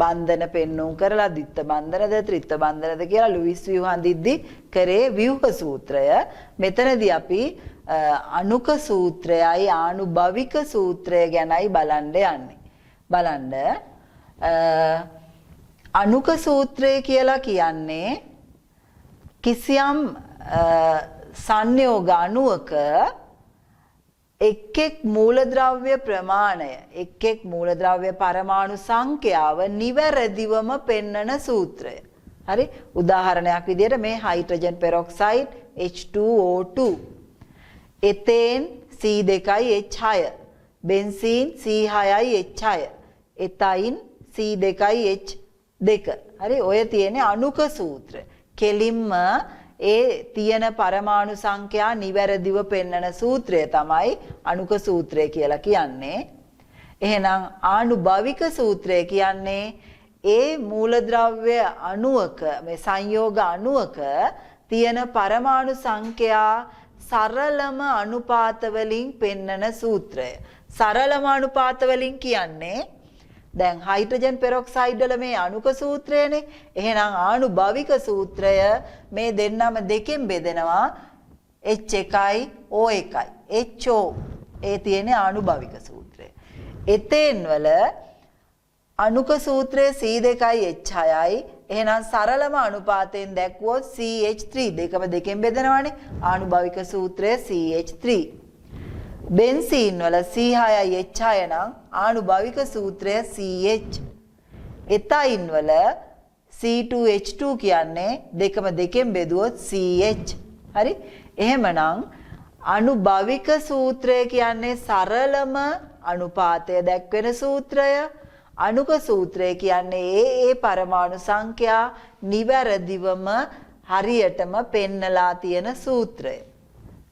බන්ධන පෙන්නුම් කරලා දිත්ත බන්ධනද ත්‍රිත්ත බන්ධනද කියලා ලුයිස් ව්‍යුහ අඳිද්දි කරේ ව්‍යුහ සූත්‍රය. මෙතනදී අපි අණුක සූත්‍රයයි ආනුභවික සූත්‍රය ගැනයි බලන්න යන්නේ. බලන්න අණුක සූත්‍රය කියලා කියන්නේ කිසියම් සංයෝග අණුවක එක් මූලද්‍රව්‍ය ප්‍රමාණය එක් මූලද්‍රව්‍ය පරමාණු සංඛ්‍යාව නිවැරදිවම පෙන්වන සූත්‍රය. හරි? උදාහරණයක් විදිහට මේ hydrogen peroxide H2O2 එතේන් C2H6 බෙන්සීන් C6H6 එතයින් C2H2 හරි ඔය තියෙන්නේ අණුක සූත්‍රය. කෙලින්ම ඒ තියෙන පරමාණු සංඛ්‍යා නිවැරදිව පෙන්වන සූත්‍රය තමයි අණුක සූත්‍රය කියලා කියන්නේ. එහෙනම් ආනුභවික සූත්‍රය කියන්නේ ඒ මූලද්‍රව්‍ය අණුවක මේ සංයෝග අණුවක තියෙන පරමාණු සංඛ්‍යා සරලම අනුපාත වලින් පෙන්වන සූත්‍රය. සරලම අනුපාත වලින් කියන්නේ දැන් හයිඩ්‍රජන් පෙරොක්සයිඩ් වල මේ අණුක සූත්‍රයනේ. එහෙනම් ආනුභවික සූත්‍රය මේ දෙන්නම දෙකෙන් බෙදෙනවා H1යි O1යි. HO ඒ තියෙන්නේ ආනුභවික සූත්‍රය. එතෙන් වල අණුක සූත්‍රයේ C2H6යි. එහෙනම් සරලම අනුපාතයෙන් දැක්වුවොත් CH3 දෙකම දෙකෙන් බෙදනවානේ. ආනුභවික සූත්‍රයේ CH3. බෙන්සීන් වල C6H6 නම් ආනුභවික සූත්‍රය CH. එතයින් වල C2H2 කියන්නේ දෙකම දෙකෙන් බෙදුවොත් CH. හරි? එහෙමනම් අනුභවික සූත්‍රය කියන්නේ සරලම අනුපාතය දැක්වෙන සූත්‍රය. අණුක සූත්‍රය කියන්නේ ඒ පරමාණු සංඛ්‍යා නිවැරදිවම හරියටම පෙන්නලා තියෙන සූත්‍රය.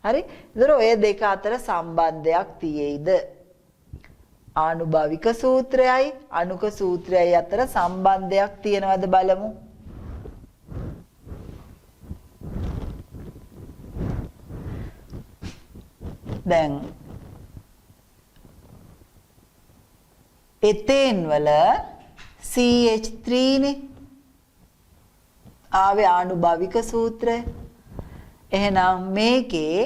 හරි? ඒතර ඔය දෙක අතර සම්බන්ධයක් තියෙයිද? ආනුභවික සූත්‍රයයි අණුක සූත්‍රයයි අතර සම්බන්ධයක් තියෙනවද බලමු. දැන් එතෙන් වල CH3 නේ ආවේ ආනුභවික සූත්‍රය. එහෙනම් මේකේ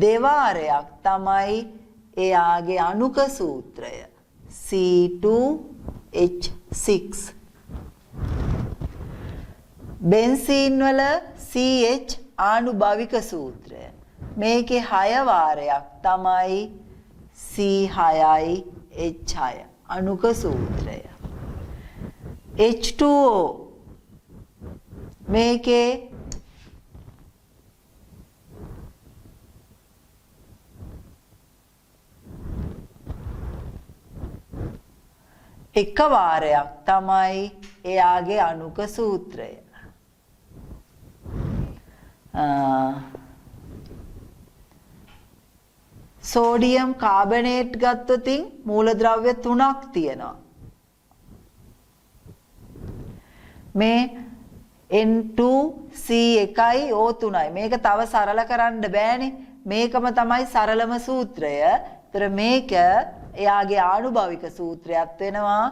දෙවාරයක් තමයි එයාගේ අණුක සූත්‍රය C2H6. බෙන්සීන් වල CH ආනුභවික සූත්‍රය. මේකේ 6 වාරයක් තමයි C6H6 අණුක සූත්‍රය. H2O මේකේ එක වාරයක් තමයි එයාගේ අණුක සූත්‍රය. සෝඩියම් කාබනේට් ගත්තොතින් මූලද්‍රව්‍ය 3ක් තියෙනවා. මේ N2C1 O3යි. මේක තව සරල කරන්න බෑනේ. මේකම තමයි සරලම සූත්‍රය. ඒතර මේක එයාගේ ආනුභාවික සූත්‍රයක් වෙනවා.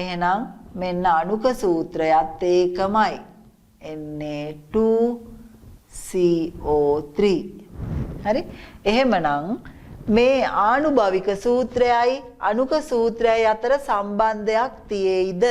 එහෙනම් මෙන්න අණුක සූත්‍රයත් ඒකමයි. Na2CO3. හරි? එහෙමනම් මේ ආනුභාවික සූත්‍රයයි අණුක සූත්‍රයයි අතර සම්බන්ධයක් තියෙයිද?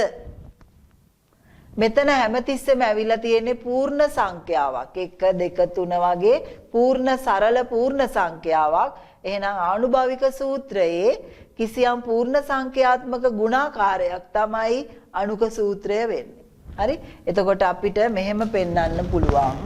මෙතන හැමතිස්සෙම ඇවිල්ලා තියෙන්නේ පූර්ණ සංඛ්‍යාවක්. 1 2 3 වගේ පූර්ණ සරල පූර්ණ සංඛ්‍යාවක්. එහෙනම් ආනුභාවික සූත්‍රයේ කිසියම් පූර්ණ සංඛ්‍යාත්මක ගුණාකාරයක් තමයි අණුක සූත්‍රය වෙන්නේ. හරි? එතකොට අපිට මෙහෙම පෙන්වන්න පුළුවන්.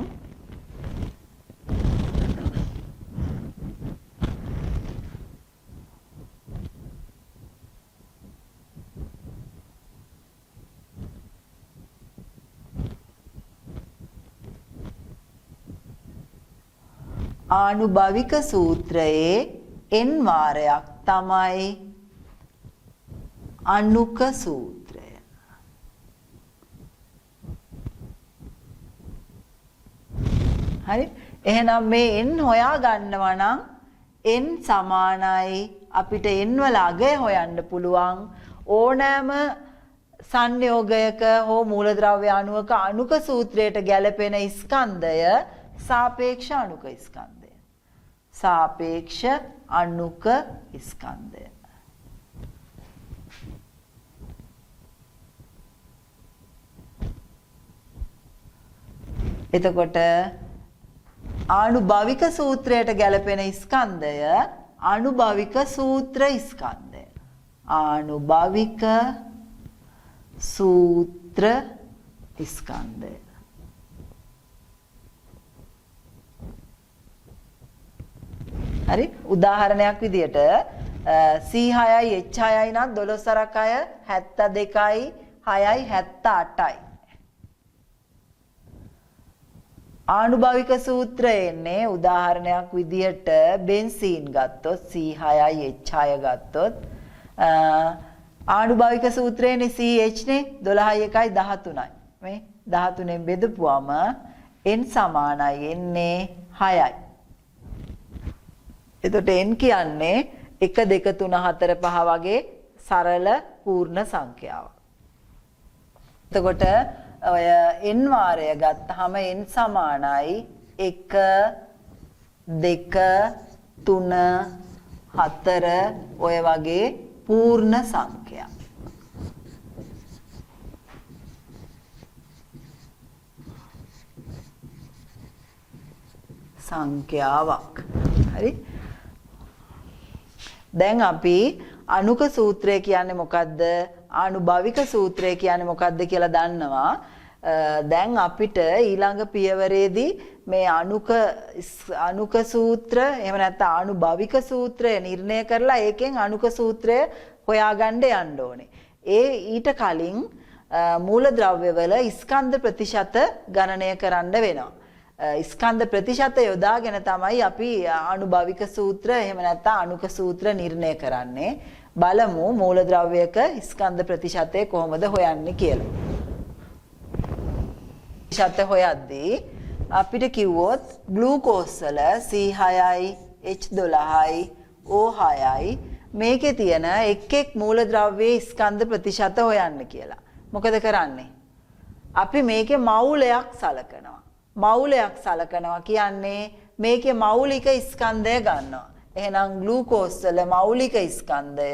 ආනුභාවික සූත්‍රයේ n වාරයක් තමයි අණුක සූත්‍රය. හරි? එහෙනම් මේ n හොයා ගන්නවා නම් n සමානයි අපිට n වල අගය හොයන්න පුළුවන් ඕනෑම සංයෝගයක හෝ මූලද්‍රව්‍ය අණුවක අණුක සූත්‍රයට ගැලපෙන ස්කන්ධය සාපේක්ෂ අණුක ස්කන්ධය. සාපේක්ෂ අණුක ස්කන්ධය. එතකොට ආනුභාවික සූත්‍රයට ගැලපෙන ස්කන්ධය අනුභාවික සූත්‍ර ස්කන්ධය. ආනුභාවික සූත්‍ර ස්කන්ධය. හරි? උදාහරණයක් විදියට C6යි H6යි නම් 12 6 72යි 6යි 78යි. ආනුභාවික සූත්‍රය එන්නේ උදාහරණයක් විදියට බෙන්සීන් ගත්තොත් C6යි H6 ගත්තොත් ආනුභාවික සූත්‍රයේනේ CH නේ 12යි 1යි 13යි. මේ 13ෙන් බෙදපුවම n සමානයි එන්නේ 6යි. එතකොට n කියන්නේ 1 2 3 4 5 වගේ සරල පූර්ණ සංඛ්‍යාවක්. එතකොට ඔය n වාරය ගත්තාම n සමානයි 1 2 3 4 ඔය වගේ පූර්ණ සංඛ්‍යා. සංඛ්‍යාවක්. හරි? දැන් අපි අණුක සූත්‍රය කියන්නේ මොකද්ද? ආනුභාවික සූත්‍රය කියන්නේ මොකද්ද කියලා දන්නවා. දැන් අපිට ඊළඟ පියවරේදී මේ අණුක සූත්‍ර එහෙම නැත්නම් ආනුභාවික සූත්‍රය නිර්ණය කරලා ඒකෙන් අණුක සූත්‍රය හොයාගන්න යන්න ඕනේ. ඊට කලින් මූලද්‍රව්‍යවල ස්කන්ධ ප්‍රතිශත ගණනය කරන්න වෙනවා. ස්කන්ධ ප්‍රතිශත යොදාගෙන තමයි අපි ආනුභාවික සූත්‍ර එහෙම නැත්නම් අණුක සූත්‍ර නිර්ණය කරන්නේ. බලමු මූලද්‍රව්‍යයක ස්කන්ධ ප්‍රතිශතය කොහොමද හොයන්නේ කියලා. ප්‍රතිශත හොයද්දී අපිට කිව්වොත් ග්ලූකෝස් වල C6යි H12යි O6යි මේකේ තියෙන එක් එක් මූලද්‍රව්‍යයේ ස්කන්ධ ප්‍රතිශත හොයන්න කියලා. මොකද කරන්නේ? අපි මේකේ මවුලයක් සලකනවා. මවුලයක් සලකනවා කියන්නේ මේකේ මෞලික ස්කන්ධය ගන්නවා. එහෙනම් ග්ලූකෝස් වල මෞලික ස්කන්ධය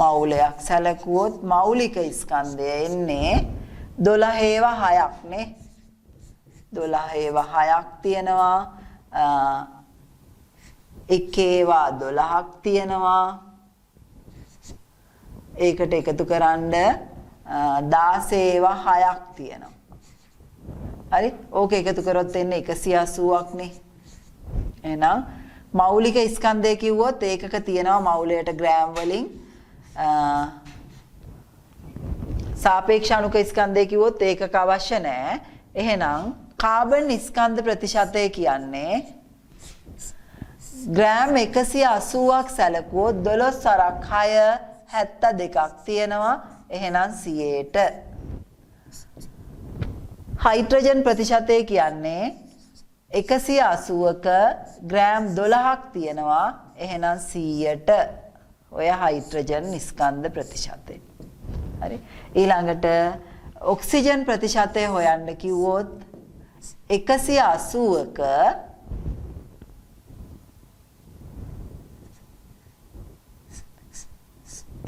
මෞලයක් සැලකුවොත් මෞලික ස්කන්ධය එන්නේ 12/6ක් නේ. 12/6ක් තියෙනවා. 1/12ක් තියෙනවා. ඒකට එකතු කරන්න 16/6ක් තියෙනවා. හරි? ඕක එකතු කරොත් එන්නේ 180ක් නේ. එහෙනම් මෞලික ස්කන්ධය කිව්වොත් ඒකක තියෙනවා මෞලයට ග්‍රෑම් වලින් සාපේක්ෂ අණුක ස්කන්ධය කිව්වොත් ඒකක අවශ්‍ය නැහැ. එහෙනම් කාබන් ස්කන්ධ ප්‍රතිශතය කියන්නේ ග්‍රෑම් 180ක් සැලකුවොත් 12 වරක් 6 72ක් තියෙනවා. එහෙනම් 100ට හයිඩ්‍රජන් ප්‍රතිශතය කියන්නේ 180ක ග්‍රෑම් 12ක් තියෙනවා. එහෙනම් 100ට ඔය හයිඩ්‍රජන් ස්කන්ධ ප්‍රතිශතය. හරි. ඊළඟට ඔක්සිජන් ප්‍රතිශතය හොයන්න කිව්වොත් 180ක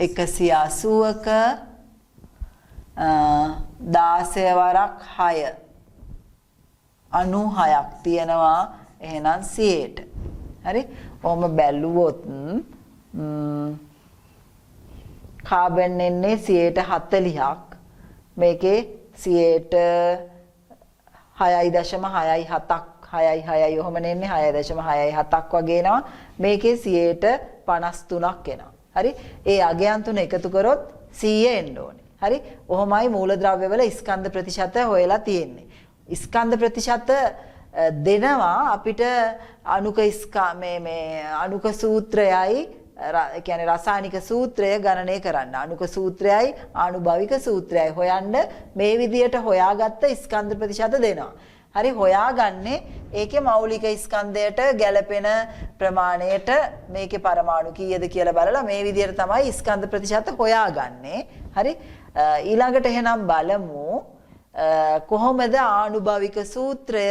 16ක 16 වරක් 6 96ක් තියෙනවා. එහෙනම් 100ට. හරි. ඔහොම බැලුවොත් කාබන් එන්නේ 140ක්. මේකේ 6.67ක් 6.6යි ඔහොම නෙන්නේ 6.67ක් වගේ එනවා. මේකේ 53ක් එනවා. හරි. ඒ අගයන් තුන එකතු කරොත් 100 එන්න ඕනේ. හරි. ඔහොමයි මූලද්‍රව්‍යවල ස්කන්ධ ප්‍රතිශත හොයලා තියෙන්නේ. ස්කන්ධ ප්‍රතිශත දෙනවා අපිට අණුක අණුක සූත්‍රයයි කියන්නේ රසායනික සූත්‍රය ගණනය කරන්න. අණුක සූත්‍රයයි ආනුභාවික සූත්‍රයයි හොයන්න මේ විදියට හොයාගත්ත ස්කන්ධ ප්‍රතිශත දෙනවා. හරි. හොයාගන්නේ ඒකේ මෞලික ස්කන්ධයට ගැළපෙන ප්‍රමාණයට මේකේ පරමාණු කීයද කියලා බලලා මේ විදියට තමයි ස්කන්ධ ප්‍රතිශත හොයාගන්නේ. හරි. ඊළඟට එහෙනම් බලමු කොහොමද ආනුභාවික සූත්‍රය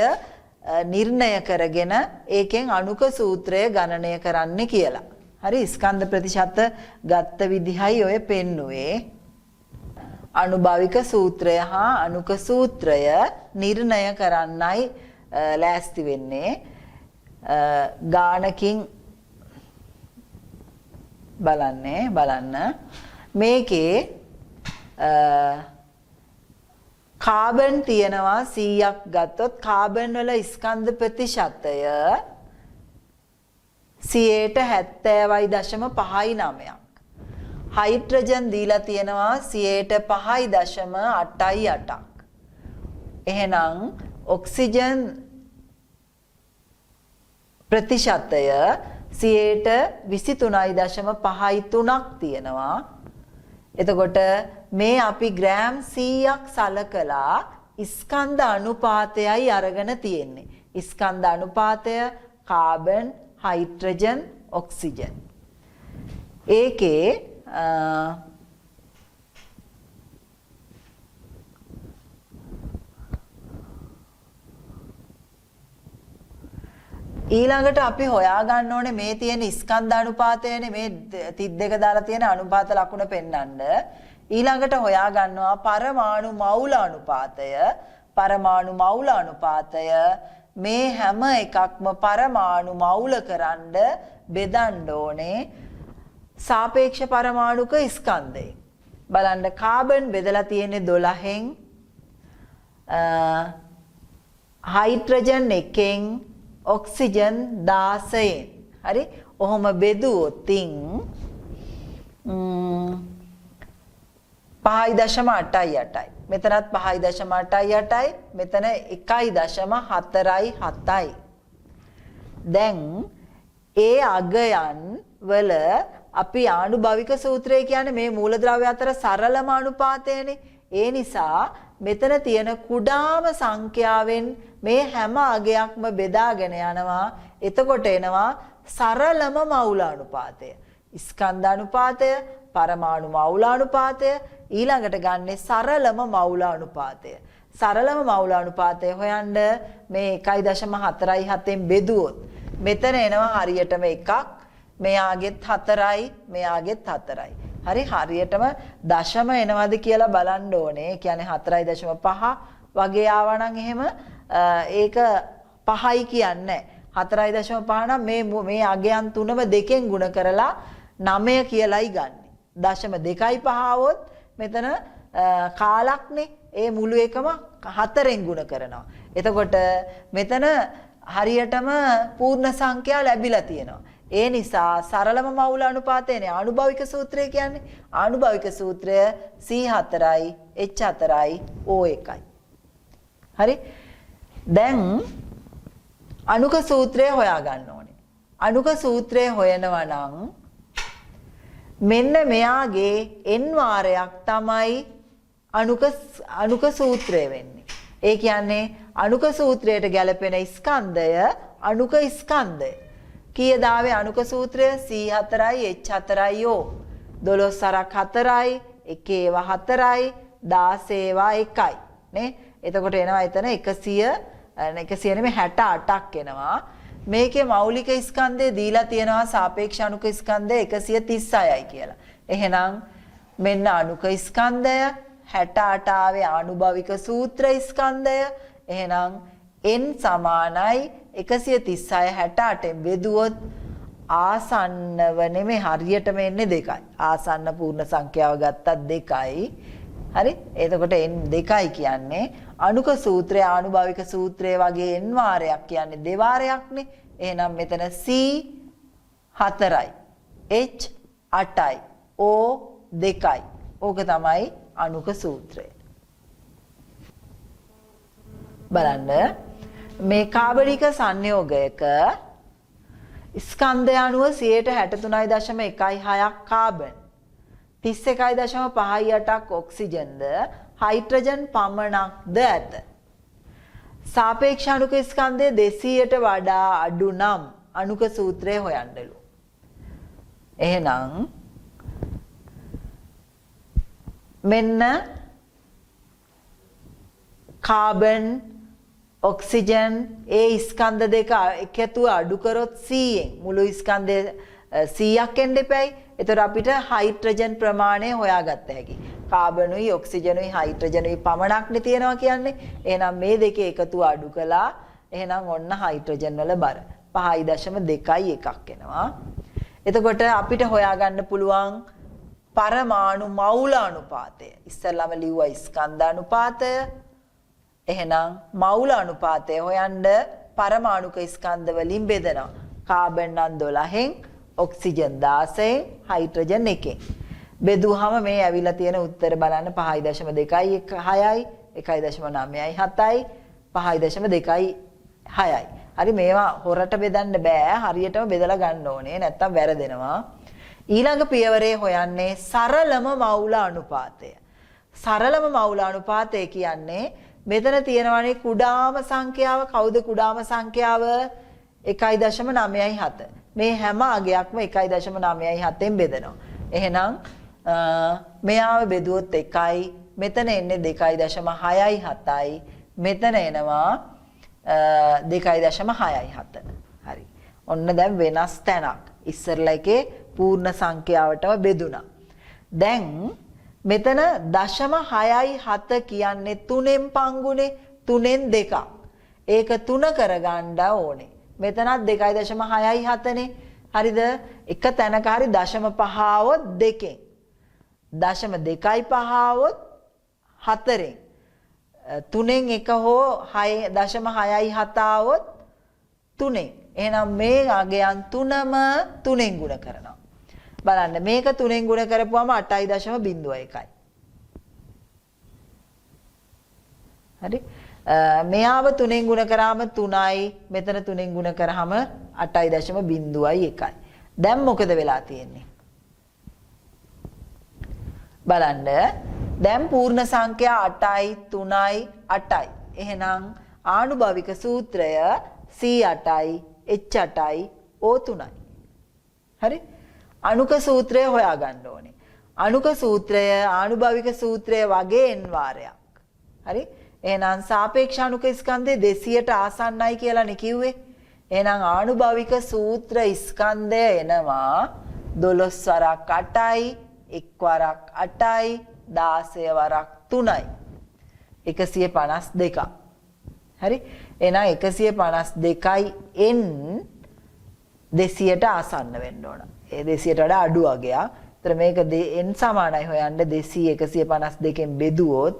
නිර්ණය කරගෙන ඒකෙන් අණුක සූත්‍රය ගණනය කරන්නේ කියලා. හරි. ස්කන්ධ ප්‍රතිශත ගත්ත විදිහයි ඔය පෙන්නුවේ. අනුභාවික සූත්‍රය හා අණුක සූත්‍රය නිර්ණය කරන්නයි ලෑස්ති වෙන්නේ. ගානකින් බලන්න මේකේ කාබන් තියෙනවා 100ක් ගත්තොත් කාබන් වල ස්කන්ධ ප්‍රතිශතය 70.59ක්. හයිඩ්‍රජන් දීලා තියෙනවා 5.88ක්. එහෙනම් ඔක්සිජන් ප්‍රතිශතය 23.53ක් තියෙනවා. එතකොට මේ අපි ග්‍රෑම් 100ක් සලකලා ස්කන්ධ අනුපාතයයි අරගෙන තියෙන්නේ. ස්කන්ධ අනුපාතය කාබන්, හයිඩ්‍රජන්, ඔක්සිජන්. ඒකේ ඊළඟට අපි හොයාගන්න ඕනේ මේ තියෙන ස්කන්ධ අනුපාතයනේ මේ 32 දාලා තියෙන අනුපාත ලකුණ පෙන්වන්න. ඊළඟට හොයාගන්නවා පරමාණු මවුල අනුපාතය. පරමාණු මවුල අනුපාතය මේ හැම එකක්ම පරමාණු මවුල කරන්න බෙදන්න ඕනේ සාපේක්ෂ පරමාණුක ස්කන්ධයෙන්. බලන්න කාබන් බෙදලා තියෙන්නේ 12න්, හයිඩ්‍රජන් 1න්, ඔක්සිජන් 16න්. හරි. ඔහොම බෙදුවොත් 5.88යි. මෙතනත් 5.88යි. මෙතන 1.47යි. දැන් ඒ අගයන් වල අපි ආනුභාවික සූත්‍රය කියන්නේ මේ මූලද්‍රව්‍ය අතර සරලම අනුපාතයනේ. ඒ නිසා මෙතන තියෙන කුඩාම සංඛ්‍යාවෙන් මේ හැම අගයක්ම බෙදාගෙන යනවා. එතකොට එනවා සරලම මවුල අනුපාතය. ස්කන්ධ අනුපාතය, පරමාණු මවුල අනුපාතය, ඊළඟට ගන්නේ සරලම මවුල අනුපාතය. සරලම මවුල අනුපාතය හොයන්න මේ 1.47න් බෙදුවොත් මෙතන එනවා හරියටම එකක්. මෙයාගෙත් 4යි, මෙයාගෙත් 4යි. හරි. හරියටම දශම එනවද කියලා බලන්න ඕනේ. ඒ කියන්නේ 4.5 වගේ ආවනම් එහෙම ඒක 5යි කියන්නේ 4.5 නම් මේ අගයන් තුනම දෙකෙන් ගුණ කරලා 9 කියලායි ගන්න. දශම 2.5 આવොත් මෙතන කාලක්නේ. ඒ මුළු එකම 4ෙන් ගුණ කරනවා. එතකොට මෙතන හරියටම පූර්ණ සංඛ්‍යා ලැබිලා තියෙනවා. ඒ නිසා සරලම මවුල අනුපාතයනේ ආනුභාවික සූත්‍රය කියන්නේ. ආනුභාවික සූත්‍රය C4යි, H4යි, O1යි. හරි. දැන් අණුක සූත්‍රය හොයා ගන්න ඕනේ. අනුක සූත්‍රය හොයනවා නම් මෙන්න මෙයාගේ n වාරයක් තමයි අනුක සූත්‍රය වෙන්නේ. ඒ කියන්නේ අනුක සූත්‍රයට ගැලපෙන ස්කන්ධය අනුක ස්කන්ධය. කීයද ආවේ අනුක සූත්‍රය? C4යි H4යි O. 12 සරක් 4යි, 1 ඒවා 4යි, 16 ඒවා 1යි. නේ? එතකොට එනවා එතන 100 නෙමෙයි 68ක් එනවා. මේකේ මෞලික ස්කන්ධය දීලා තියෙනවා සාපේක්ෂ අනුක ස්කන්ධය 136යි කියලා. එහෙනම් මෙන්න අනුක ස්කන්ධය 68 ආවේ ආනුභාවික සූත්‍ර ස්කන්ධය. එහෙනම් n සමානයි 136 68ෙන් බෙදුවොත් ආසන්නව නෙමෙයි හරියටම එන්නේ 2යි. ආසන්න පූර්ණ සංඛ්‍යාව ගත්තත් 2යි. හරි? එතකොට n 2යි කියන්නේ අනුක සූත්‍රය ආනුභාවික සූත්‍රය වගේ n වාරයක් කියන්නේ දෙවාරයක්නේ. එහෙනම් මෙතන c 4යි, h 8යි, o 2යි. ඕක තමයි අනුක සූත්‍රය. බලන්න මේ කාබනික සංයෝගයක ස්කන්ධය අනුව 63.16ක් කාබන්, 31.58ක් ඔක්සිජන්ද, හයිඩ්‍රජන් පමණක්ද ඇත. සාපේක්ෂ අණුක ස්කන්ධය 200ට වඩා අඩු නම් අණුක සූත්‍රය හොයන්නලු. එහෙනම් මෙන්න කාබන්, ඔක්සිජන් ඒ ස්කන්ධ දෙක එකතුව අඩු කරොත් 100ෙන් මුළු ස්කන්ධය 100ක් එන්න එපැයි. එතකොට අපිට හයිඩ්‍රජන් ප්‍රමාණය හොයාගත්ත හැකි. කාබනුයි ඔක්සිජනුයි හයිඩ්‍රජනුයි පමණක්නේ තියෙනවා කියන්නේ. එහෙනම් මේ දෙකේ එකතුව අඩු කළා. එහෙනම් ඔන්න හයිඩ්‍රජන් වල බර 5.21ක් එනවා. එතකොට අපිට හොයාගන්න පුළුවන් පරමාණු මවුල අනුපාතය. ඉස්සෙල්ලාම ලිව්වා ස්කන්ධ අනුපාතය. එහෙනම් මවුල අනුපාතය හොයන්න පරමාණුක ස්කන්ධ වලින් බෙදනවා. කාබන් නම් 12න්, ඔක්සිජන් 16න්, හයිඩ්‍රජන් 1න්. බෙදුවාම මේ ඇවිල්ලා තියෙන උත්තර බලන්න 5.2යි 6යි, 1.9යි 7යි, 5.2යි 6යි. හරි මේවා හොරට බෙදන්න බෑ. හරියටම බෙදලා ගන්න ඕනේ. නැත්තම් වැරදෙනවා. ඊළඟ පියවරේ හොයන්නේ සරලම මවුල අනුපාතය. සරලම මවුල අනුපාතය කියන්නේ මෙතන තියෙනවානේ කුඩාම සංඛ්‍යාව. කවුද කුඩාම සංඛ්‍යාව? 1.97. මේ හැම අගයක්ම 1.97න් බෙදනවා. එහෙනම් මෙයාව බෙදුවොත් 1යි, මෙතන එන්නේ 2.6යි 7යි, මෙතන එනවා 2.6යි 7. හරි. ඔන්න දැන් වෙනස් තැනක්. ඉස්සරලා එකේ පූර්ණ සංඛ්‍යාවටම බෙදුණා. දැන් මෙතන 0.6යි 7 කියන්නේ 3න් පංගුනේ, 3න් 2ක්. ඒක 3 කරගන්න ඕනේ. මෙතනත් 2.6යි 7නේ. හරිද? එක තැනක හරි 0.5 આવොත් 2කින්. 0.2යි 5 આવොත් 4ෙන්. 3න් 1 හෝ 0.6යි 7 આવොත් 3ෙන්. එහෙනම් මේ අගයන් 3ම 3ෙන් ගුණ කරනවා. බලන්න මේක 3ෙන් ගුණ කරපුවම 8.01යි. හරි? මෙයාව 3ෙන් ගුණ කරාම 3යි, මෙතන 3ෙන් ගුණ කරාම 8.01යි. දැන් මොකද වෙලා තියෙන්නේ? බලන්න දැන් පූර්ණ සංඛ්‍යා 8යි, 3යි, 8යි. එහෙනම් ආනුභාවික සූත්‍රය C8යි, H8යි, O3යි. හරි? අණුක සූත්‍රය හොයාගන්න ඕනේ. අණුක සූත්‍රය ආනුභාවික සූත්‍රය වගේ n වාරයක්. හරි? එහෙනම් සාපේක්ෂ අණුක ස්කන්ධය 200ට ආසන්නයි කියලානේ කිව්වේ. එහෙනම් ආනුභාවික සූත්‍ර ස්කන්ධය එනවා 12 වරක් 8යි, 1 වරක් 8යි, 16 වරක් 3යි. 152ක්. හරි? එහෙනම් 152යි n 200ට ආසන්න වෙන්න ඕන. ඒ 200ට වඩා අඩු අගයක්. ඒතර මේක n සමානයි හොයන්න 200 152න් බෙදුවොත්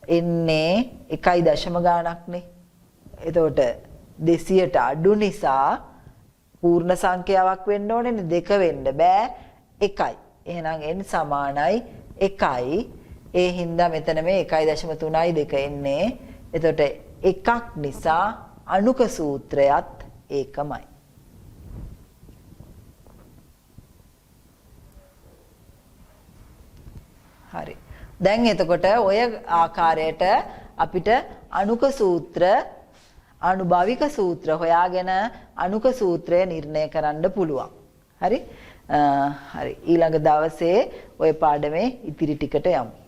එන්නේ 1 දශම ගාණක්නේ. එතකොට 200ට අඩු නිසා පූර්ණ සංඛ්‍යාවක් වෙන්න ඕනේ 2 වෙන්න බෑ 1යි. එහෙනම් n සමානයි 1යි. ඒ හින්දා මෙතන මේ 1.3යි 2 එන්නේ. එතකොට එකක් නිසා අණුක සූත්‍රයත් ඒකමයි. හරි. දැන් එතකොට ඔය ආකාරයට අපිට අනුක සූත්‍ර අනුභවික සූත්‍ර හොයාගෙන අනුක සූත්‍රය නිර්ණය කරන්න පුළුවන්. හරි? හරි. ඊළඟ දවසේ ඔය පාඩමේ ඉතිරි ටිකට යමු.